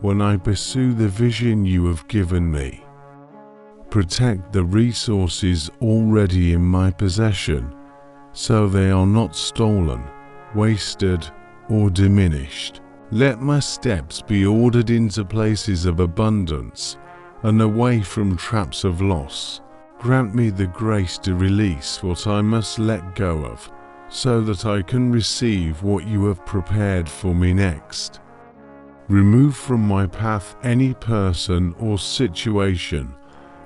when I pursue the vision you have given me. Protect the resources already in my possession, so they are not stolen, wasted, or diminished. Let my steps be ordered into places of abundance and away from traps of loss. Grant me the grace to release what I must let go of, so that I can receive what you have prepared for me next. Remove from my path any person or situation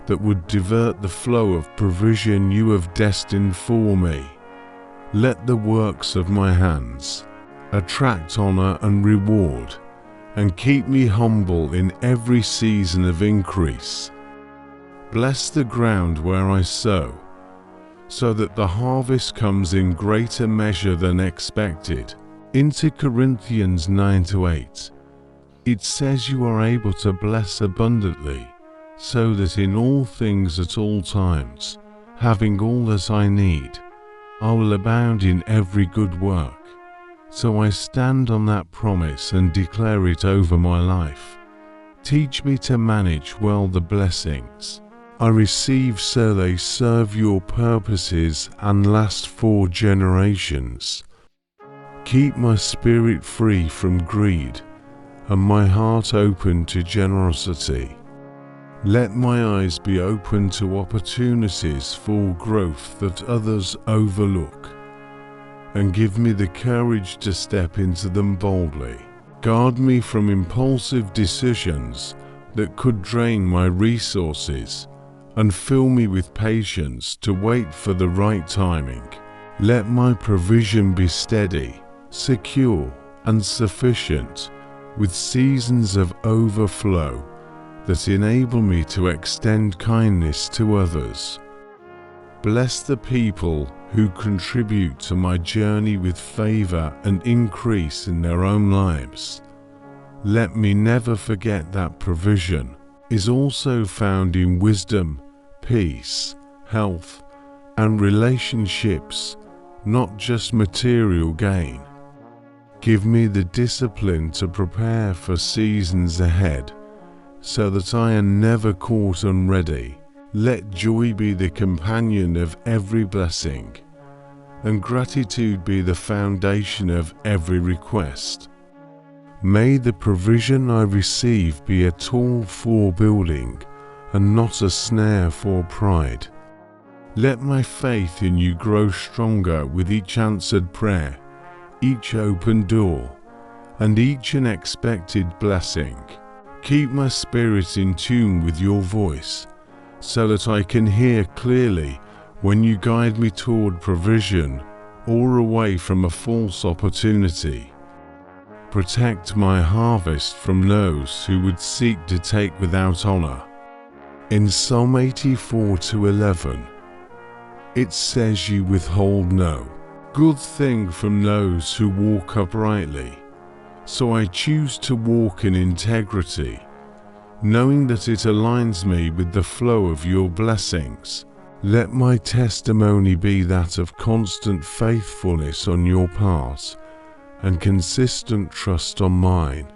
that would divert the flow of provision you have destined for me. Let the works of my hands attract honor and reward, and keep me humble in every season of increase. Bless the ground where I sow, so that the harvest comes in greater measure than expected. Into Corinthians 9-8, it says you are able to bless abundantly, so that in all things at all times, having all that I need, I will abound in every good work. So I stand on that promise and declare it over my life. Teach me to manage well the blessings I receive so they serve your purposes and last for generations. Keep my spirit free from greed and my heart open to generosity. Let my eyes be open to opportunities for growth that others overlook, and give me the courage to step into them boldly. Guard me from impulsive decisions that could drain my resources, and fill me with patience to wait for the right timing. Let my provision be steady, secure, and sufficient, with seasons of overflow that enable me to extend kindness to others. Bless the people who contribute to my journey with favor and increase in their own lives. Let me never forget that provision is also found in wisdom, peace, health, and relationships, not just material gain. Give me the discipline to prepare for seasons ahead, so that I am never caught unready. Let joy be the companion of every blessing, and gratitude be the foundation of every request. May the provision I receive be a tool for building and not a snare for pride. Let my faith in you grow stronger with each answered prayer, each open door, and each unexpected blessing. Keep my spirit in tune with your voice, so that I can hear clearly when you guide me toward provision or away from a false opportunity. Protect my harvest from those who would seek to take without honor. In Psalm 84:11, it says you withhold no good thing from those who walk uprightly. So I choose to walk in integrity, knowing that it aligns me with the flow of your blessings. Let my testimony be that of constant faithfulness on your part and consistent trust on mine.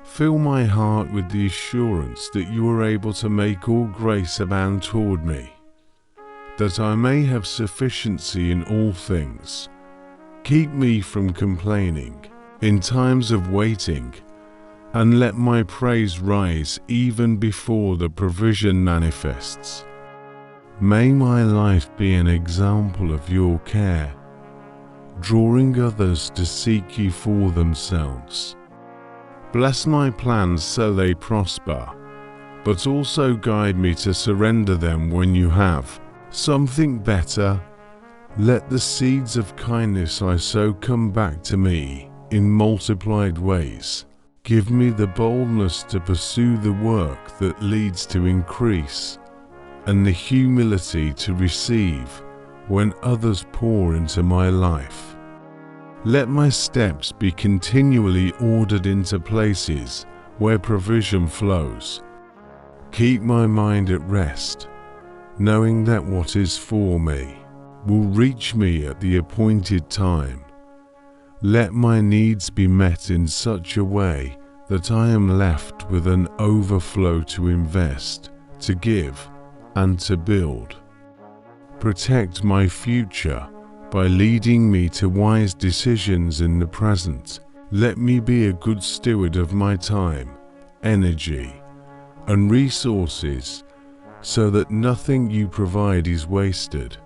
Fill my heart with the assurance that you are able to make all grace abound toward me, that I may have sufficiency in all things. Keep me from complaining in times of waiting, and let my praise rise even before the provision manifests. May my life be an example of your care, drawing others to seek you for themselves. Bless my plans so they prosper, but also guide me to surrender them when you have something better. Let the seeds of kindness I sow come back to me in multiplied ways. Give me the boldness to pursue the work that leads to increase, and the humility to receive when others pour into my life. Let my steps be continually ordered into places where provision flows. Keep my mind at rest, knowing that what is for me will reach me at the appointed time. Let my needs be met in such a way that I am left with an overflow to invest, to give, and to build. Protect my future by leading me to wise decisions in the present. Let me be a good steward of my time, energy, and resources, so that nothing you provide is wasted.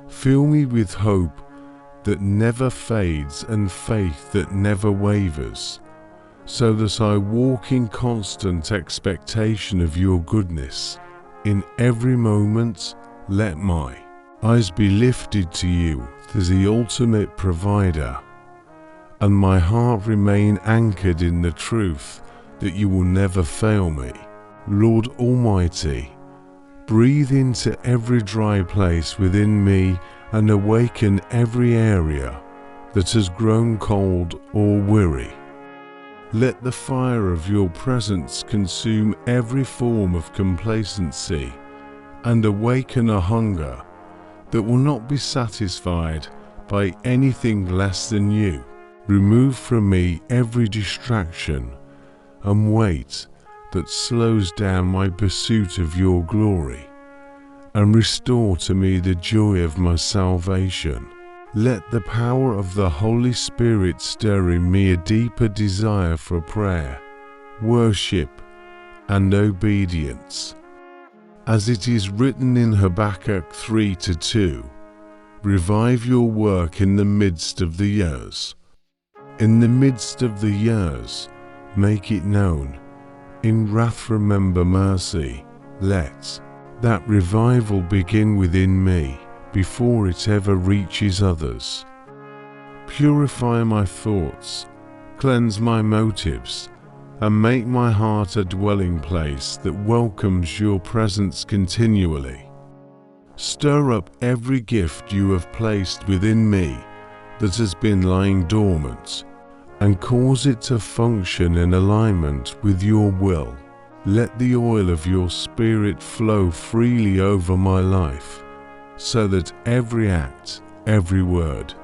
Fill me with hope that never fades and faith that never wavers, so that I walk in constant expectation of your goodness. In every moment, let my eyes be lifted to you as the ultimate provider, and my heart remain anchored in the truth that you will never fail me. Lord Almighty, breathe into every dry place within me and awaken every area that has grown cold or weary. Let the fire of your presence consume every form of complacency and awaken a hunger that will not be satisfied by anything less than you. Remove from me every distraction and weight that slows down my pursuit of your glory, and restore to me the joy of my salvation. Let the power of the Holy Spirit stir in me a deeper desire for prayer, worship, and obedience. As it is written in Habakkuk 3:2, revive your work in the midst of the years. In the midst of the years, make it known. In wrath remember mercy. Let that revival begin within me before it ever reaches others. Purify my thoughts, cleanse my motives, and make my heart a dwelling place that welcomes your presence continually. Stir up every gift you have placed within me that has been lying dormant, and cause it to function in alignment with your will. Let the oil of your Spirit flow freely over my life, so that every act, every word,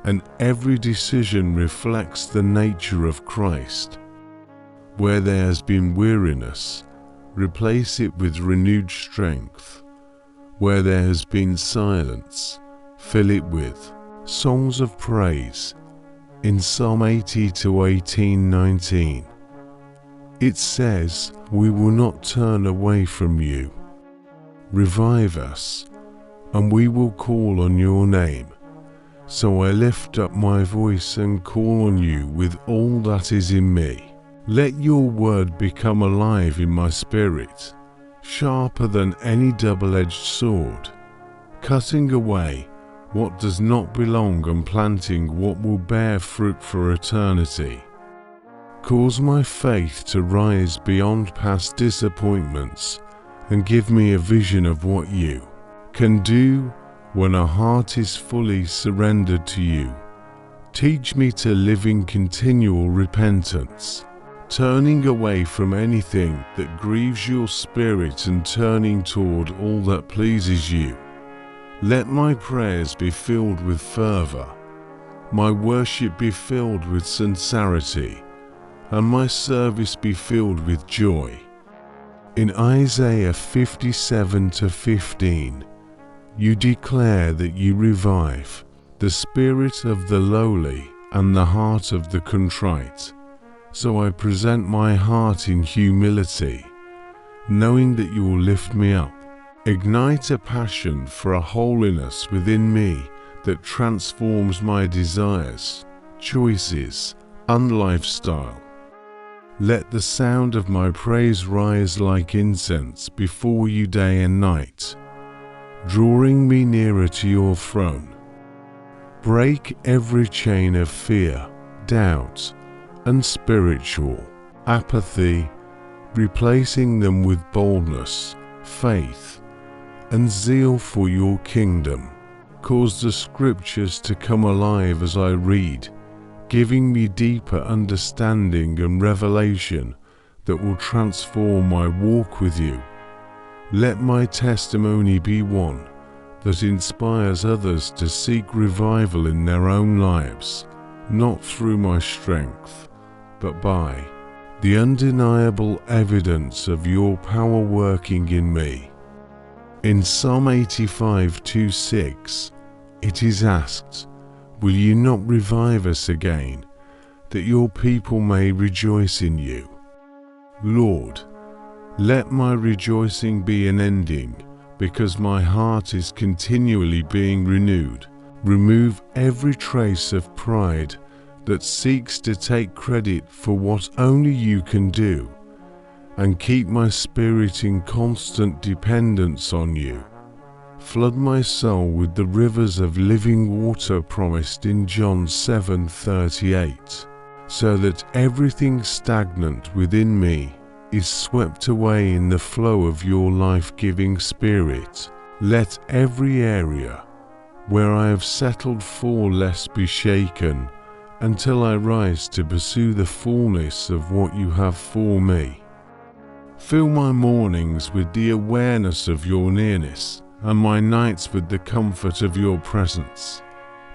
and every decision reflects the nature of Christ. Where there has been weariness, replace it with renewed strength. Where there has been silence, fill it with songs of praise. In Psalm 80:18-19, it says, we will not turn away from you. Revive us, and we will call on your name. So I lift up my voice and call on you with all that is in me. Let your word become alive in my spirit, sharper than any double-edged sword, cutting away what does not belong and planting what will bear fruit for eternity. Cause my faith to rise beyond past disappointments and give me a vision of what you can do when a heart is fully surrendered to you. Teach me to live in continual repentance, turning away from anything that grieves your spirit and turning toward all that pleases you. Let my prayers be filled with fervor, my worship be filled with sincerity, and my service be filled with joy. In Isaiah 57:15, you declare that you revive the spirit of the lowly and the heart of the contrite. So I present my heart in humility, knowing that you will lift me up. Ignite a passion for a holiness within me that transforms my desires, choices, and lifestyle. Let the sound of my praise rise like incense before you day and night, drawing me nearer to your throne. Break every chain of fear, doubt, and spiritual apathy, replacing them with boldness, faith, and zeal for your kingdom. Cause the scriptures to come alive as I read, giving me deeper understanding and revelation that will transform my walk with you. Let my testimony be one that inspires others to seek revival in their own lives, not through my strength, but by the undeniable evidence of your power working in me. In Psalm 85:2-6, it is asked, "Will you not revive us again, that your people may rejoice in you?" Lord, let my rejoicing be unending, because my heart is continually being renewed. Remove every trace of pride that seeks to take credit for what only you can do, and keep my spirit in constant dependence on you. Flood my soul with the rivers of living water promised in John 7:38, so that everything stagnant within me is swept away in the flow of your life-giving spirit. Let every area where I have settled for less be shaken, until I rise to pursue the fullness of what you have for me. Fill my mornings with the awareness of your nearness, and my nights with the comfort of your presence.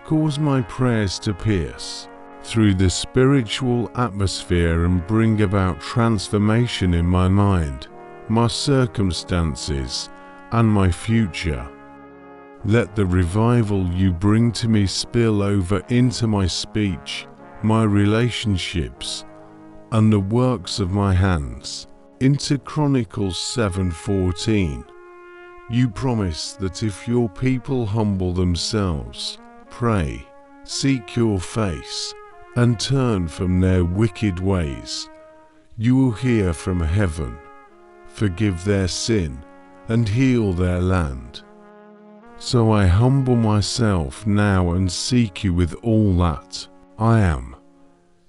Cause my prayers to pierce through the spiritual atmosphere and bring about transformation in my mind, my circumstances, and my future. Let the revival you bring to me spill over into my speech, my relationships, and the works of my hands. Into Chronicles 7:14, you promise that if your people humble themselves, pray, seek your face, and turn from their wicked ways, you will hear from heaven, forgive their sin, and heal their land. So I humble myself now and seek you with all that I am.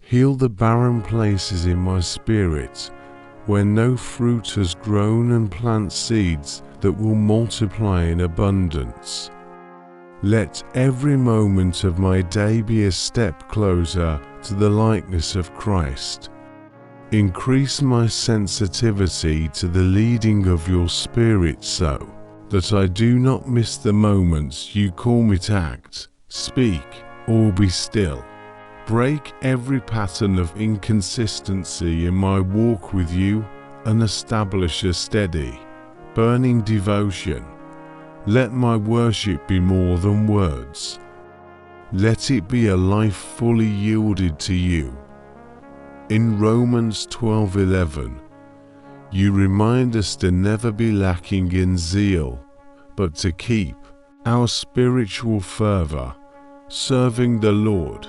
Heal the barren places in my spirit where no fruit has grown, and plant seeds that will multiply in abundance. Let every moment of my day be a step closer to the likeness of Christ. Increase my sensitivity to the leading of your Spirit so that I do not miss the moments you call me to act, speak, or be still. Break every pattern of inconsistency in my walk with you and establish a steady, burning devotion. Let my worship be more than words. Let it be a life fully yielded to you. In Romans 12:11, you remind us to never be lacking in zeal, but to keep our spiritual fervor serving the Lord.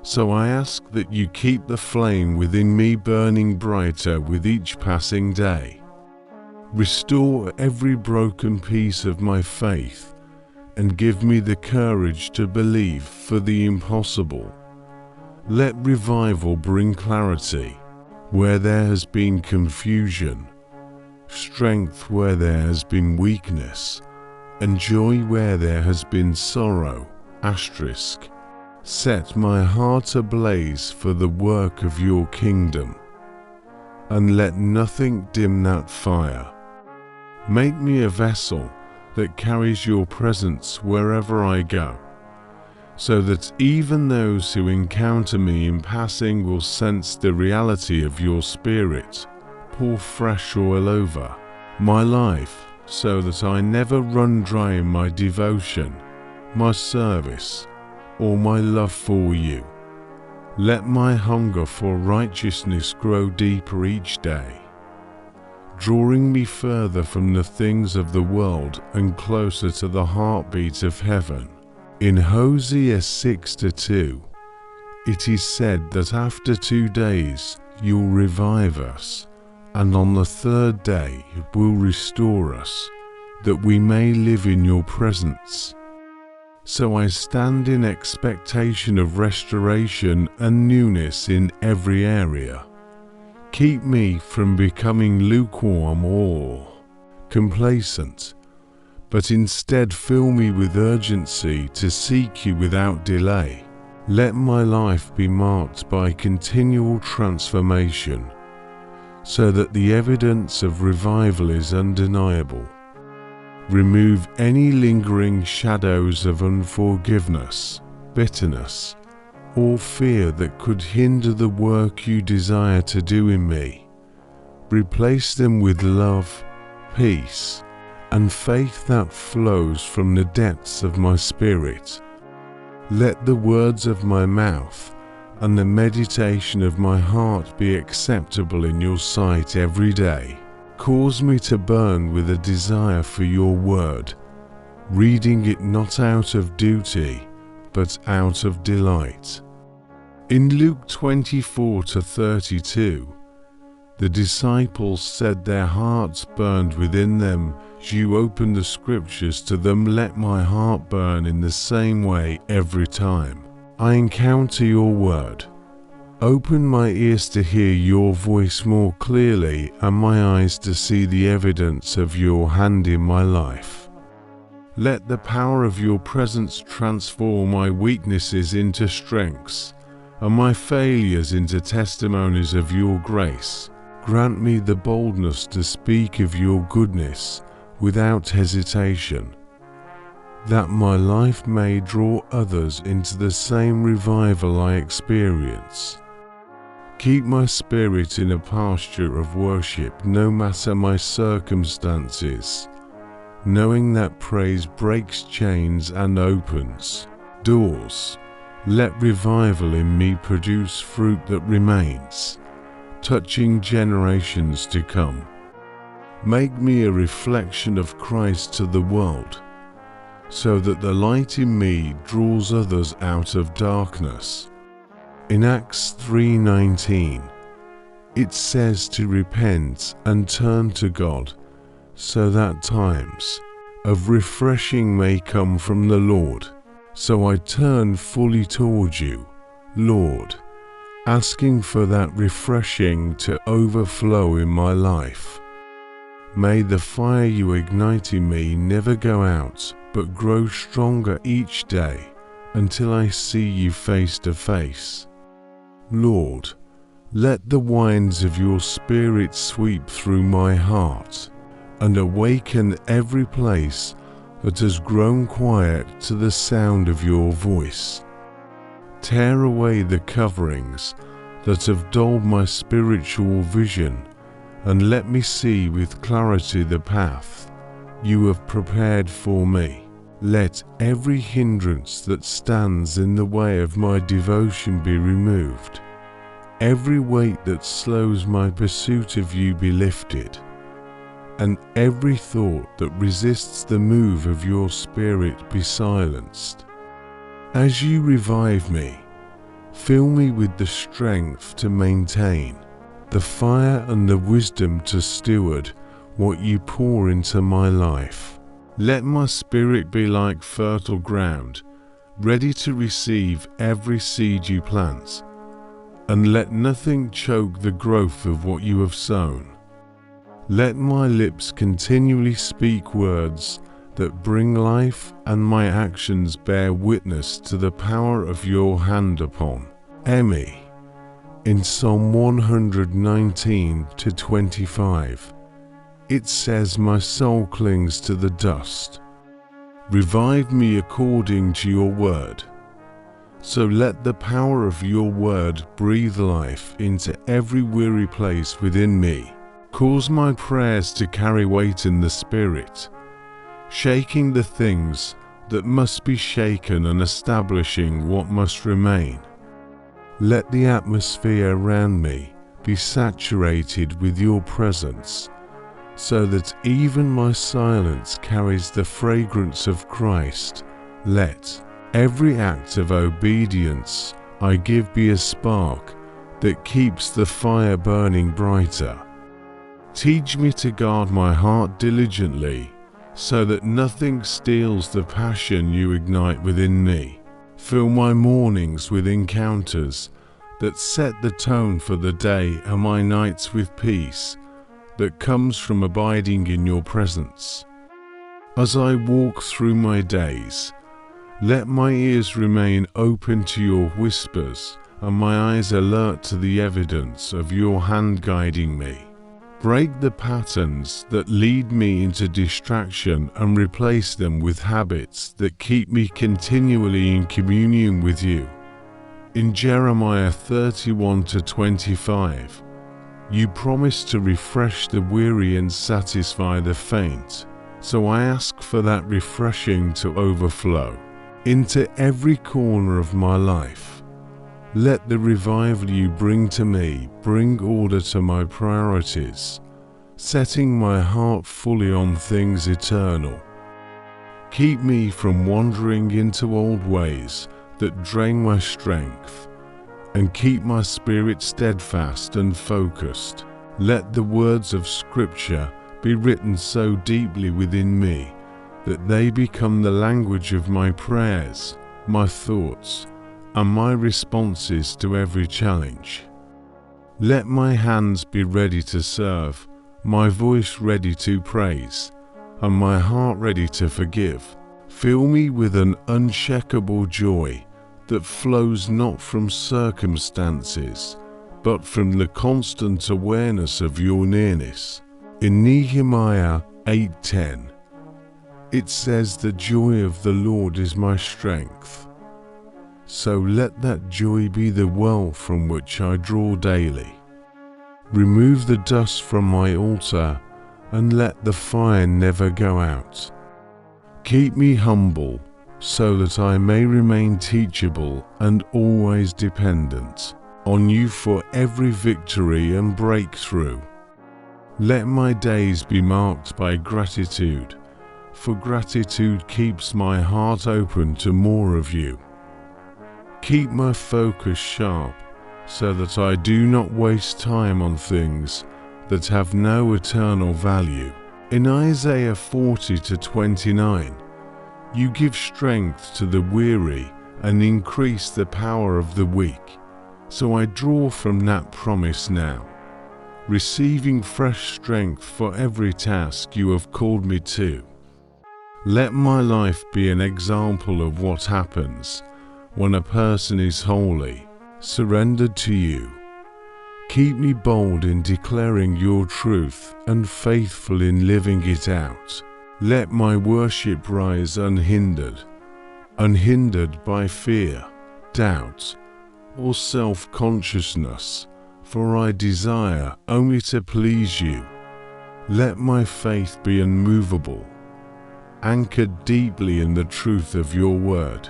So I ask that you keep the flame within me burning brighter with each passing day. Restore every broken piece of my faith and give me the courage to believe for the impossible. Let revival bring clarity where there has been confusion, strength where there has been weakness, and joy where there has been sorrow. Set my heart ablaze for the work of your kingdom, and let nothing dim that fire. Make me a vessel that carries your presence wherever I go, so that even those who encounter me in passing will sense the reality of your Spirit. Pour fresh oil over my life, so that I never run dry in my devotion, my service, or my love for you. Let my hunger for righteousness grow deeper each day, drawing me further from the things of the world and closer to the heartbeat of heaven. In Hosea 6:2, it is said that after 2 days you'll revive us, and on the 3rd day will restore us, that we may live in your presence. So I stand in expectation of restoration and newness in every area. Keep me from becoming lukewarm or complacent, but instead fill me with urgency to seek you without delay. Let my life be marked by continual transformation, so that the evidence of revival is undeniable. Remove any lingering shadows of unforgiveness, bitterness, or fear that could hinder the work you desire to do in me. Replace them with love, peace, and faith that flows from the depths of my spirit. Let the words of my mouth and the meditation of my heart be acceptable in your sight every day. Cause me to burn with a desire for your word, reading it not out of duty, but out of delight. In Luke 24:32, the disciples said their hearts burned within them. You open the scriptures to them. Let my heart burn in the same way every time I encounter your word. Open my ears to hear your voice more clearly, and my eyes to see the evidence of your hand in my life. Let the power of your presence transform my weaknesses into strengths, and my failures into testimonies of your grace. Grant me the boldness to speak of your goodness without hesitation, that my life may draw others into the same revival I experience. Keep my spirit in a posture of worship no matter my circumstances, knowing that praise breaks chains and opens doors. Let revival in me produce fruit that remains, touching generations to come. Make me a reflection of Christ to the world, so that the light in me draws others out of darkness. In Acts 3:19, it says to repent and turn to God, so that times of refreshing may come from the Lord. So I turn fully toward you, Lord, asking for that refreshing to overflow in my life. May the fire you ignite in me never go out, but grow stronger each day until I see you face to face. Lord, let the winds of your Spirit sweep through my heart and awaken every place that has grown quiet to the sound of your voice. Tear away the coverings that have dulled my spiritual vision, and let me see with clarity the path you have prepared for me. Let every hindrance that stands in the way of my devotion be removed. Every weight that slows my pursuit of you be lifted, and every thought that resists the move of your Spirit be silenced. As you revive me, fill me with the strength to maintain, the fire and the wisdom to steward what you pour into my life. Let my spirit be like fertile ground, ready to receive every seed you plant, and let nothing choke the growth of what you have sown. Let my lips continually speak words that bring life, and my actions bear witness to the power of your hand upon me. In Psalm 119-25, it says, "My soul clings to the dust. Revive me according to your word." So let the power of your word breathe life into every weary place within me. Cause my prayers to carry weight in the Spirit, shaking the things that must be shaken and establishing what must remain. Let the atmosphere around me be saturated with your presence, so that even my silence carries the fragrance of Christ. Let every act of obedience I give be a spark that keeps the fire burning brighter. Teach me to guard my heart diligently, so that nothing steals the passion you ignite within me. Fill my mornings with encounters that set the tone for the day, and my nights with peace that comes from abiding in your presence. As I walk through my days, let my ears remain open to your whispers, and my eyes alert to the evidence of your hand guiding me. Break the patterns that lead me into distraction and replace them with habits that keep me continually in communion with you. In Jeremiah 31-25, you promise to refresh the weary and satisfy the faint. So I ask for that refreshing to overflow into every corner of my life. Let the revival you bring to me bring order to my priorities, setting my heart fully on things eternal. Keep me from wandering into old ways that drain my strength, and keep my spirit steadfast and focused. Let the words of Scripture be written so deeply within me that they become the language of my prayers, my thoughts, and my responses to every challenge. Let my hands be ready to serve, my voice ready to praise, and my heart ready to forgive. Fill me with an unshakable joy that flows not from circumstances, but from the constant awareness of your nearness. In Nehemiah 8:10, it says, "The joy of the Lord is my strength." So let that joy be the well from which I draw daily. Remove the dust from my altar, and let the fire never go out. Keep me humble, so that I may remain teachable and always dependent on you for every victory and breakthrough. Let my days be marked by gratitude, for gratitude keeps my heart open to more of you. Keep my focus sharp, so that I do not waste time on things that have no eternal value. In Isaiah 40-29, you give strength to the weary and increase the power of the weak. So I draw from that promise now, receiving fresh strength for every task you have called me to. Let my life be an example of what happens when a person is holy, surrendered to you. Keep me bold in declaring your truth and faithful in living it out. Let my worship rise unhindered by fear, doubt, or self-consciousness, for I desire only to please you. Let my faith be unmovable, anchored deeply in the truth of your word.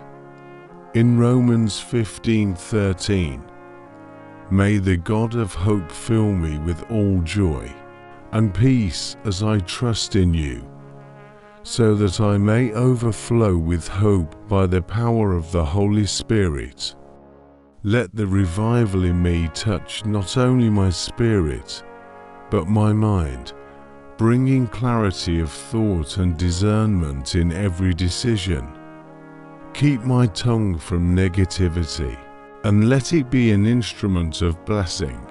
In Romans 15:13, may the God of hope fill me with all joy and peace as I trust in you, so that I may overflow with hope by the power of the Holy Spirit. Let the revival in me touch not only my spirit, but my mind, bringing clarity of thought and discernment in every decision. Keep my tongue from negativity, and let it be an instrument of blessing.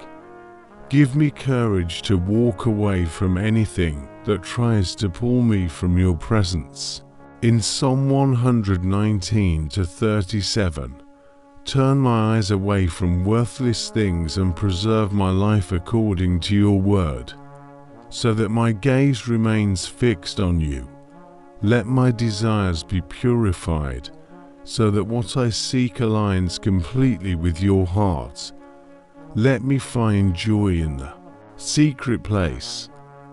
Give me courage to walk away from anything that tries to pull me from your presence. In Psalm 119-37, turn my eyes away from worthless things and preserve my life according to your word, so that my gaze remains fixed on you. Let my desires be purified, so that what I seek aligns completely with your heart. Let me find joy in the secret place,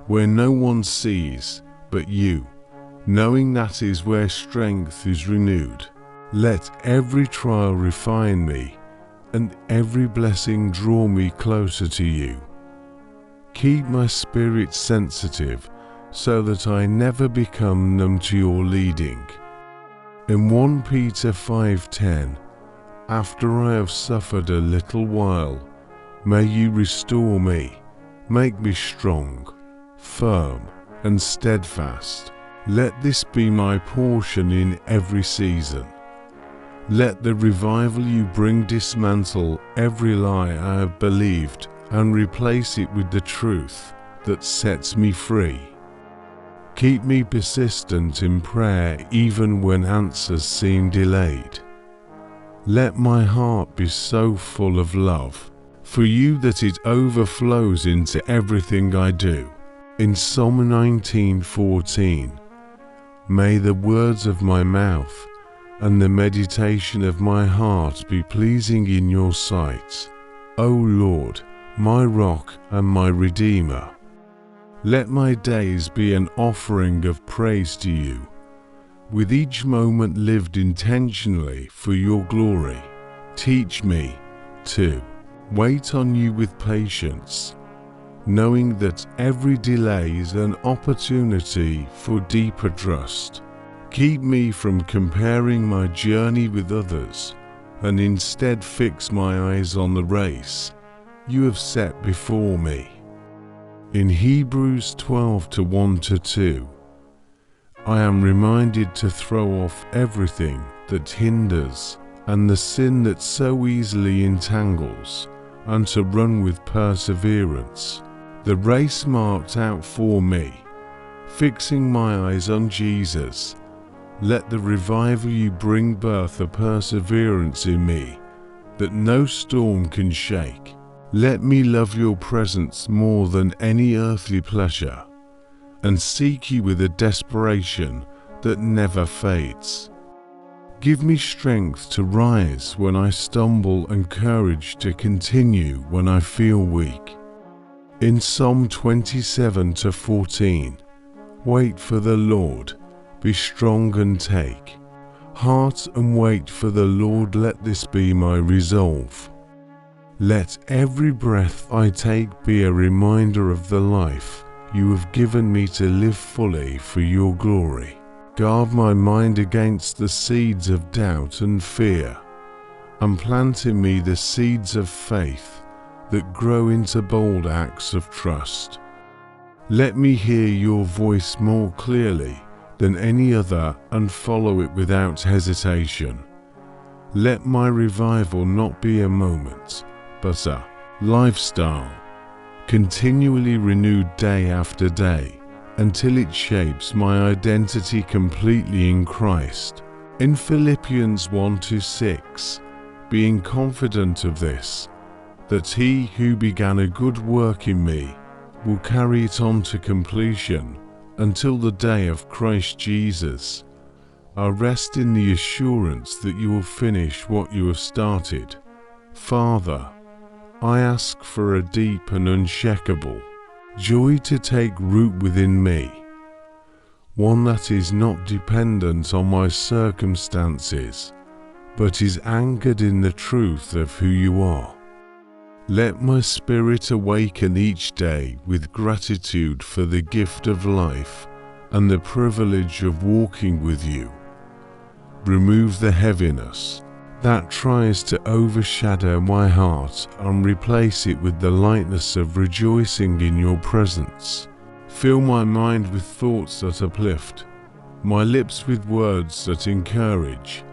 where no one sees but you, knowing that is where strength is renewed. Let every trial refine me, and every blessing draw me closer to you. Keep my spirit sensitive, so that I never become numb to your leading. In 1 Peter 5:10, after I have suffered a little while, may you restore me, make me strong, firm, and steadfast. Let this be my portion in every season. Let the revival you bring dismantle every lie I have believed and replace it with the truth that sets me free. Keep me persistent in prayer even when answers seem delayed. Let my heart be so full of love for you that it overflows into everything I do. In Psalm 19:14, may the words of my mouth and the meditation of my heart be pleasing in your sight, O Lord, my rock and my redeemer. Let my days be an offering of praise to you, with each moment lived intentionally for your glory. Teach me to wait on you with patience, knowing that every delay is an opportunity for deeper trust. Keep me from comparing my journey with others, and instead fix my eyes on the race you have set before me. In Hebrews 12:1-2, I am reminded to throw off everything that hinders and the sin that so easily entangles, and to run with perseverance the race marked out for me, fixing my eyes on Jesus. Let the revival you bring birth a perseverance in me that no storm can shake. Let me love your presence more than any earthly pleasure, and seek you with a desperation that never fades. Give me strength to rise when I stumble and courage to continue when I feel weak. In Psalm 27-14, wait for the Lord, be strong and take heart and wait for the Lord. Let this be my resolve. Let every breath I take be a reminder of the life you have given me to live fully for your glory. Guard my mind against the seeds of doubt and fear, and plant in me the seeds of faith that grow into bold acts of trust. Let me hear your voice more clearly than any other and follow it without hesitation. Let my revival not be a moment, but a lifestyle, continually renewed day after day, until it shapes my identity completely in Christ. In Philippians 1-6, being confident of this, that he who began a good work in me will carry it on to completion until the day of Christ Jesus. I rest in the assurance that you will finish what you have started. Father, I ask for a deep and unshakable joy to take root within me, one that is not dependent on my circumstances, but is anchored in the truth of who you are. Let my spirit awaken each day with gratitude for the gift of life and the privilege of walking with you. Remove the heaviness that tries to overshadow my heart and replace it with the lightness of rejoicing in your presence. Fill my mind with thoughts that uplift, my lips with words that encourage,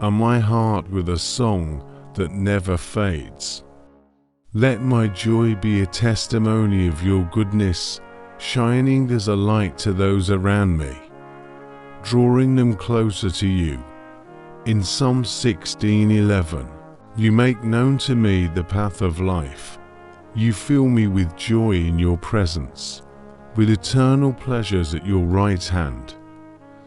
and my heart with a song that never fades. Let my joy be a testimony of your goodness, shining as a light to those around me, drawing them closer to you. In Psalm 16:11, you make known to me the path of life. You fill me with joy in your presence, with eternal pleasures at your right hand.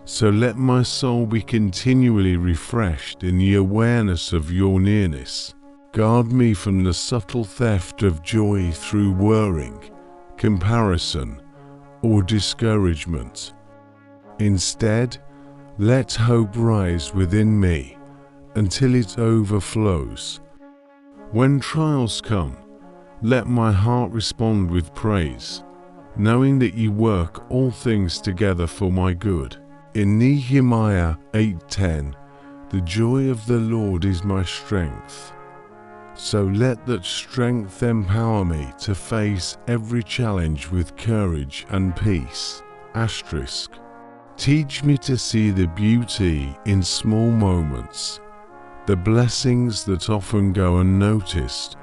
So let my soul be continually refreshed in the awareness of your nearness. Guard me from the subtle theft of joy through worrying, comparison, or discouragement. Instead, let hope rise within me until it overflows. When trials come, let my heart respond with praise, knowing that you work all things together for my good. In Nehemiah 8:10, the joy of the Lord is my strength. So let that strength empower me to face every challenge with courage and peace. Asterisk. Teach me to see the beauty in small moments, the blessings that often go unnoticed,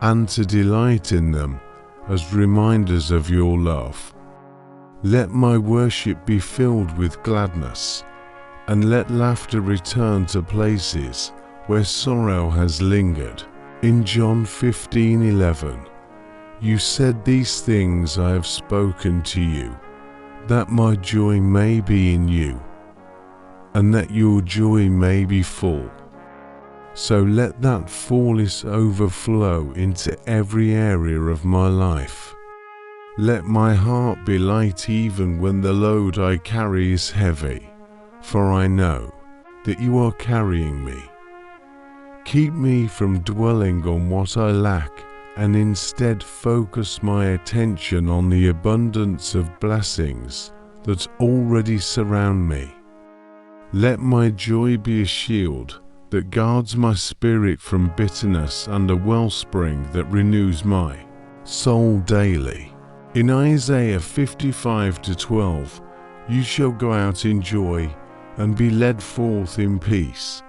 and to delight in them as reminders of your love. Let my worship be filled with gladness, and let laughter return to places where sorrow has lingered. In John 15:11, you said, "These things I have spoken to you, that my joy may be in you, and that your joy may be full." So let that fullness overflow into every area of my life. Let my heart be light even when the load I carry is heavy, for I know that you are carrying me. Keep me from dwelling on what I lack, and instead focus my attention on the abundance of blessings that already surround me. Let my joy be a shield that guards my spirit from bitterness and a wellspring that renews my soul daily. In Isaiah 55:12, you shall go out in joy and be led forth in peace.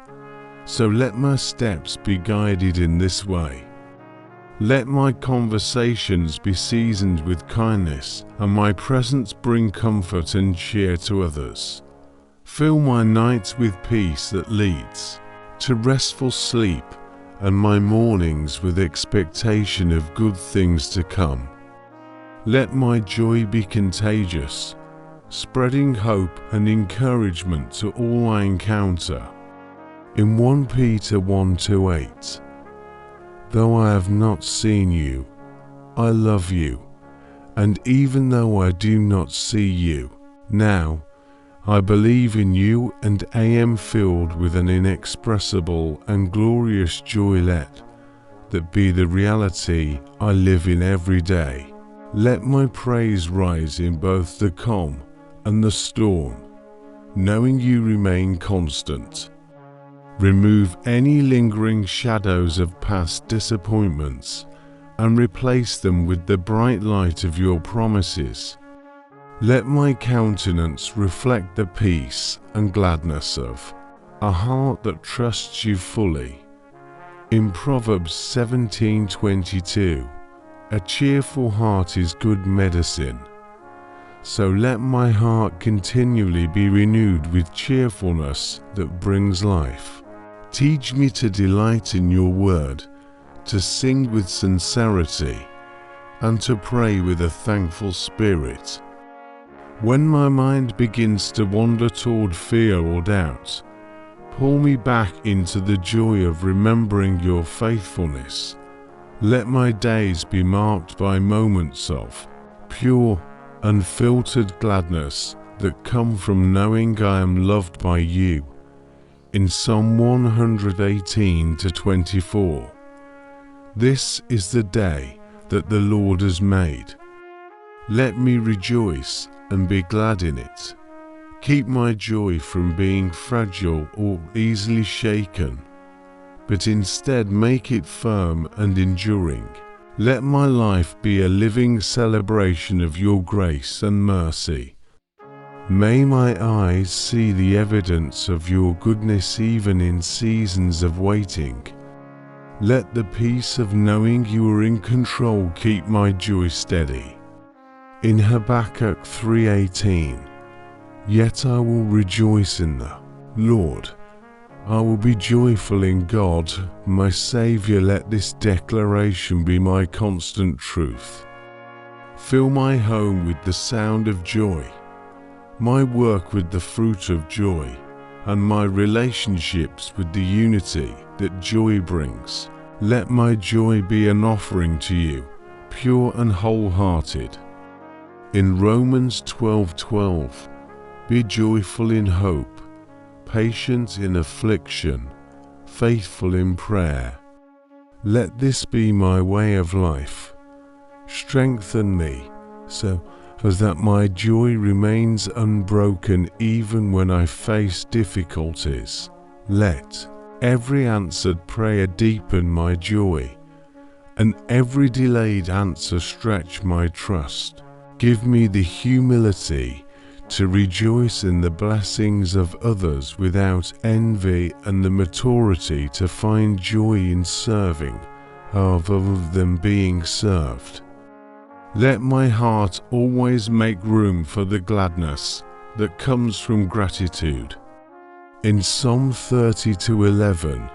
So let my steps be guided in this way. Let my conversations be seasoned with kindness, and my presence bring comfort and cheer to others. Fill my nights with peace that leads to restful sleep, and my mornings with expectation of good things to come. Let my joy be contagious, spreading hope and encouragement to all I encounter. In 1 Peter 1:8, though I have not seen you, I love you, and even though I do not see you now, I believe in you and I am filled with an inexpressible and glorious joy. Let that be the reality I live in every day. Let my praise rise in both the calm and the storm, knowing you remain constant. Remove any lingering shadows of past disappointments and replace them with the bright light of your promises. Let my countenance reflect the peace and gladness of a heart that trusts you fully. In Proverbs 17:22, a cheerful heart is good medicine. So let my heart continually be renewed with cheerfulness that brings life. Teach me to delight in your word, to sing with sincerity, and to pray with a thankful spirit. When my mind begins to wander toward fear or doubt, pull me back into the joy of remembering your faithfulness. Let my days be marked by moments of pure, unfiltered gladness that come from knowing I am loved by you. In Psalm 118:24, this is the day that the Lord has made. Let me rejoice and be glad in it. Keep my joy from being fragile or easily shaken, but instead make it firm and enduring. Let my life be a living celebration of your grace and mercy. May my eyes see the evidence of your goodness even in seasons of waiting. Let the peace of knowing you are in control keep my joy steady. In Habakkuk 3:18, yet I will rejoice in the Lord. I will be joyful in God, my Saviour. Let this declaration be my constant truth. Fill my home with the sound of joy, my work with the fruit of joy, and my relationships with the unity that joy brings. Let my joy be an offering to you, pure and wholehearted. In Romans 12:12, be joyful in hope, patient in affliction, faithful in prayer. Let this be my way of life. Strengthen me so that my joy remains unbroken even when I face difficulties. Let every answered prayer deepen my joy, and every delayed answer stretch my trust. Give me the humility to rejoice in the blessings of others without envy, and the maturity to find joy in serving rather than being served. Let my heart always make room for the gladness that comes from gratitude. In Psalm 32:11,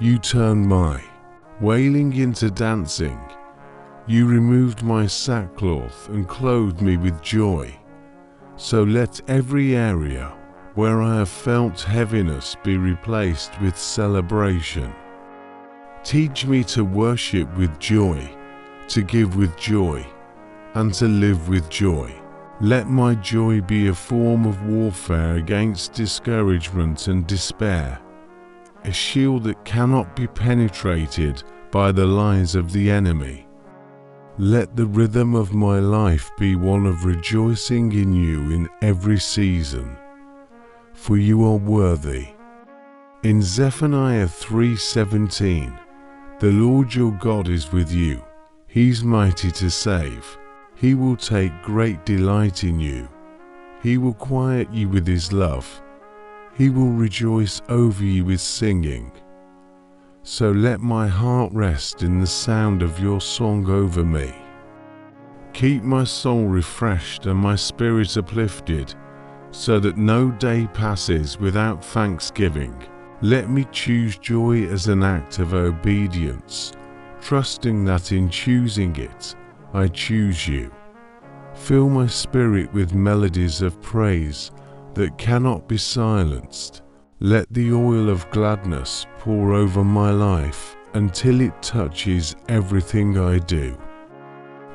you turned my wailing into dancing. You removed my sackcloth and clothed me with joy. So let every area where I have felt heaviness be replaced with celebration. Teach me to worship with joy, to give with joy, and to live with joy. Let my joy be a form of warfare against discouragement and despair, a shield that cannot be penetrated by the lies of the enemy. Let the rhythm of my life be one of rejoicing in you in every season, for you are worthy. In Zephaniah 3:17, the Lord your God is with you. He's mighty to save. He will take great delight in you. He will quiet you with his love. He will rejoice over you with singing. So let my heart rest in the sound of your song over me. Keep my soul refreshed and my spirit uplifted, so that no day passes without thanksgiving. Let me choose joy as an act of obedience, trusting that in choosing it, I choose you. Fill my spirit with melodies of praise that cannot be silenced. Let the oil of gladness pour over my life until it touches everything I do.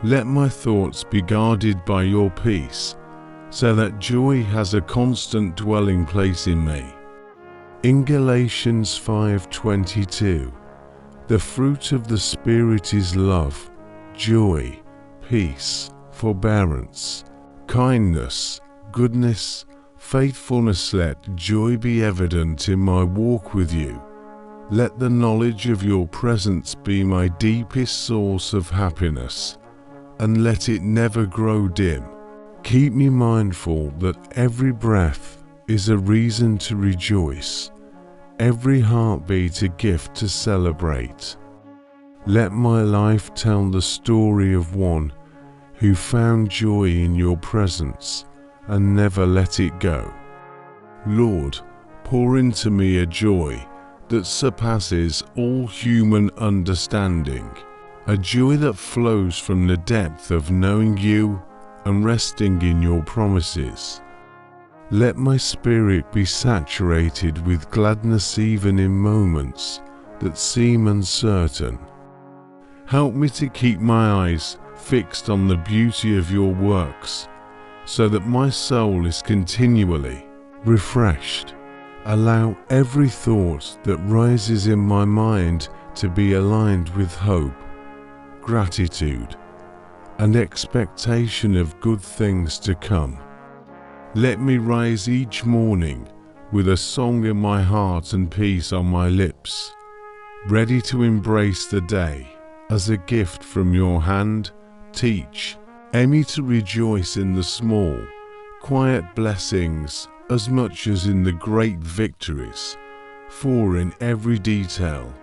Let my thoughts be guarded by your peace, so that joy has a constant dwelling place in me. In Galatians 5:22, the fruit of the Spirit is love, joy, peace, forbearance, kindness, goodness, faithfulness. Let joy be evident in my walk with you. Let the knowledge of your presence be my deepest source of happiness, and let it never grow dim. Keep me mindful that every breath is a reason to rejoice, every heartbeat a gift to celebrate. Let my life tell the story of one who found joy in your presence and never let it go. Lord, pour into me a joy that surpasses all human understanding, a joy that flows from the depth of knowing you and resting in your promises. Let my spirit be saturated with gladness even in moments that seem uncertain. Help me to keep my eyes fixed on the beauty of your works, so that my soul is continually refreshed. Allow every thought that rises in my mind to be aligned with hope, gratitude, and expectation of good things to come. Let me rise each morning with a song in my heart and peace on my lips, ready to embrace the day as a gift from your hand. Teach me to rejoice in the small, quiet blessings as much as in the great victories, for in every detail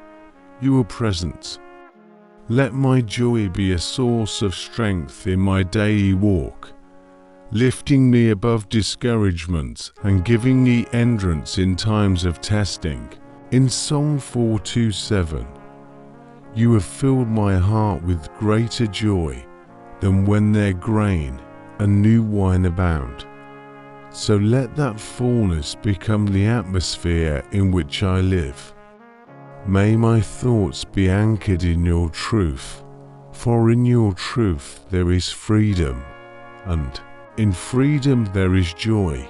you are present. Let my joy be a source of strength in my daily walk, lifting me above discouragement and giving me endurance in times of testing. In Psalm 427, you have filled my heart with greater joy than when their grain and new wine abound. So let that fullness become the atmosphere in which I live. May my thoughts be anchored in your truth, for in your truth there is freedom, and in freedom there is joy.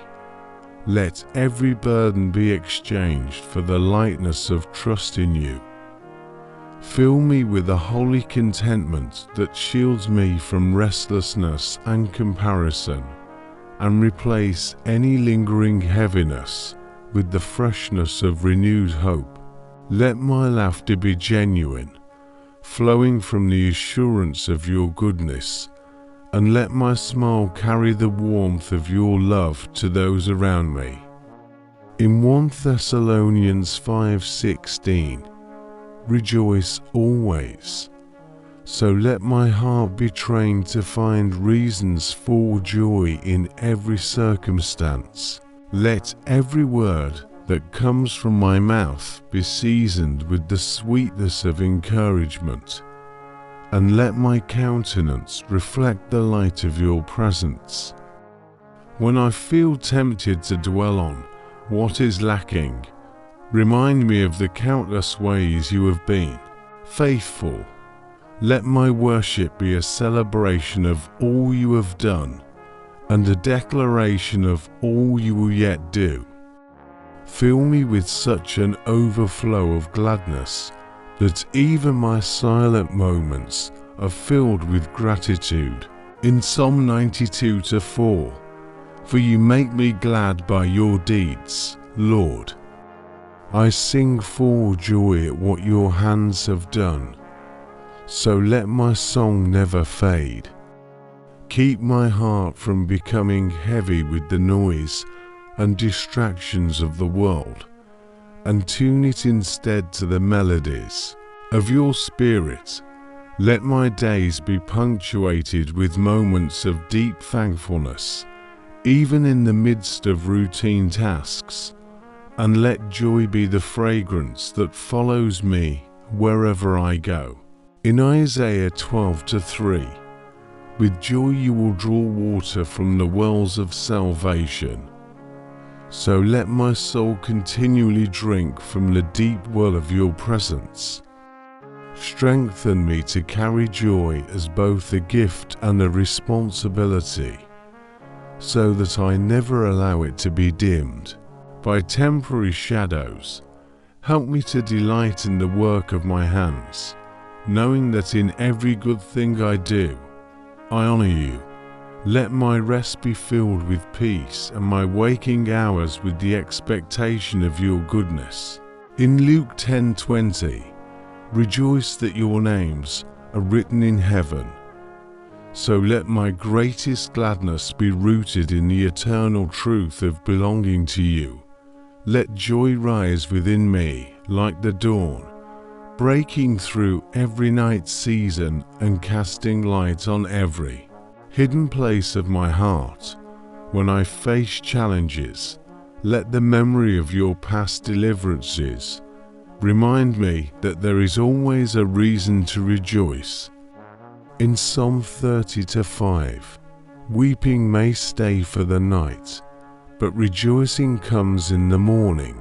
Let every burden be exchanged for the lightness of trust in you. Fill me with a holy contentment that shields me from restlessness and comparison, and replace any lingering heaviness with the freshness of renewed hope. Let my laughter be genuine, flowing from the assurance of your goodness, and let my smile carry the warmth of your love to those around me. In 1 Thessalonians 5:16, rejoice always. So let my heart be trained to find reasons for joy in every circumstance. Let every word that comes from my mouth be seasoned with the sweetness of encouragement, and let my countenance reflect the light of your presence. When I feel tempted to dwell on what is lacking, remind me of the countless ways you have been faithful. Let my worship be a celebration of all you have done and a declaration of all you will yet do. Fill me with such an overflow of gladness that even my silent moments are filled with gratitude. In Psalm 92:4, for you make me glad by your deeds, Lord. I sing for joy at what your hands have done. So let my song never fade. Keep my heart from becoming heavy with the noise and distractions of the world, and tune it instead to the melodies of your Spirit. Let my days be punctuated with moments of deep thankfulness, even in the midst of routine tasks, and let joy be the fragrance that follows me wherever I go. In Isaiah 12:3, with joy you will draw water from the wells of salvation. So let my soul continually drink from the deep well of your presence. Strengthen me to carry joy as both a gift and a responsibility, so that I never allow it to be dimmed by temporary shadows. Help me to delight in the work of my hands, knowing that in every good thing I do, I honor you. Let my rest be filled with peace and my waking hours with the expectation of your goodness. In Luke 10:20, rejoice that your names are written in heaven. So let my greatest gladness be rooted in the eternal truth of belonging to you. Let joy rise within me like the dawn, breaking through every night season and casting light on every hidden place of my heart. When I face challenges, let the memory of your past deliverances remind me that there is always a reason to rejoice. In Psalm 30:5, weeping may stay for the night, but rejoicing comes in the morning.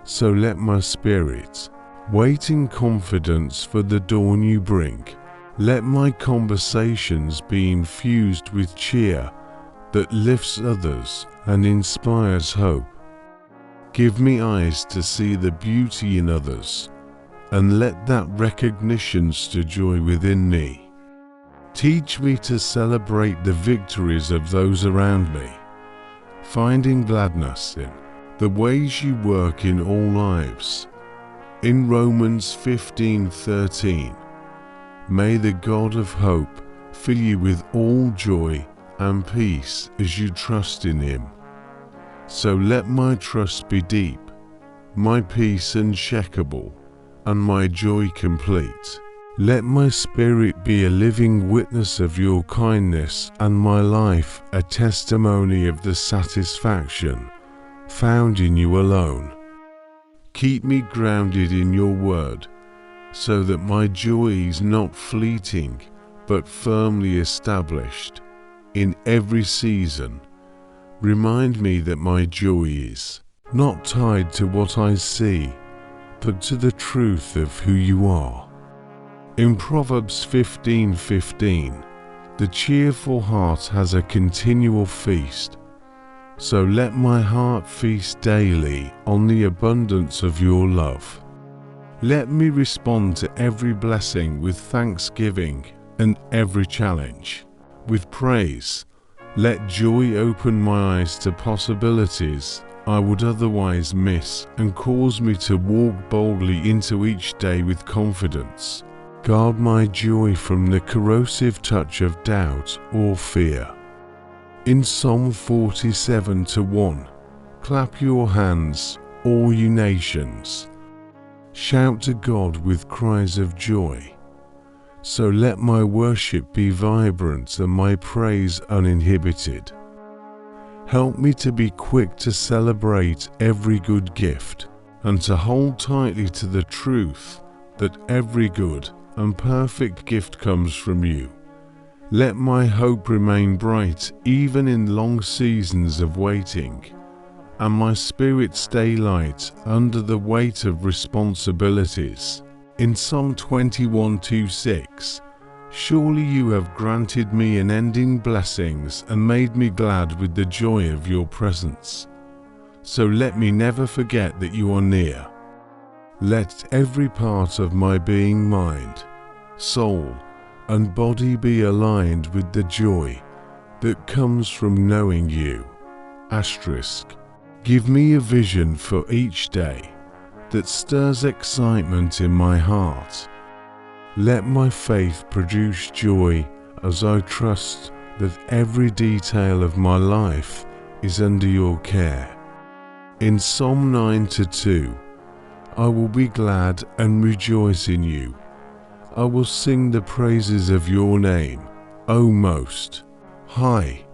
So let my spirit wait in confidence for the dawn you bring. Let my conversations be infused with cheer that lifts others and inspires hope. Give me eyes to see the beauty in others, and let that recognition stir joy within me. Teach me to celebrate the victories of those around me, finding gladness in the ways you work in all lives. In Romans 15:13, may the God of hope fill you with all joy and peace as you trust in Him. So let my trust be deep, my peace unshakable, and my joy complete. Let my spirit be a living witness of your kindness, and my life a testimony of the satisfaction found in you alone. Keep me grounded in your word, so that my joy is not fleeting, but firmly established in every season. Remind me that my joy is not tied to what I see, but to the truth of who you are. In Proverbs 15:15, the cheerful heart has a continual feast. So let my heart feast daily on the abundance of your love. Let me respond to every blessing with thanksgiving and every challenge with praise. Let joy open my eyes to possibilities I would otherwise miss and cause me to walk boldly into each day with confidence. Guard my joy from the corrosive touch of doubt or fear. In Psalm 47:1, clap your hands, all you nations. Shout to God with cries of joy. So let my worship be vibrant and my praise uninhibited. Help me to be quick to celebrate every good gift and to hold tightly to the truth that every good and perfect gift comes from you. Let my hope remain bright even in long seasons of waiting, and my spirit stay light under the weight of responsibilities. In Psalm 21:6, surely you have granted me unending blessings and made me glad with the joy of your presence. So let me never forget that you are near. Let every part of my being, mind, soul, and body be aligned with the joy that comes from knowing you. Give me a vision for each day that stirs excitement in my heart. Let my faith produce joy as I trust that every detail of my life is under your care. In Psalm 9:2, I will be glad and rejoice in you. I will sing the praises of your name, O Most High.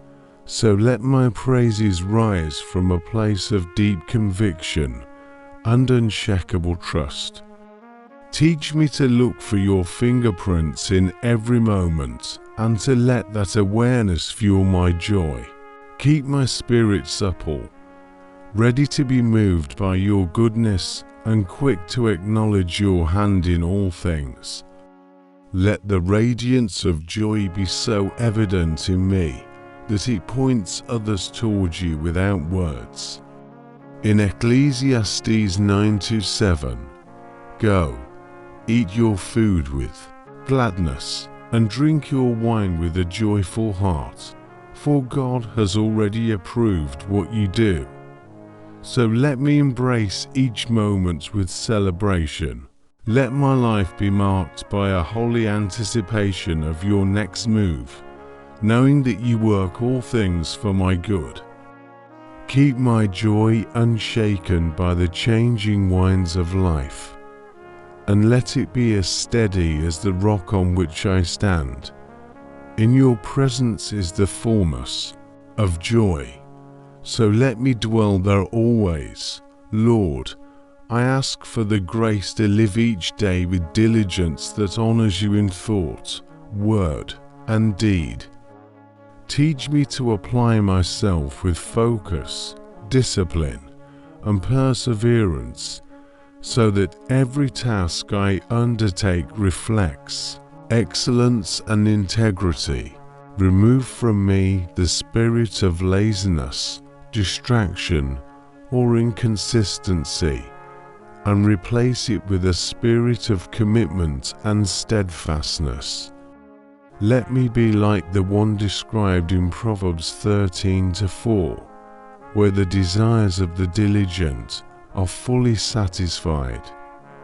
So let my praises rise from a place of deep conviction and unshakable trust. Teach me to look for your fingerprints in every moment and to let that awareness fuel my joy. Keep my spirit supple, ready to be moved by your goodness and quick to acknowledge your hand in all things. Let the radiance of joy be so evident in me that it points others towards you without words. In Ecclesiastes 9:7, go, eat your food with gladness and drink your wine with a joyful heart, for God has already approved what you do. So let me embrace each moment with celebration. Let my life be marked by a holy anticipation of your next move, knowing that you work all things for my good. Keep my joy unshaken by the changing winds of life, and let it be as steady as the rock on which I stand. In your presence is the fullness of joy, so let me dwell there always. Lord, I ask for the grace to live each day with diligence that honors you in thought, word, and deed. Teach me to apply myself with focus, discipline, and perseverance, so that every task I undertake reflects excellence and integrity. Remove from me the spirit of laziness, distraction, or inconsistency, and replace it with a spirit of commitment and steadfastness. Let me be like the one described in Proverbs 13:4, where the desires of the diligent are fully satisfied,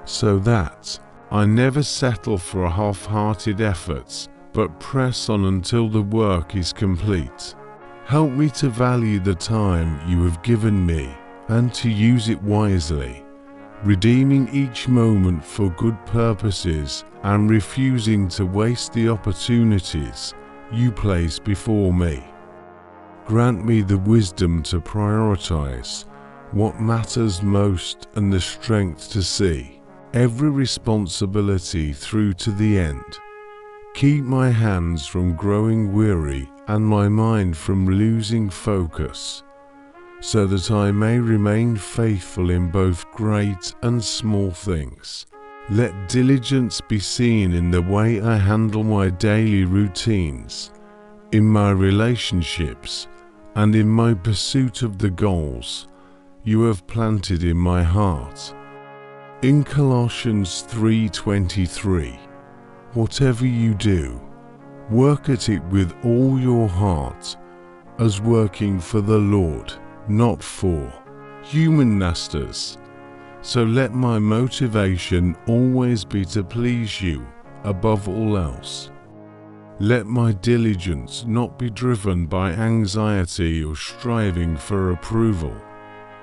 so that I never settle for half-hearted efforts, but press on until the work is complete. Help me to value the time you have given me and to use it wisely, redeeming each moment for good purposes and refusing to waste the opportunities you place before me. Grant me the wisdom to prioritize what matters most and the strength to see every responsibility through to the end. Keep my hands from growing weary and my mind from losing focus, so that I may remain faithful in both great and small things. Let diligence be seen in the way I handle my daily routines, in my relationships, and in my pursuit of the goals you have planted in my heart. In Colossians 3:23, whatever you do, work at it with all your heart, as working for the Lord, not for human masters. So let my motivation always be to please you above all else. Let my diligence not be driven by anxiety or striving for approval,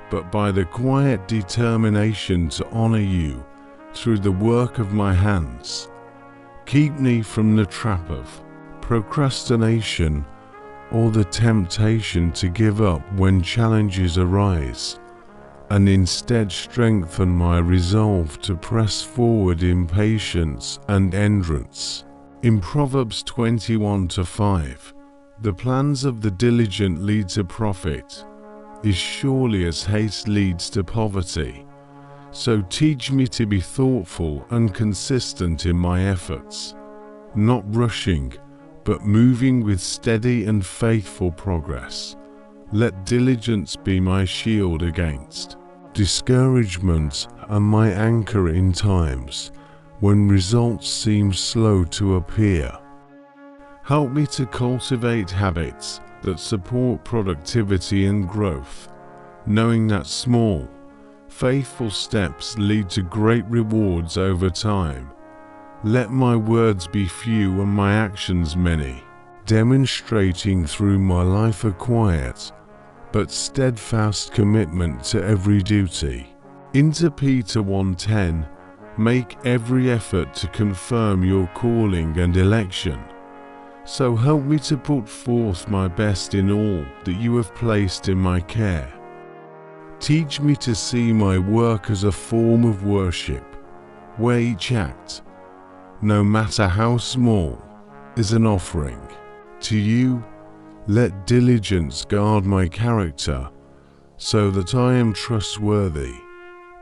but by the quiet determination to honor you through the work of my hands. Keep me from the trap of procrastination or the temptation to give up when challenges arise, and instead strengthen my resolve to press forward in patience and endurance. In Proverbs 21:5, the plans of the diligent lead to profit, as surely as haste leads to poverty. So teach me to be thoughtful and consistent in my efforts, not rushing, but moving with steady and faithful progress. Let diligence be my shield against discouragement and my anchor in times when results seem slow to appear. Help me to cultivate habits that support productivity and growth, knowing that small, faithful steps lead to great rewards over time. Let my words be few and my actions many, demonstrating through my life a quiet but steadfast commitment to every duty. Into Peter 1:10, make every effort to confirm your calling and election. So help me to put forth my best in all that you have placed in my care. Teach me to see my work as a form of worship, where each act, no matter how small, is an offering. To you, let diligence guard my character, so that I am trustworthy,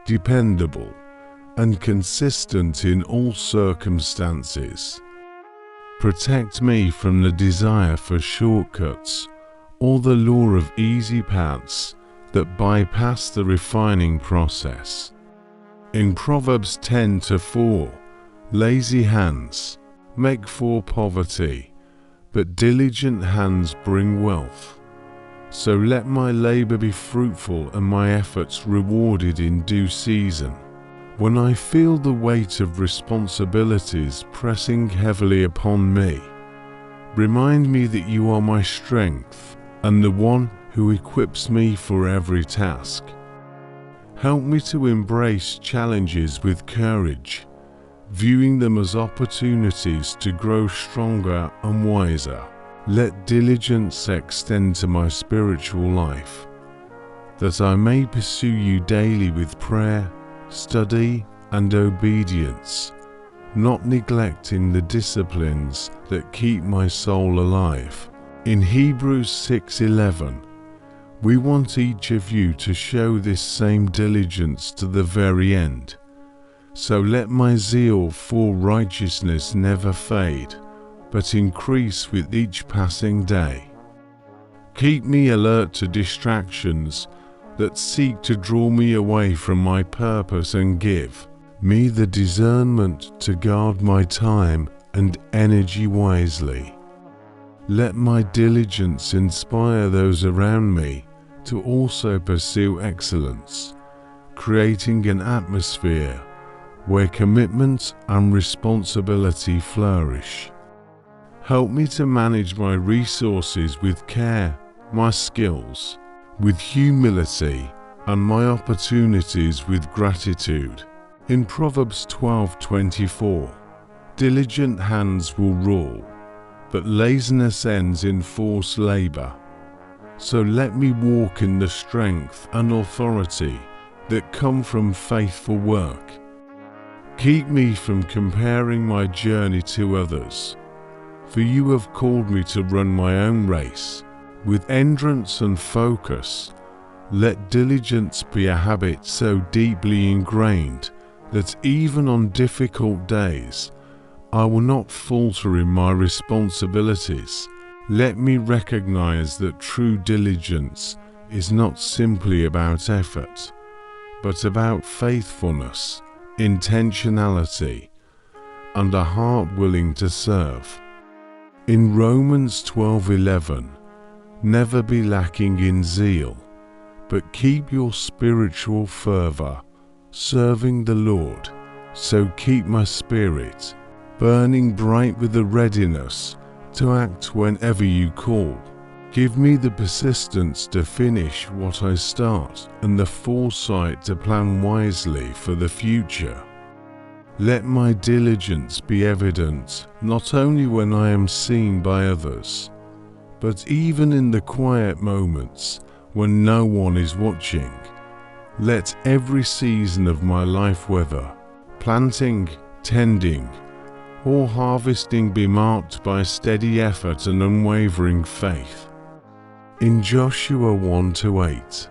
dependable, and consistent in all circumstances. Protect me from the desire for shortcuts or the lure of easy paths that bypass the refining process. In Proverbs 10:4, lazy hands make for poverty, but diligent hands bring wealth. So let my labor be fruitful and my efforts rewarded in due season. When I feel the weight of responsibilities pressing heavily upon me, remind me that you are my strength and the one who equips me for every task. Help me to embrace challenges with courage, viewing them as opportunities to grow stronger and wiser. Let diligence extend to my spiritual life, that I may pursue you daily with prayer, study, and obedience, not neglecting the disciplines that keep my soul alive. In Hebrews 6:11, we want each of you to show this same diligence to the very end. So let my zeal for righteousness never fade, but increase with each passing day. Keep me alert to distractions that seek to draw me away from my purpose and give me the discernment to guard my time and energy wisely. Let my diligence inspire those around me to also pursue excellence, creating an atmosphere where commitment and responsibility flourish. Help me to manage my resources with care, my skills with humility, and my opportunities with gratitude. In Proverbs 12:24, diligent hands will rule, but laziness ends in forced labor. So let me walk in the strength and authority that come from faithful work. Keep me from comparing my journey to others, for you have called me to run my own race with endurance and focus. Let diligence be a habit so deeply ingrained that even on difficult days, I will not falter in my responsibilities. Let me recognize that true diligence is not simply about effort, but about faithfulness, intentionality, and a heart willing to serve. In Romans 12:11, never be lacking in zeal, but keep your spiritual fervor, serving the Lord. So keep my spirit burning bright with the readiness to act whenever you call. Give me the persistence to finish what I start and the foresight to plan wisely for the future. Let my diligence be evident not only when I am seen by others, but even in the quiet moments when no one is watching. Let every season of my life, whether planting, tending, or harvesting, be marked by steady effort and unwavering faith. In Joshua 1-8,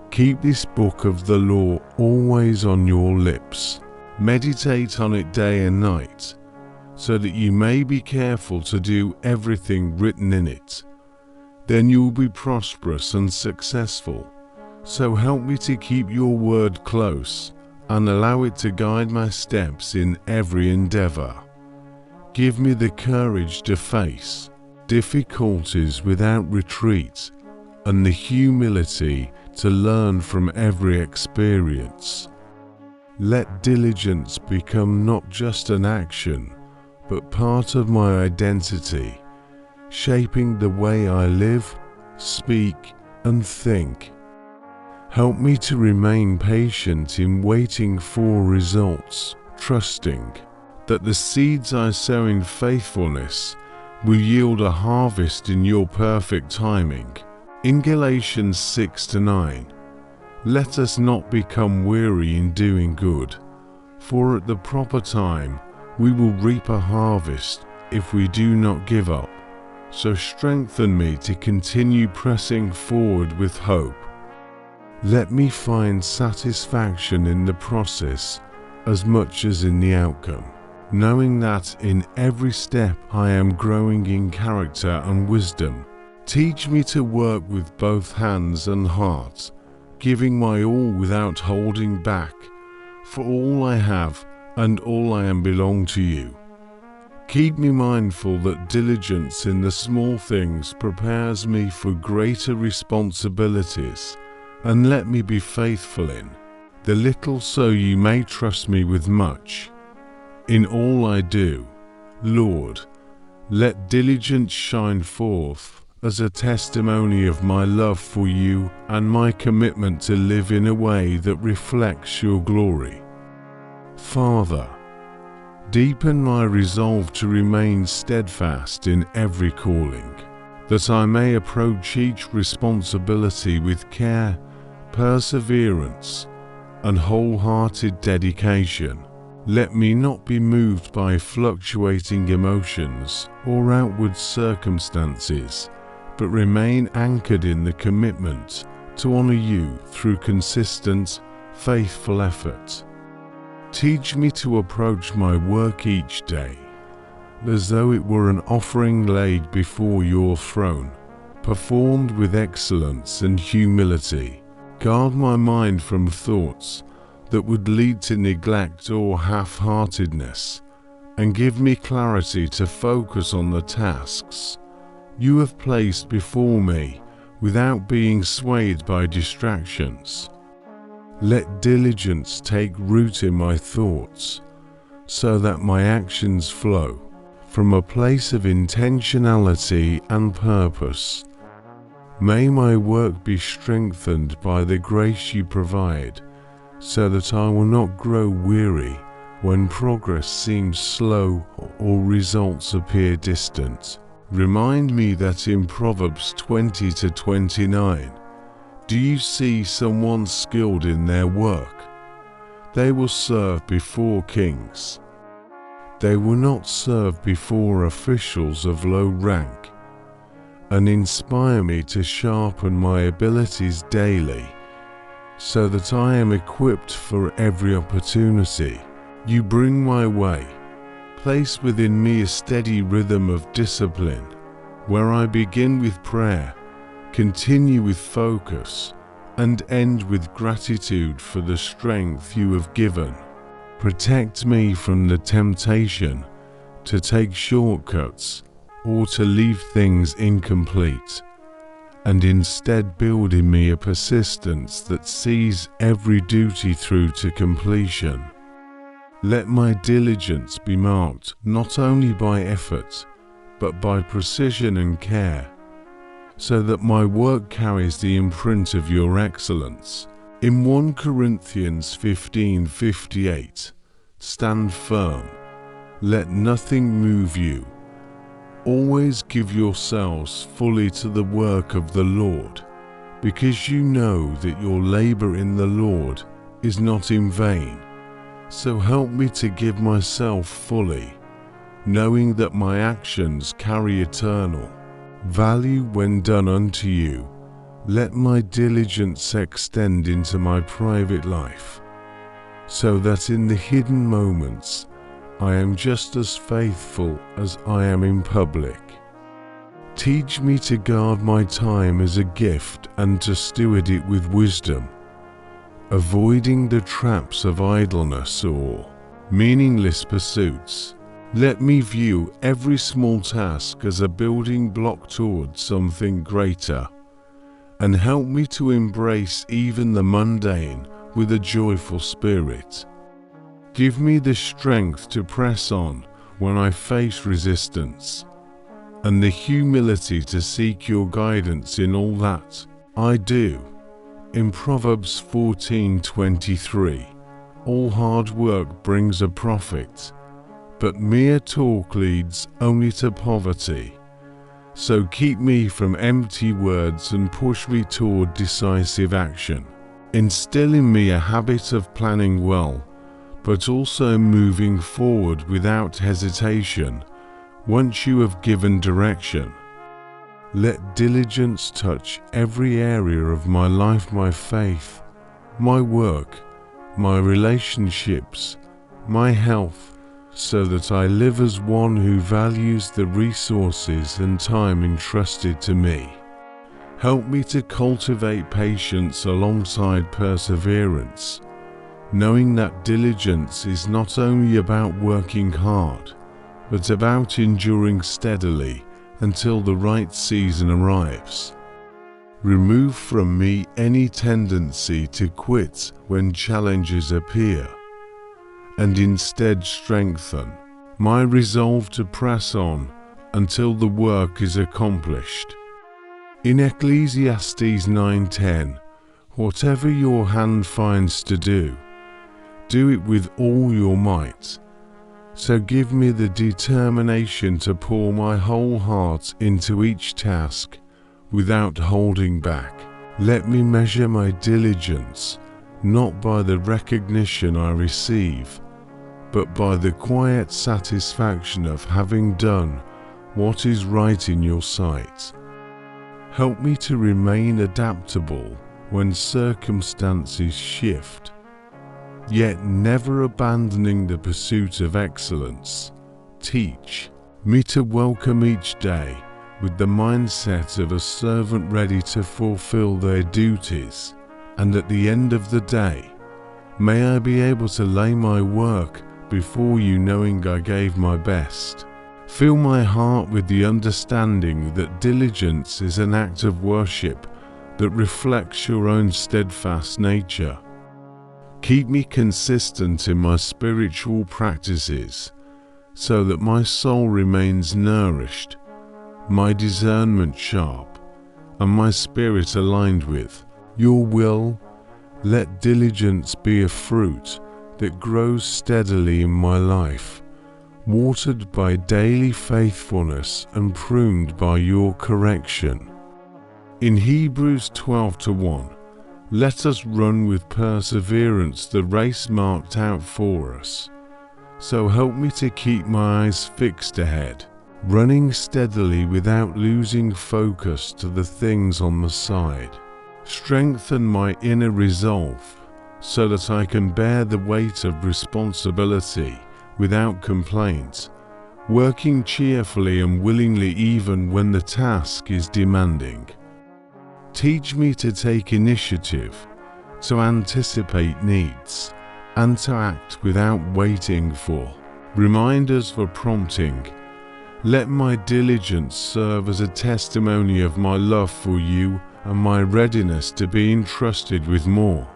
keep this book of the law always on your lips. Meditate on it day and night, so that you may be careful to do everything written in it. Then you will be prosperous and successful. So help me to keep your word close and allow it to guide my steps in every endeavor. Give me the courage to face difficulties without retreat and the humility to learn from every experience. Let diligence become not just an action, but part of my identity, shaping the way I live, speak, and think. Help me to remain patient in waiting for results, trusting that the seeds I sow in faithfulness will yield a harvest in your perfect timing. In Galatians 6-9, let us not become weary in doing good, for at the proper time we will reap a harvest if we do not give up. So strengthen me to continue pressing forward with hope. Let me find satisfaction in the process as much as in the outcome, knowing that in every step I am growing in character and wisdom. Teach me to work with both hands and heart, giving my all without holding back, for all I have and all I am belong to you. Keep me mindful that diligence in the small things prepares me for greater responsibilities, and let me be faithful in the little so you may trust me with much. In all I do, Lord, let diligence shine forth as a testimony of my love for you and my commitment to live in a way that reflects your glory. Father, deepen my resolve to remain steadfast in every calling, that I may approach each responsibility with care, perseverance, and wholehearted dedication. Let me not be moved by fluctuating emotions or outward circumstances, but remain anchored in the commitment to honor you through consistent, faithful effort. Teach me to approach my work each day as though it were an offering laid before your throne, performed with excellence and humility. Guard my mind from thoughts that would lead to neglect or half-heartedness, and give me clarity to focus on the tasks you have placed before me without being swayed by distractions. Let diligence take root in my thoughts, so that my actions flow from a place of intentionality and purpose. May my work be strengthened by the grace you provide, so that I will not grow weary when progress seems slow or results appear distant. Remind me that in Proverbs 20-29, do you see someone skilled in their work? They will serve before kings. They will not serve before officials of low rank. And inspire me to sharpen my abilities daily, so that I am equipped for every opportunity you bring my way. Place within me a steady rhythm of discipline, where I begin with prayer, continue with focus, and end with gratitude for the strength you have given. Protect me from the temptation to take shortcuts or to leave things incomplete, and instead build in me a persistence that sees every duty through to completion. Let my diligence be marked not only by effort, but by precision and care, so that my work carries the imprint of your excellence. In 1 Corinthians 15:58, stand firm, let nothing move you. Always give yourselves fully to the work of the Lord, because you know that your labor in the Lord is not in vain. So help me to give myself fully, knowing that my actions carry eternal value when done unto you. Let my diligence extend into my private life, so that in the hidden moments I am just as faithful as I am in public. Teach me to guard my time as a gift and to steward it with wisdom, avoiding the traps of idleness or meaningless pursuits. Let me view every small task as a building block towards something greater, and help me to embrace even the mundane with a joyful spirit. Give me the strength to press on when I face resistance, and the humility to seek your guidance in all that I do. In Proverbs 14:23, all hard work brings a profit, but mere talk leads only to poverty. So keep me from empty words and push me toward decisive action. Instill in me a habit of planning well, but also moving forward without hesitation once you have given direction. Let diligence touch every area of my life, my faith, my work, my relationships, my health, so that I live as one who values the resources and time entrusted to me. Help me to cultivate patience alongside perseverance, knowing that diligence is not only about working hard, but about enduring steadily until the right season arrives. Remove from me any tendency to quit when challenges appear, and instead strengthen my resolve to press on until the work is accomplished. In Ecclesiastes 9:10, whatever your hand finds to do, do it with all your might. So give me the determination to pour my whole heart into each task without holding back. Let me measure my diligence not by the recognition I receive, but by the quiet satisfaction of having done what is right in your sight. Help me to remain adaptable when circumstances shift, yet never abandoning the pursuit of excellence. Teach me to welcome each day with the mindset of a servant ready to fulfill their duties, and at the end of the day, may I be able to lay my work before you knowing I gave my best. Fill my heart with the understanding that diligence is an act of worship that reflects your own steadfast nature. Keep me consistent in my spiritual practices, so that my soul remains nourished, my discernment sharp, and my spirit aligned with your will. Let diligence be a fruit that grows steadily in my life, watered by daily faithfulness and pruned by your correction. In Hebrews 12:1, let us run with perseverance the race marked out for us. So help me to keep my eyes fixed ahead, running steadily without losing focus to the things on the side. Strengthen my inner resolve so that I can bear the weight of responsibility without complaint, working cheerfully and willingly even when the task is demanding. Teach me to take initiative, to anticipate needs, and to act without waiting for reminders for prompting. Let my diligence serve as a testimony of my love for you and my readiness to be entrusted with more.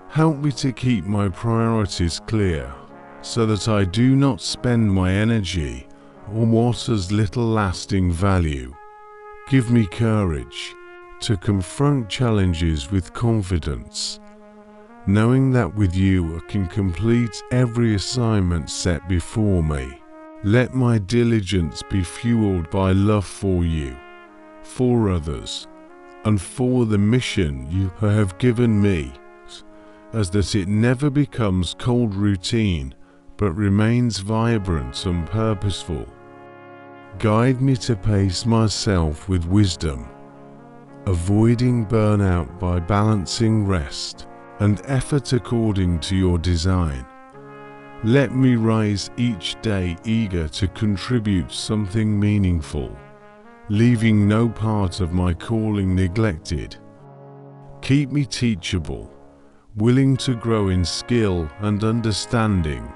Help me to keep my priorities clear, so that I do not spend my energy on what has little lasting value. Give me courage to confront challenges with confidence, knowing that with you I can complete every assignment set before me. Let my diligence be fueled by love for you, for others, and for the mission you have given me, as that it never becomes cold routine, but remains vibrant and purposeful. Guide me to pace myself with wisdom, avoiding burnout by balancing rest and effort according to your design. Let me rise each day eager to contribute something meaningful, leaving no part of my calling neglected. Keep me teachable, willing to grow in skill and understanding,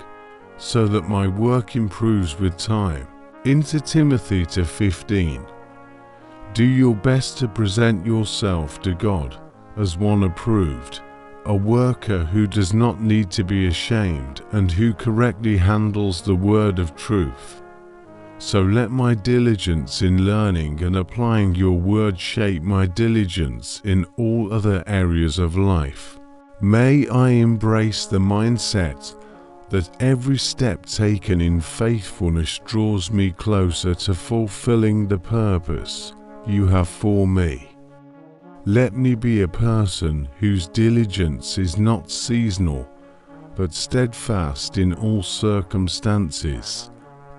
so that my work improves with time. Into Timothy 2:15. Do your best to present yourself to God as one approved, a worker who does not need to be ashamed and who correctly handles the word of truth. So let my diligence in learning and applying your word shape my diligence in all other areas of life. May I embrace the mindset that every step taken in faithfulness draws me closer to fulfilling the purpose you have for me. Let me be a person whose diligence is not seasonal, but steadfast in all circumstances,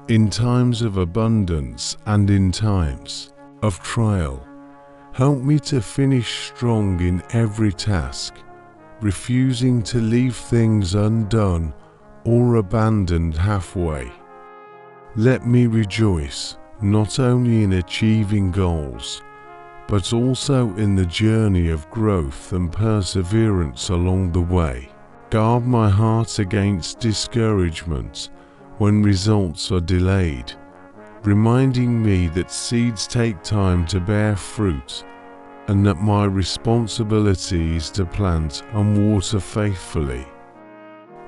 in times of abundance and in times of trial. Help me to finish strong in every task, refusing to leave things undone or abandoned halfway. Let me rejoice not only in achieving goals, but also in the journey of growth and perseverance along the way. Guard my heart against discouragement when results are delayed, reminding me that seeds take time to bear fruit and that my responsibility is to plant and water faithfully.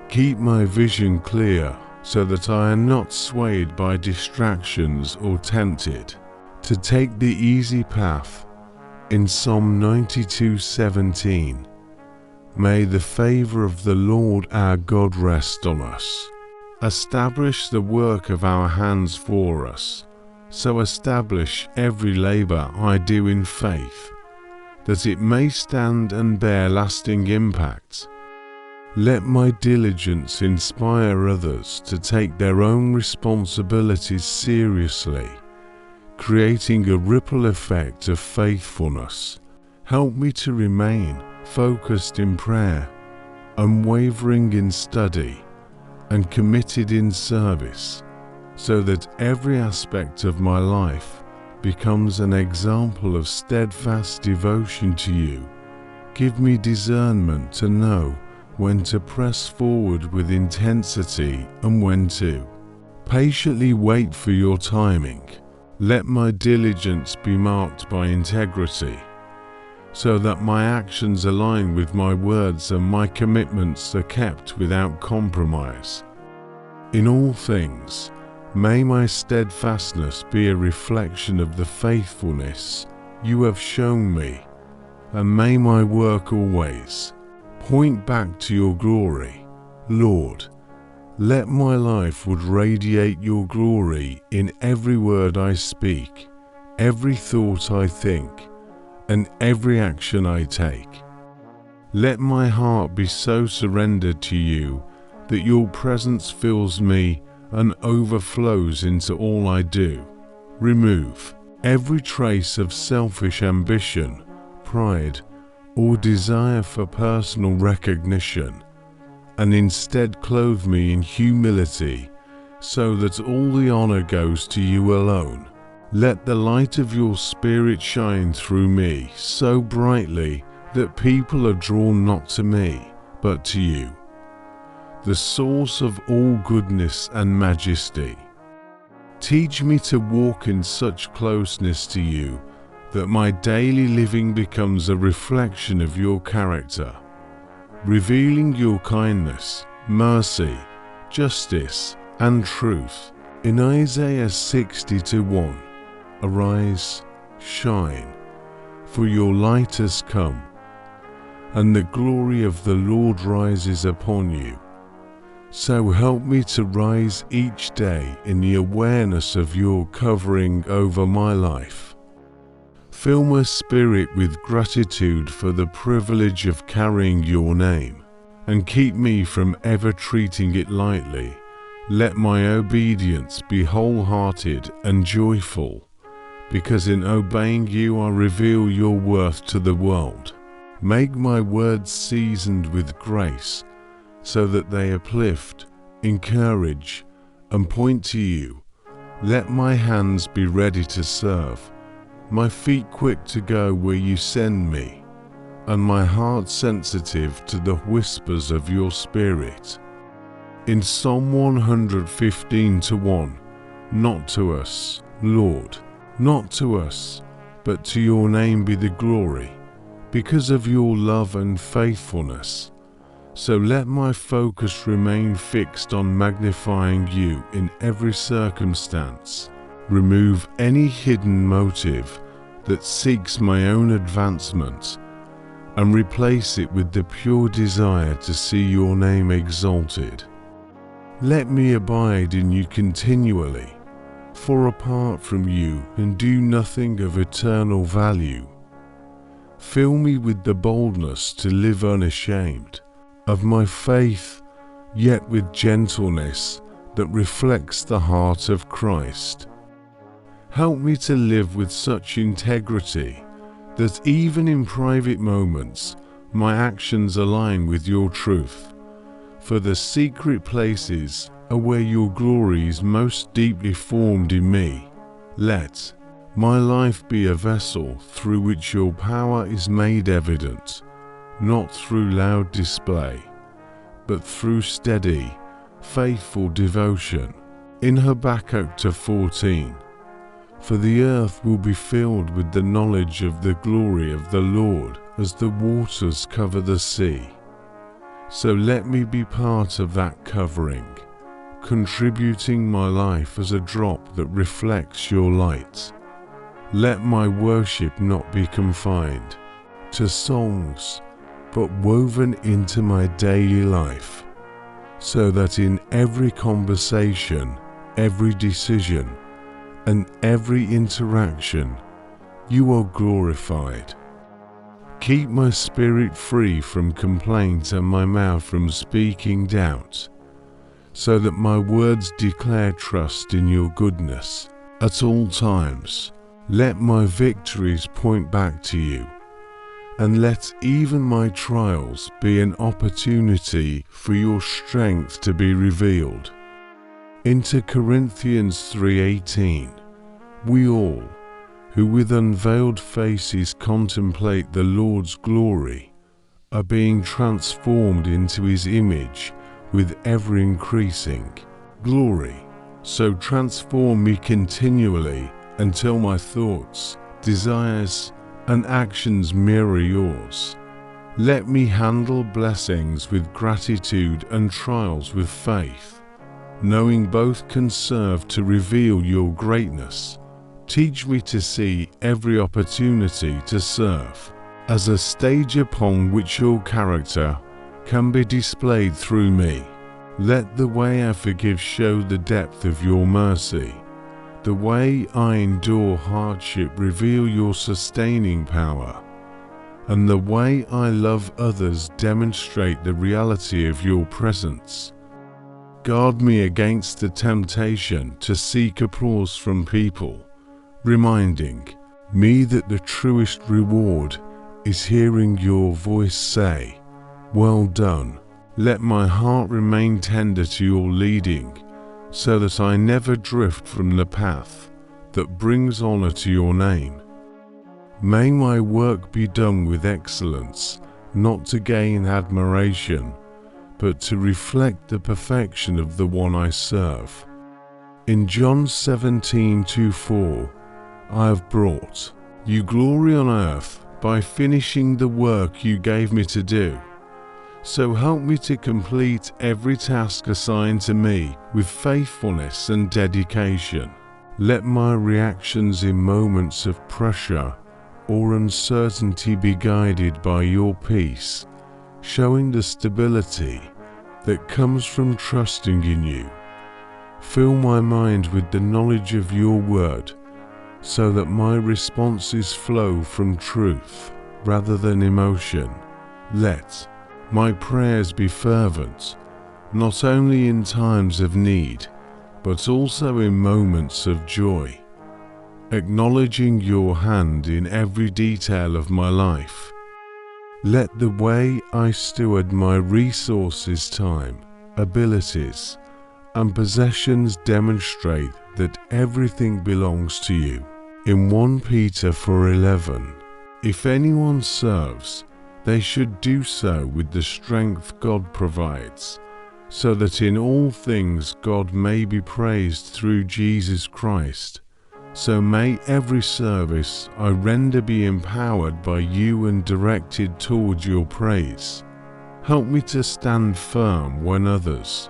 Keep my vision clear so that I am not swayed by distractions or tempted to take the easy path. In Psalm 92:17, may the favor of the Lord our God rest on us. Establish the work of our hands for us, so establish every labor I do in faith, that it may stand and bear lasting impact. Let my diligence inspire others to take their own responsibilities seriously, creating a ripple effect of faithfulness. Help me to remain focused in prayer, unwavering in study, and committed in service, so that every aspect of my life becomes an example of steadfast devotion to you. Give me discernment to know when to press forward with intensity and when to patiently wait for your timing. Let my diligence be marked by integrity, so that my actions align with my words and my commitments are kept without compromise. In all things, may my steadfastness be a reflection of the faithfulness you have shown me, and may my work always point back to your glory. Lord, let my life would radiate your glory in every word I speak, every thought I think, and every action I take. Let my heart be so surrendered to you that your presence fills me and overflows into all I do. Remove every trace of selfish ambition, pride, or desire for personal recognition, and instead clothe me in humility, so that all the honor goes to you alone. Let the light of your Spirit shine through me so brightly that people are drawn not to me, but to you, the source of all goodness and majesty. Teach me to walk in such closeness to you that my daily living becomes a reflection of your character, revealing your kindness, mercy, justice, and truth. In Isaiah 60:1, arise, shine, for your light has come, and the glory of the Lord rises upon you. So help me to rise each day in the awareness of your covering over my life. Fill my spirit with gratitude for the privilege of carrying your name, and keep me from ever treating it lightly. Let my obedience be wholehearted and joyful, because in obeying you I reveal your worth to the world. Make my words seasoned with grace, so that they uplift, encourage, and point to you. Let my hands be ready to serve, my feet quick to go where you send me, and my heart sensitive to the whispers of your Spirit. In Psalm 115:1, not to us, Lord, not to us, but to your name be the glory, because of your love and faithfulness. So let my focus remain fixed on magnifying you in every circumstance. Remove any hidden motive that seeks my own advancement, and replace it with the pure desire to see your name exalted. Let me abide in you continually, for apart from you can do nothing of eternal value. Fill me with the boldness to live unashamed of my faith, yet with gentleness that reflects the heart of Christ. Help me to live with such integrity that even in private moments my actions align with your truth, for the secret places are where your glory is most deeply formed in me. Let my life be a vessel through which your power is made evident, not through loud display, but through steady, faithful devotion. In Habakkuk 2:14, for the earth will be filled with the knowledge of the glory of the Lord as the waters cover the sea. So let me be part of that covering, contributing my life as a drop that reflects your light. Let my worship not be confined to songs, but woven into my daily life, so that in every conversation, every decision, and every interaction, you are glorified. Keep my spirit free from complaint and my mouth from speaking doubt, so that my words declare trust in your goodness. At all times, let my victories point back to you, and let even my trials be an opportunity for your strength to be revealed. Into Corinthians 3:18, we all, who with unveiled faces contemplate the Lord's glory, are being transformed into his image with ever-increasing glory, So transform me continually until my thoughts, desires, and actions mirror yours. Let me handle blessings with gratitude and trials with faith, knowing both can serve to reveal your greatness. Teach me to see every opportunity to serve as a stage upon which your character can be displayed through me. Let the way I forgive show the depth of your mercy. The way I endure hardship reveal your sustaining power. And the way I love others demonstrate the reality of your presence. Guard me against the temptation to seek applause from people, reminding me that the truest reward is hearing your voice say, "Well done." Let my heart remain tender to your leading, so that I never drift from the path that brings honor to your name. May my work be done with excellence, not to gain admiration, but to reflect the perfection of the one I serve. In John 17:4, I have brought you glory on earth by finishing the work you gave me to do. So help me to complete every task assigned to me with faithfulness and dedication. Let my reactions in moments of pressure or uncertainty be guided by your peace, showing the stability that comes from trusting in you. Fill my mind with the knowledge of your word, so that my responses flow from truth rather than emotion. Let my prayers be fervent, not only in times of need, but also in moments of joy, acknowledging your hand in every detail of my life. Let the way I steward my resources, time, abilities, and possessions demonstrate that everything belongs to you. In 1 Peter 4:11, if anyone serves, they should do so with the strength God provides, so that in all things God may be praised through Jesus Christ. So may every service I render be empowered by you and directed toward your praise. Help me to stand firm when others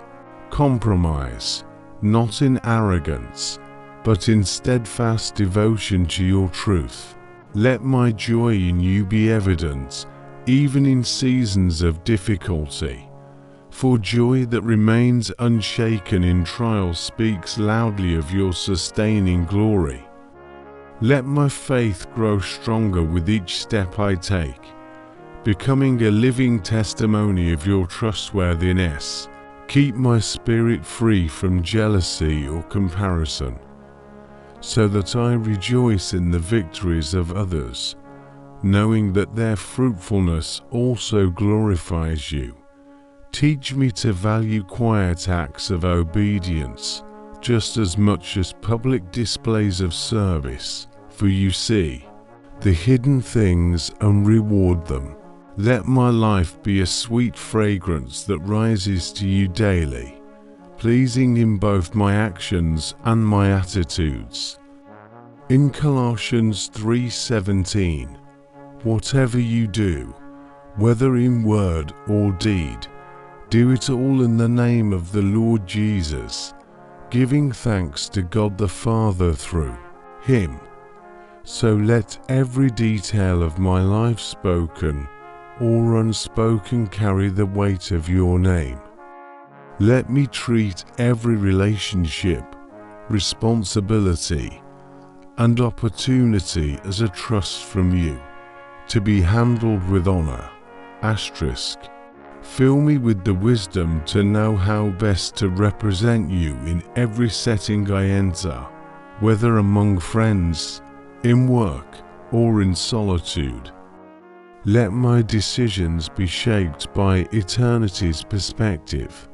compromise, not in arrogance, but in steadfast devotion to your truth. Let my joy in you be evident, even in seasons of difficulty. For joy that remains unshaken in trials speaks loudly of your sustaining glory. Let my faith grow stronger with each step I take, becoming a living testimony of your trustworthiness. Keep my spirit free from jealousy or comparison, so that I rejoice in the victories of others, knowing that their fruitfulness also glorifies you. Teach me to value quiet acts of obedience just as much as public displays of service, for you see the hidden things and reward them. Let my life be a sweet fragrance that rises to you daily, pleasing in both my actions and my attitudes. In Colossians 3:17, whatever you do, whether in word or deed, do it all in the name of the Lord Jesus, giving thanks to God the Father through Him. So let every detail of my life, spoken or unspoken, carry the weight of your name. Let me treat every relationship, responsibility, and opportunity as a trust from you, to be handled with honor. Fill me with the wisdom to know how best to represent you in every setting I enter, whether among friends, in work, or in solitude. Let my decisions be shaped by eternity's perspective,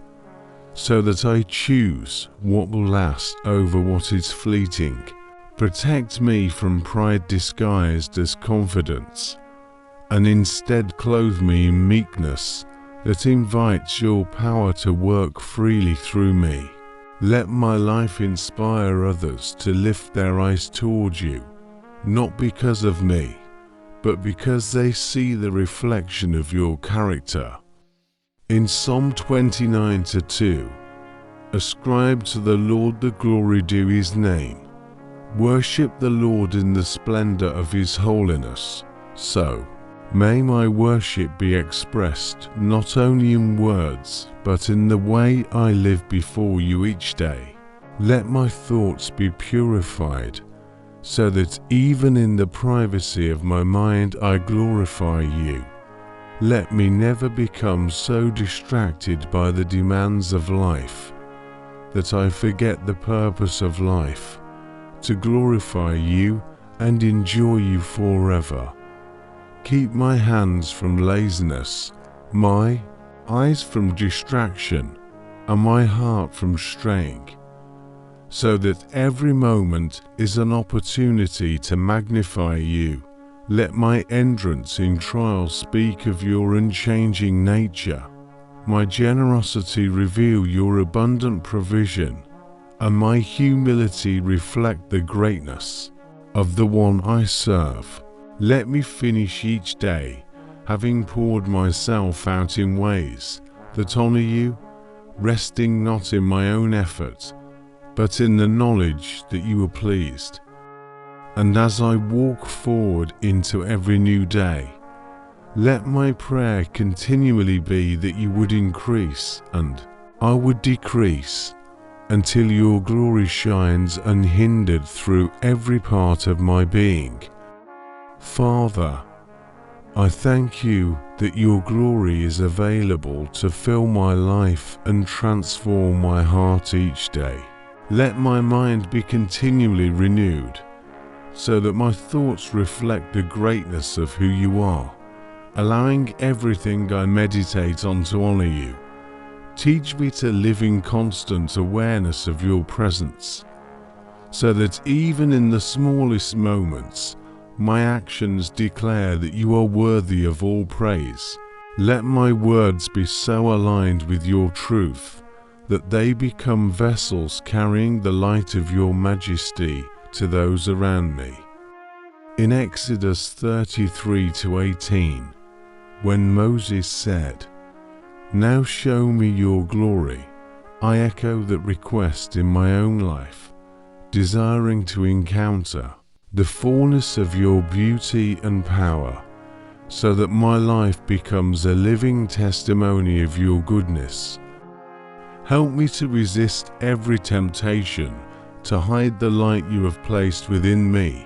so that I choose what will last over what is fleeting. Protect me from pride disguised as confidence, and instead clothe me in meekness that invites your power to work freely through me. Let my life inspire others to lift their eyes towards you, not because of me, but because they see the reflection of your character. In Psalm 29:2, ascribe to the Lord the glory due his name. Worship the Lord in the splendor of his holiness. So, may my worship be expressed not only in words, but in the way I live before you each day. Let my thoughts be purified, so that even in the privacy of my mind I glorify you. Let me never become so distracted by the demands of life that I forget the purpose of life, to glorify you and enjoy you forever. Keep my hands from laziness, my eyes from distraction, and my heart from straying, so that every moment is an opportunity to magnify you. Let my entrance in trials speak of your unchanging nature, my generosity reveal your abundant provision, and my humility reflect the greatness of the one I serve. Let me finish each day, having poured myself out in ways that honor you, resting not in my own effort, but in the knowledge that you are pleased. And as I walk forward into every new day, let my prayer continually be that you would increase and I would decrease, until your glory shines unhindered through every part of my being. Father, I thank you that your glory is available to fill my life and transform my heart each day. Let my mind be continually renewed, so that my thoughts reflect the greatness of who you are, allowing everything I meditate on to honor you. Teach me to live in constant awareness of your presence, so that even in the smallest moments, my actions declare that you are worthy of all praise. Let my words be so aligned with your truth that they become vessels carrying the light of your majesty to those around me. In Exodus 33-18, when Moses said, "Now show me your glory," I echo that request in my own life, desiring to encounter the fullness of your beauty and power, so that my life becomes a living testimony of your goodness. Help me to resist every temptation to hide the light you have placed within me,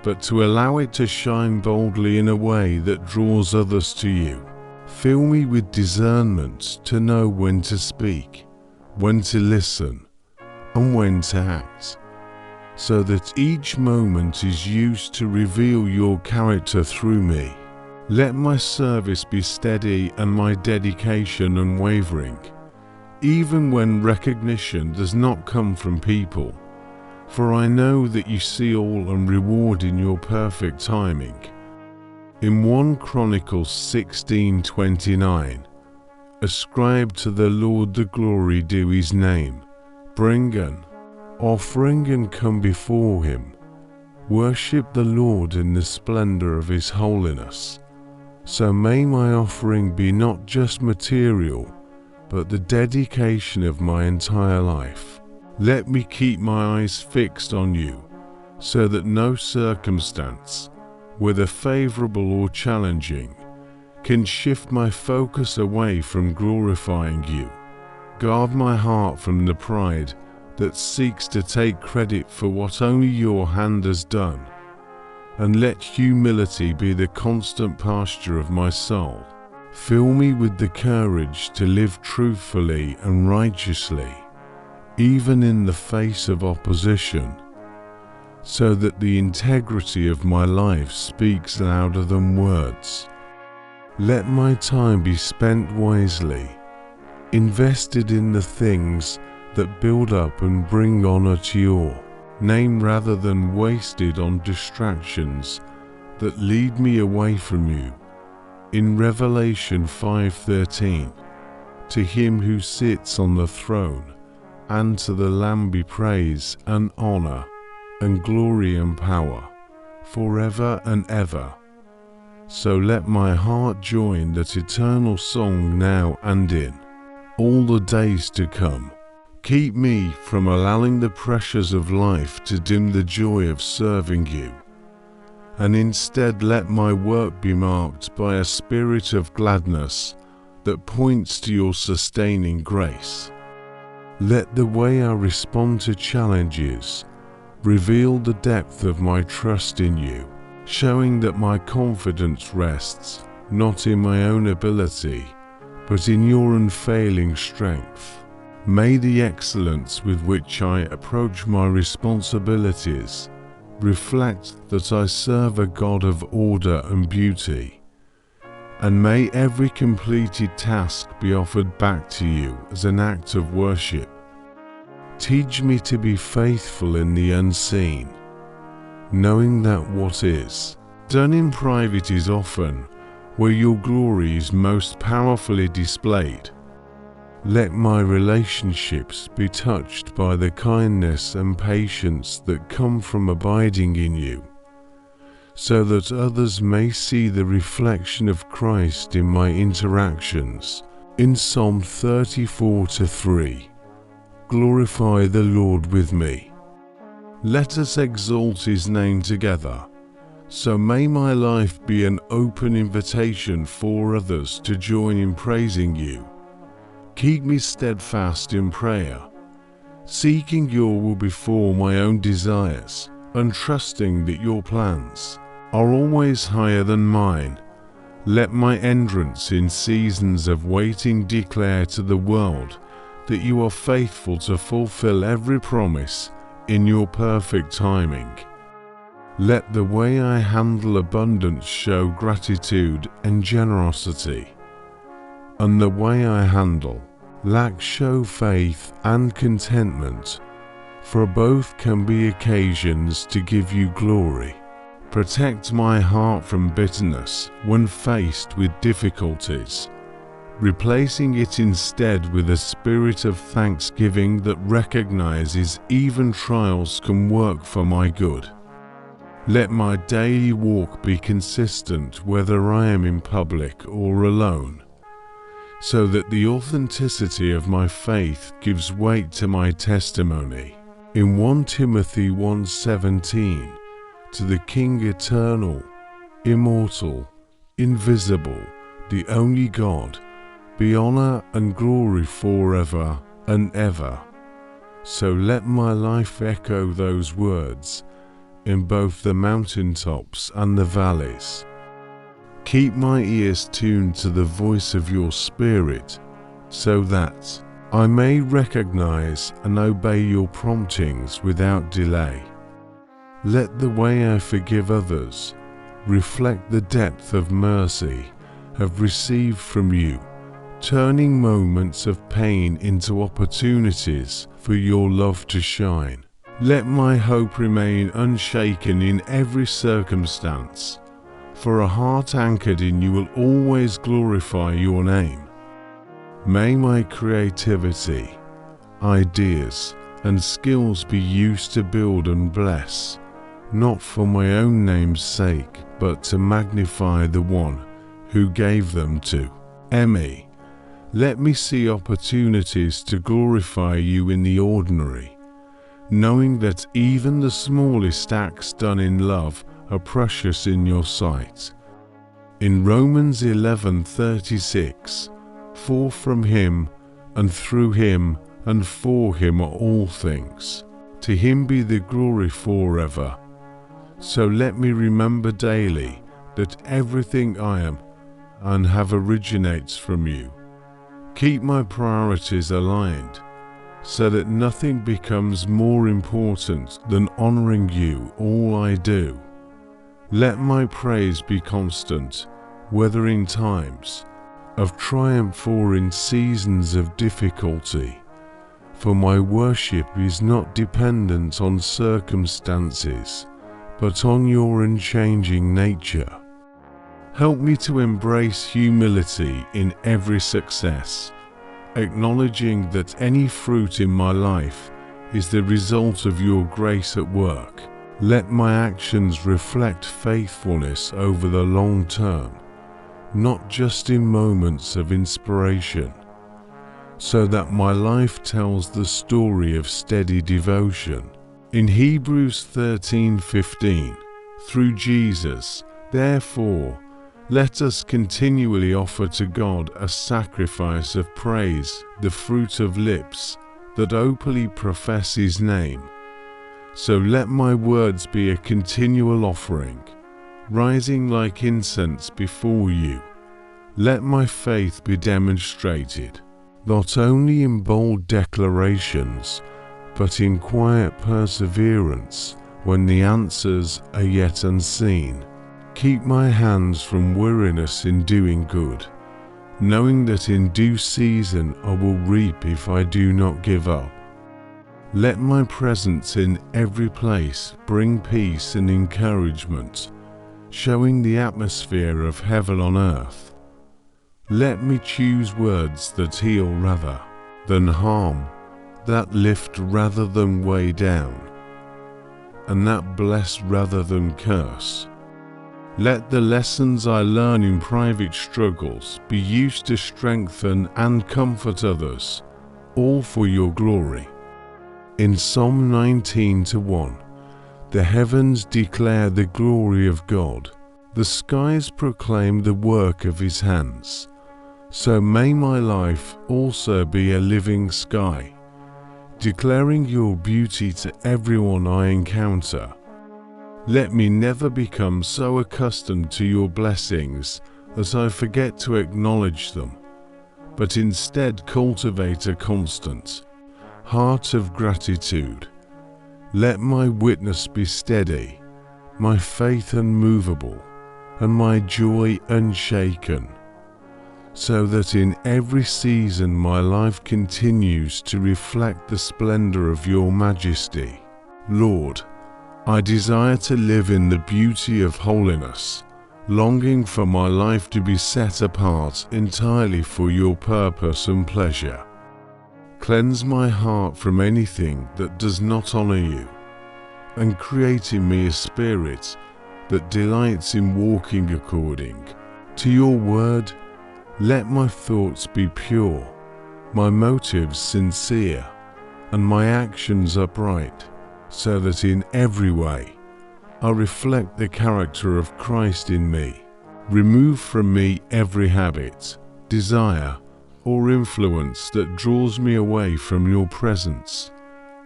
but to allow it to shine boldly in a way that draws others to you. Fill me with discernment to know when to speak, when to listen, and when to act, so that each moment is used to reveal your character through me. Let my service be steady and my dedication unwavering, even when recognition does not come from people, for I know that you see all and reward in your perfect timing. In 1 Chronicles 16:29, ascribe to the Lord the glory due his name. Bring an offering and come before him. Worship the Lord in the splendor of his holiness. So may my offering be not just material, but the dedication of my entire life. Let me keep my eyes fixed on you, so that no circumstance, whether favorable or challenging, can shift my focus away from glorifying you. Guard my heart from the pride that seeks to take credit for what only your hand has done, and let humility be the constant posture of my soul. Fill me with the courage to live truthfully and righteously, even in the face of opposition, so that the integrity of my life speaks louder than words. Let my time be spent wisely, invested in the things that build up and bring honor to your name, rather than wasted on distractions that lead me away from you. In Revelation 5:13, to him who sits on the throne and to the Lamb be praise and honor and glory and power, forever and ever. So let my heart join that eternal song now and in all the days to come. Keep me from allowing the pressures of life to dim the joy of serving you, and instead let my work be marked by a spirit of gladness that points to your sustaining grace. Let the way I respond to challenges reveal the depth of my trust in you, showing that my confidence rests not in my own ability, but in your unfailing strength. May the excellence with which I approach my responsibilities reflect that I serve a God of order and beauty, and may every completed task be offered back to you as an act of worship. Teach me to be faithful in the unseen, knowing that what is done in private is often where your glory is most powerfully displayed. Let my relationships be touched by the kindness and patience that come from abiding in you, so that others may see the reflection of Christ in my interactions. In Psalm 34:3, glorify the Lord with me. Let us exalt his name together. So may my life be an open invitation for others to join in praising you. Keep me steadfast in prayer, seeking your will before my own desires, and trusting that your plans are always higher than mine. Let my entrance in seasons of waiting declare to the world that you are faithful to fulfill every promise in your perfect timing. Let the way I handle abundance show gratitude and generosity, and the way I handle lack show faith and contentment, for both can be occasions to give you glory. Protect my heart from bitterness when faced with difficulties, replacing it instead with a spirit of thanksgiving that recognizes even trials can work for my good. Let my daily walk be consistent whether I am in public or alone, so that the authenticity of my faith gives weight to my testimony. In 1 Timothy 1:17, to the King eternal, immortal, invisible, the only God, be honor and glory forever and ever. So let my life echo those words in both the mountaintops and the valleys. Keep my ears tuned to the voice of your Spirit, so that I may recognize and obey your promptings without delay. Let the way I forgive others reflect the depth of mercy I've received from you, turning moments of pain into opportunities for your love to shine. Let my hope remain unshaken in every circumstance, for a heart anchored in you will always glorify your name. May my creativity, ideas, and skills be used to build and bless, not for my own name's sake, but to magnify the one who gave them to me. Let me see opportunities to glorify you in the ordinary, knowing that even the smallest acts done in love are precious in your sight. In Romans 11:36, for from him, and through him, and for him are all things. To him be the glory forever. So let me remember daily that everything I am and have originates from you. Keep my priorities aligned, so that nothing becomes more important than honoring you all I do. Let my praise be constant, whether in times of triumph or in seasons of difficulty, for my worship is not dependent on circumstances, but on your unchanging nature. Help me to embrace humility in every success, acknowledging that any fruit in my life is the result of your grace at work. Let my actions reflect faithfulness over the long term, not just in moments of inspiration, so that my life tells the story of steady devotion. In Hebrews 13:15, through Jesus, therefore, let us continually offer to God a sacrifice of praise, the fruit of lips that openly profess His name. So let my words be a continual offering, rising like incense before you. Let my faith be demonstrated, not only in bold declarations, but in quiet perseverance when the answers are yet unseen. Keep my hands from weariness in doing good, knowing that in due season I will reap if I do not give up. Let my presence in every place bring peace and encouragement, showing the atmosphere of heaven on earth. Let me choose words that heal rather than harm, that lift rather than weigh down, and that bless rather than curse. Let the lessons I learn in private struggles be used to strengthen and comfort others, all for your glory. In Psalm 19:1, the heavens declare the glory of God, the skies proclaim the work of His hands. So may my life also be a living sky, declaring your beauty to everyone I encounter. Let me never become so accustomed to your blessings that I forget to acknowledge them, but instead cultivate a constant heart of gratitude. Let my witness be steady, my faith unmovable, and my joy unshaken, so that in every season my life continues to reflect the splendor of your majesty. Lord, I desire to live in the beauty of holiness, longing for my life to be set apart entirely for your purpose and pleasure. Cleanse my heart from anything that does not honor you, and create in me a spirit that delights in walking according to your word. Let my thoughts be pure, my motives sincere, and my actions upright, so that in every way I reflect the character of Christ in me. Remove from me every habit, desire, or influence that draws me away from your presence,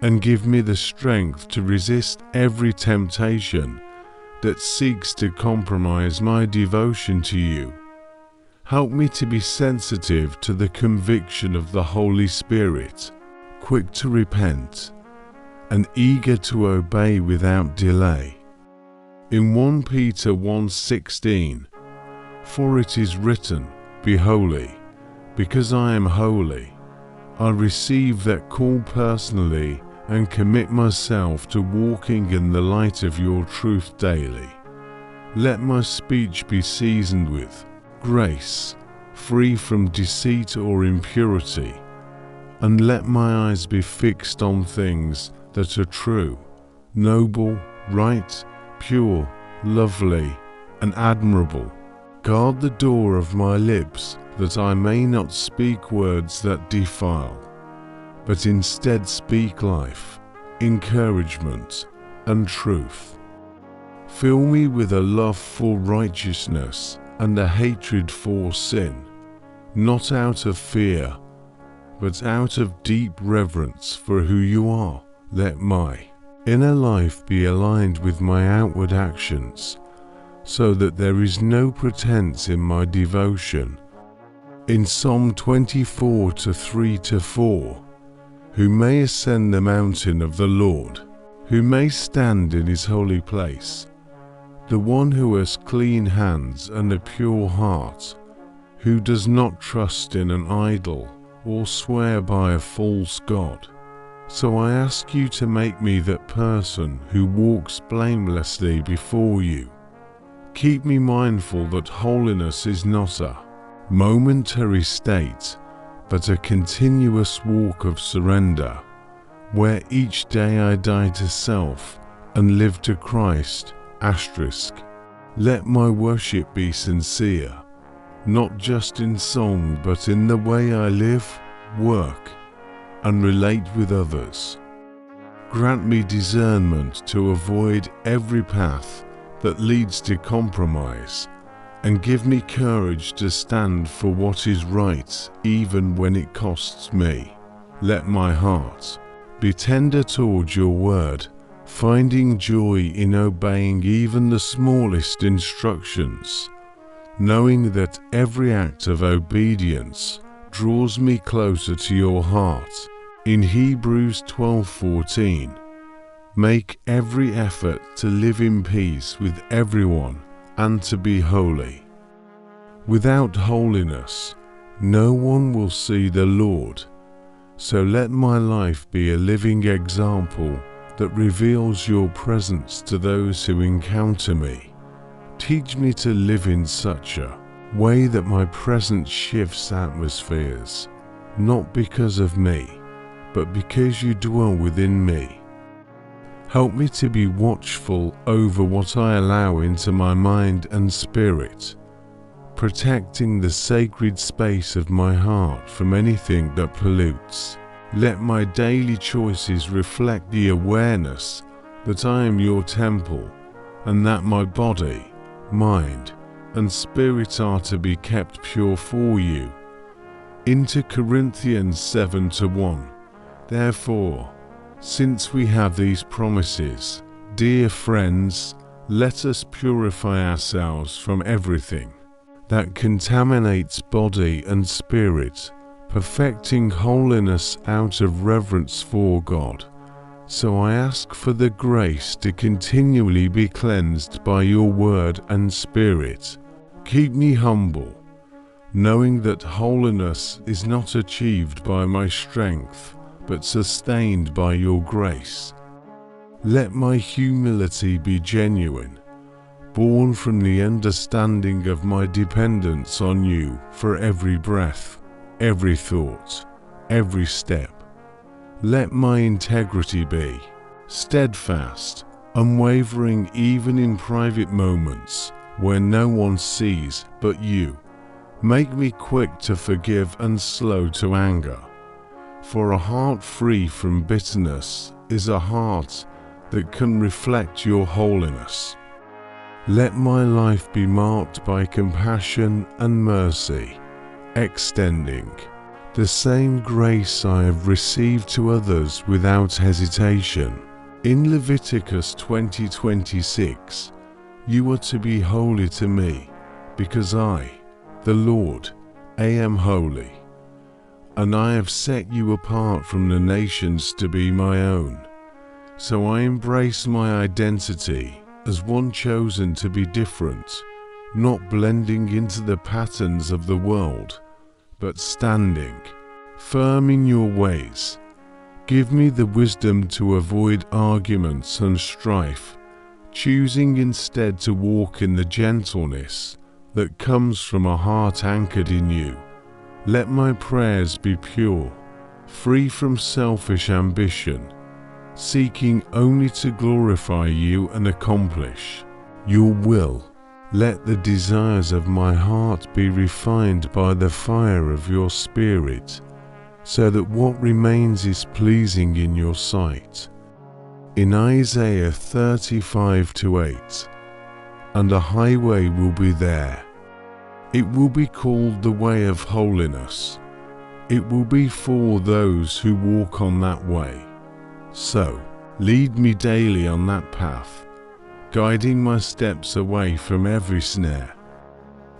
and give me the strength to resist every temptation that seeks to compromise my devotion to you. Help me to be sensitive to the conviction of the Holy Spirit, quick to repent, and eager to obey without delay. In 1 Peter 1:16, for it is written, be holy, because I am holy. I receive that call personally and commit myself to walking in the light of your truth daily. Let my speech be seasoned with grace, free from deceit or impurity, and let my eyes be fixed on things that are true, noble, right, pure, lovely, and admirable. Guard the door of my lips, that I may not speak words that defile, but instead speak life, encouragement, and truth. Fill me with a love for righteousness and a hatred for sin, not out of fear, but out of deep reverence for who you are. Let my inner life be aligned with my outward actions, so that there is no pretense in my devotion. In Psalm 24:3-4, who may ascend the mountain of the Lord, who may stand in his holy place, the one who has clean hands and a pure heart, who does not trust in an idol or swear by a false god. So I ask you to make me that person who walks blamelessly before you. Keep me mindful that holiness is not a momentary state, but a continuous walk of surrender, where each day I die to self and live to Christ. Let my worship be sincere, not just in song but in the way I live, work, and relate with others. Grant me discernment to avoid every path that leads to compromise, and give me courage to stand for what is right even when it costs me. Let my heart be tender towards your word, finding joy in obeying even the smallest instructions, knowing that every act of obedience draws me closer to your heart. In Hebrews 12:14, make every effort to live in peace with everyone and to be holy. Without holiness, no one will see the Lord. So let my life be a living example that reveals your presence to those who encounter me. Teach me to live in such a way that my presence shifts atmospheres, not because of me, but because you dwell within me. Help me to be watchful over what I allow into my mind and spirit, protecting the sacred space of my heart from anything that pollutes. Let my daily choices reflect the awareness that I am your temple and that my body, mind, and spirit are to be kept pure for you. Into Corinthians 7:1. Therefore, since we have these promises, dear friends, let us purify ourselves from everything that contaminates body and spirit, perfecting holiness out of reverence for God. So I ask for the grace to continually be cleansed by your word and spirit. Keep me humble, knowing that holiness is not achieved by my strength, but sustained by your grace. Let my humility be genuine, born from the understanding of my dependence on you for every breath, every thought, every step. Let my integrity be steadfast, unwavering even in private moments where no one sees but you. Make me quick to forgive and slow to anger, for a heart free from bitterness is a heart that can reflect your holiness. Let my life be marked by compassion and mercy, extending the same grace I have received to others without hesitation. In Leviticus 20:26, you are to be holy to me, because I, the Lord, am holy, and I have set you apart from the nations to be my own. So I embrace my identity as one chosen to be different, not blending into the patterns of the world, but standing firm in your ways. Give me the wisdom to avoid arguments and strife, choosing instead to walk in the gentleness that comes from a heart anchored in you. Let my prayers be pure, free from selfish ambition, seeking only to glorify you and accomplish your will. Let the desires of my heart be refined by the fire of your Spirit, so that what remains is pleasing in your sight. In Isaiah 35:8, and a highway will be there. It will be called the way of holiness. It will be for those who walk on that way. So, lead me daily on that path, guiding my steps away from every snare.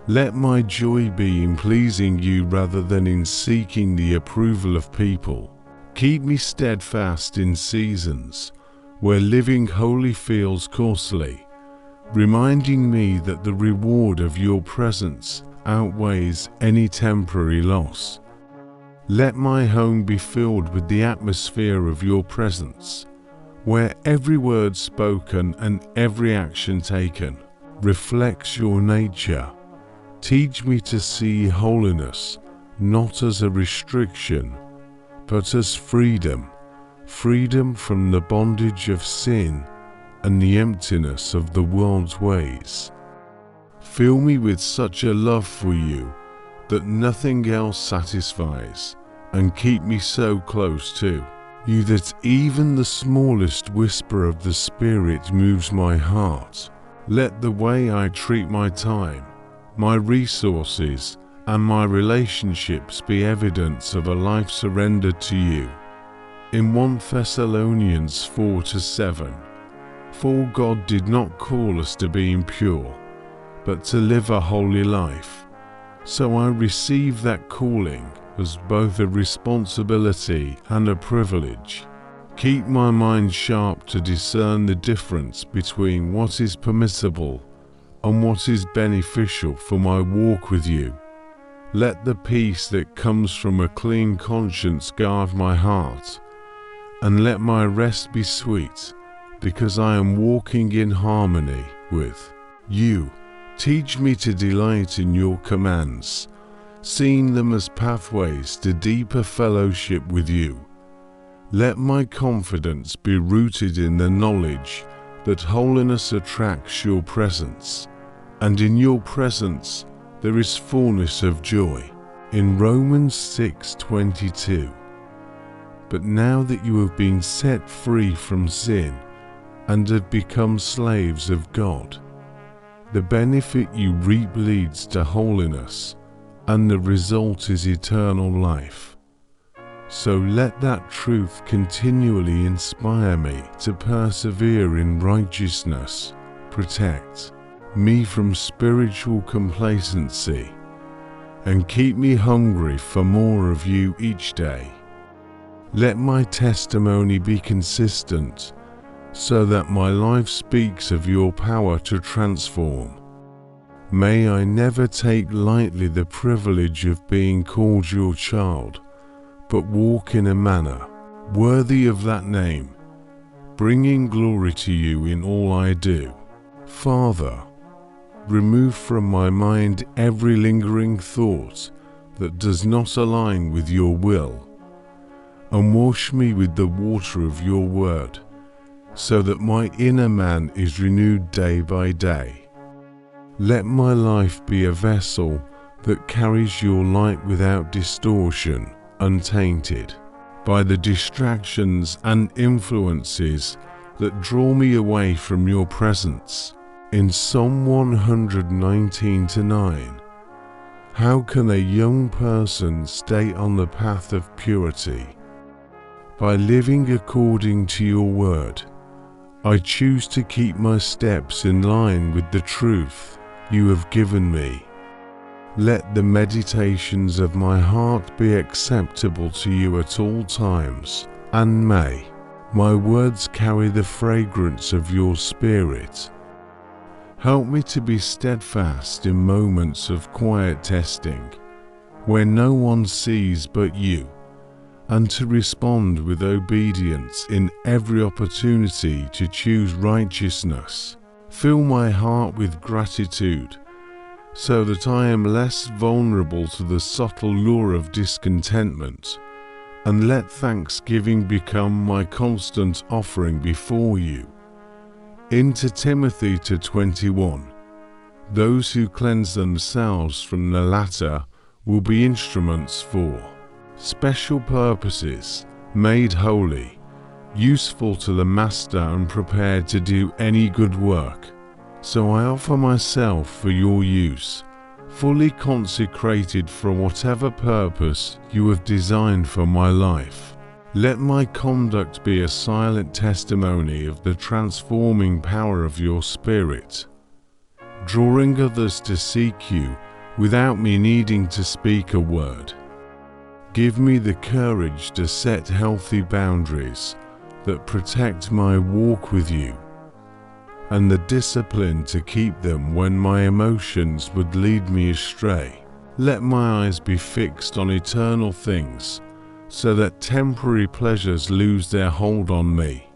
Let my joy be in pleasing you rather than in seeking the approval of people. Keep me steadfast in seasons where living holy feels costly, reminding me that the reward of your presence outweighs any temporary loss. Let my home be filled with the atmosphere of your presence, where every word spoken and every action taken reflects your nature. Teach me to see holiness not as a restriction, but as freedom, freedom from the bondage of sin and the emptiness of the world's ways. Fill me with such a love for you that nothing else satisfies, and keep me so close to you that even the smallest whisper of the Spirit moves my heart. Let the way I treat my time, my resources, and my relationships be evidence of a life surrendered to you. In 1 Thessalonians 4-7, for God did not call us to be impure, but to live a holy life. So I receive that calling as both a responsibility and a privilege. Keep my mind sharp to discern the difference between what is permissible and what is beneficial for my walk with you. Let the peace that comes from a clean conscience guard my heart, and let my rest be sweet, because I am walking in harmony with you. Teach me to delight in your commands, seeing them as pathways to deeper fellowship with you. Let my confidence be rooted in the knowledge that holiness attracts your presence, and in your presence there is fullness of joy. In Romans 6:22. But now that you have been set free from sin and have become slaves of God, the benefit you reap leads to holiness, and the result is eternal life. So let that truth continually inspire me to persevere in righteousness. Protect me from spiritual complacency, and keep me hungry for more of you each day. Let my testimony be consistent, so that my life speaks of your power to transform. May I never take lightly the privilege of being called your child, but walk in a manner worthy of that name, bringing glory to you in all I do. Father, remove from my mind every lingering thought that does not align with your will, and wash me with the water of your word, so that my inner man is renewed day by day. Let my life be a vessel that carries your light without distortion, untainted by the distractions and influences that draw me away from your presence. In Psalm 119:9, how can a young person stay on the path of purity? By living according to your word. I choose to keep my steps in line with the truth you have given me. Let the meditations of my heart be acceptable to you at all times, and may my words carry the fragrance of your Spirit. Help me to be steadfast in moments of quiet testing, where no one sees but you, and to respond with obedience in every opportunity to choose righteousness. Fill my heart with gratitude, so that I am less vulnerable to the subtle lure of discontentment, and let thanksgiving become my constant offering before you. Into Timothy 2:21. Those who cleanse themselves from the latter will be instruments for special purposes, made holy, useful to the master and prepared to do any good work. So I offer myself for your use, fully consecrated for whatever purpose you have designed for my life. Let my conduct be a silent testimony of the transforming power of your Spirit, drawing others to seek you without me needing to speak a word. Give me the courage to set healthy boundaries that protect my walk with you, and the discipline to keep them when my emotions would lead me astray. Let my eyes be fixed on eternal things, so that temporary pleasures lose their hold on me.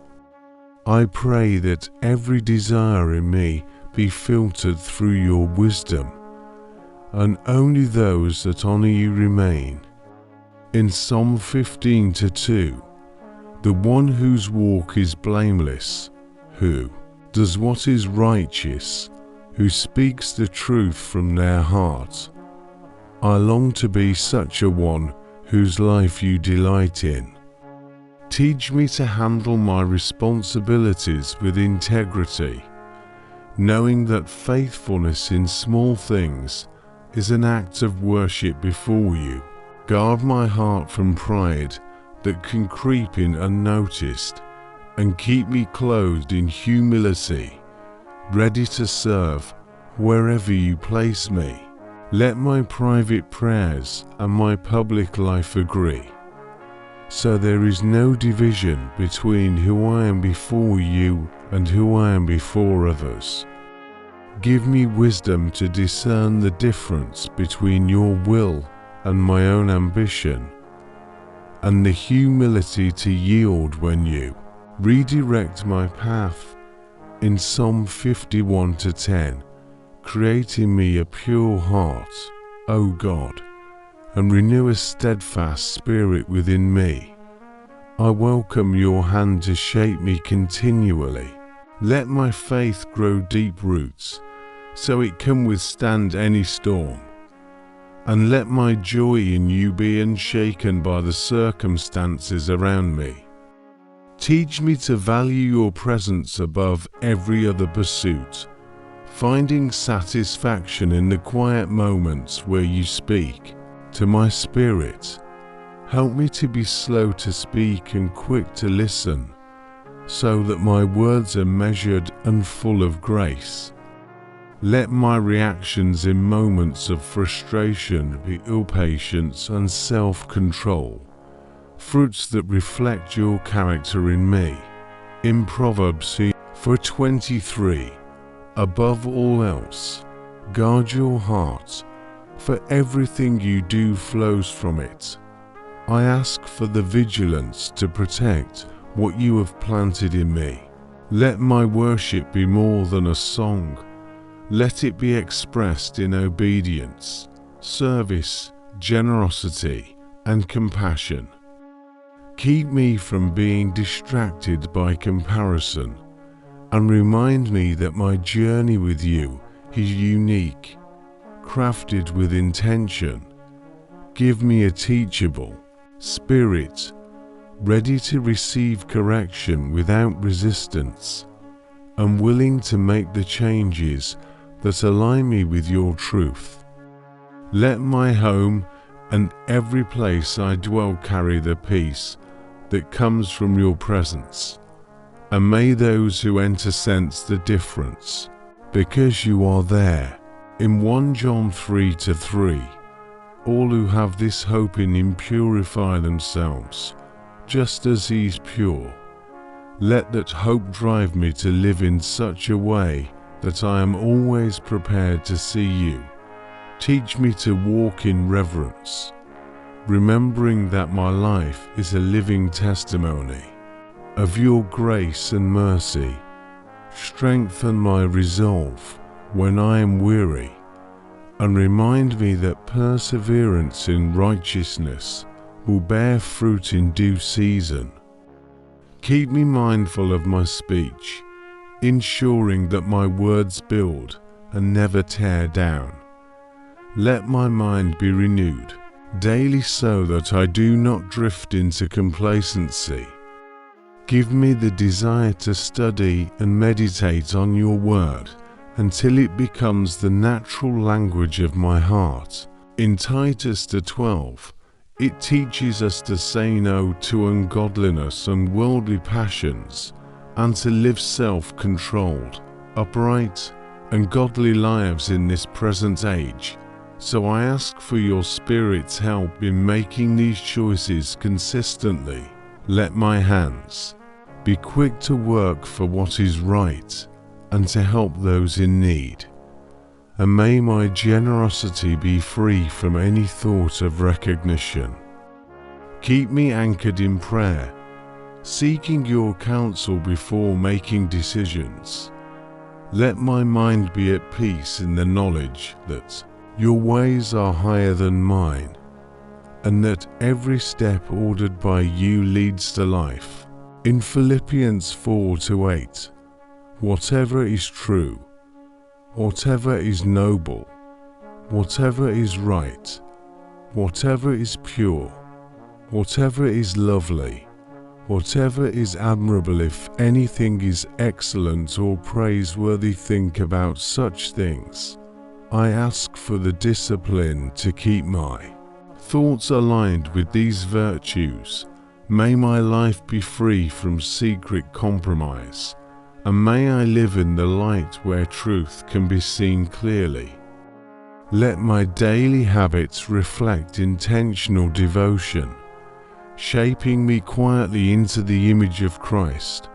I pray that every desire in me be filtered through your wisdom, and only those that honor you remain. In Psalm 15:2, the one whose walk is blameless, who does what is righteous, who speaks the truth from their heart. I long to be such a one whose life you delight in. Teach me to handle my responsibilities with integrity, knowing that faithfulness in small things is an act of worship before you. Guard my heart from pride that can creep in unnoticed, and keep me clothed in humility, ready to serve wherever you place me. Let my private prayers and my public life agree, so there is no division between who I am before you and who I am before others. Give me wisdom to discern the difference between your will and my own ambition, and the humility to yield when you redirect my path. In Psalm 51:10, create in me a pure heart, O God, and renew a steadfast spirit within me. I welcome your hand to shape me continually. Let my faith grow deep roots, so it can withstand any storm. And let my joy in you be unshaken by the circumstances around me. Teach me to value your presence above every other pursuit, finding satisfaction in the quiet moments where you speak to my spirit. Help me to be slow to speak and quick to listen, so that my words are measured and full of grace. Let my reactions in moments of frustration be patience and self-control, fruits that reflect your character in me. In Proverbs 4:23, above all else, guard your heart, for everything you do flows from it. I ask for the vigilance to protect what you have planted in me. Let my worship be more than a song. Let it be expressed in obedience, service, generosity, and compassion. Keep me from being distracted by comparison, and remind me that my journey with you is unique, crafted with intention. Give me a teachable spirit, ready to receive correction without resistance, and willing to make the changes that align me with your truth. Let my home and every place I dwell carry the peace that comes from your presence, and may those who enter sense the difference, because you are there. In 1 John 3:3, all who have this hope in him purify themselves, just as he is pure. Let that hope drive me to live in such a way that I am always prepared to see you. Teach me to walk in reverence, remembering that my life is a living testimony of your grace and mercy. Strengthen my resolve when I am weary, and remind me that perseverance in righteousness will bear fruit in due season. Keep me mindful of my speech, ensuring that my words build and never tear down. Let my mind be renewed daily so that I do not drift into complacency. Give me the desire to study and meditate on your word until it becomes the natural language of my heart. In Titus 2:12, it teaches us to say no to ungodliness and worldly passions, and to live self-controlled, upright, and godly lives in this present age. So I ask for your Spirit's help in making these choices consistently. Let my hands be quick to work for what is right and to help those in need. And may my generosity be free from any thought of recognition. Keep me anchored in prayer, seeking your counsel before making decisions. Let my mind be at peace in the knowledge that Your ways are higher than mine, and that every step ordered by you leads to life. In Philippians 4:8, whatever is true, whatever is noble, whatever is right, whatever is pure, whatever is lovely, whatever is admirable, if anything is excellent or praiseworthy, think about such things. I ask for the discipline to keep my thoughts aligned with these virtues. May my life be free from secret compromise, and may I live in the light where truth can be seen clearly. Let my daily habits reflect intentional devotion, shaping me quietly into the image of Christ.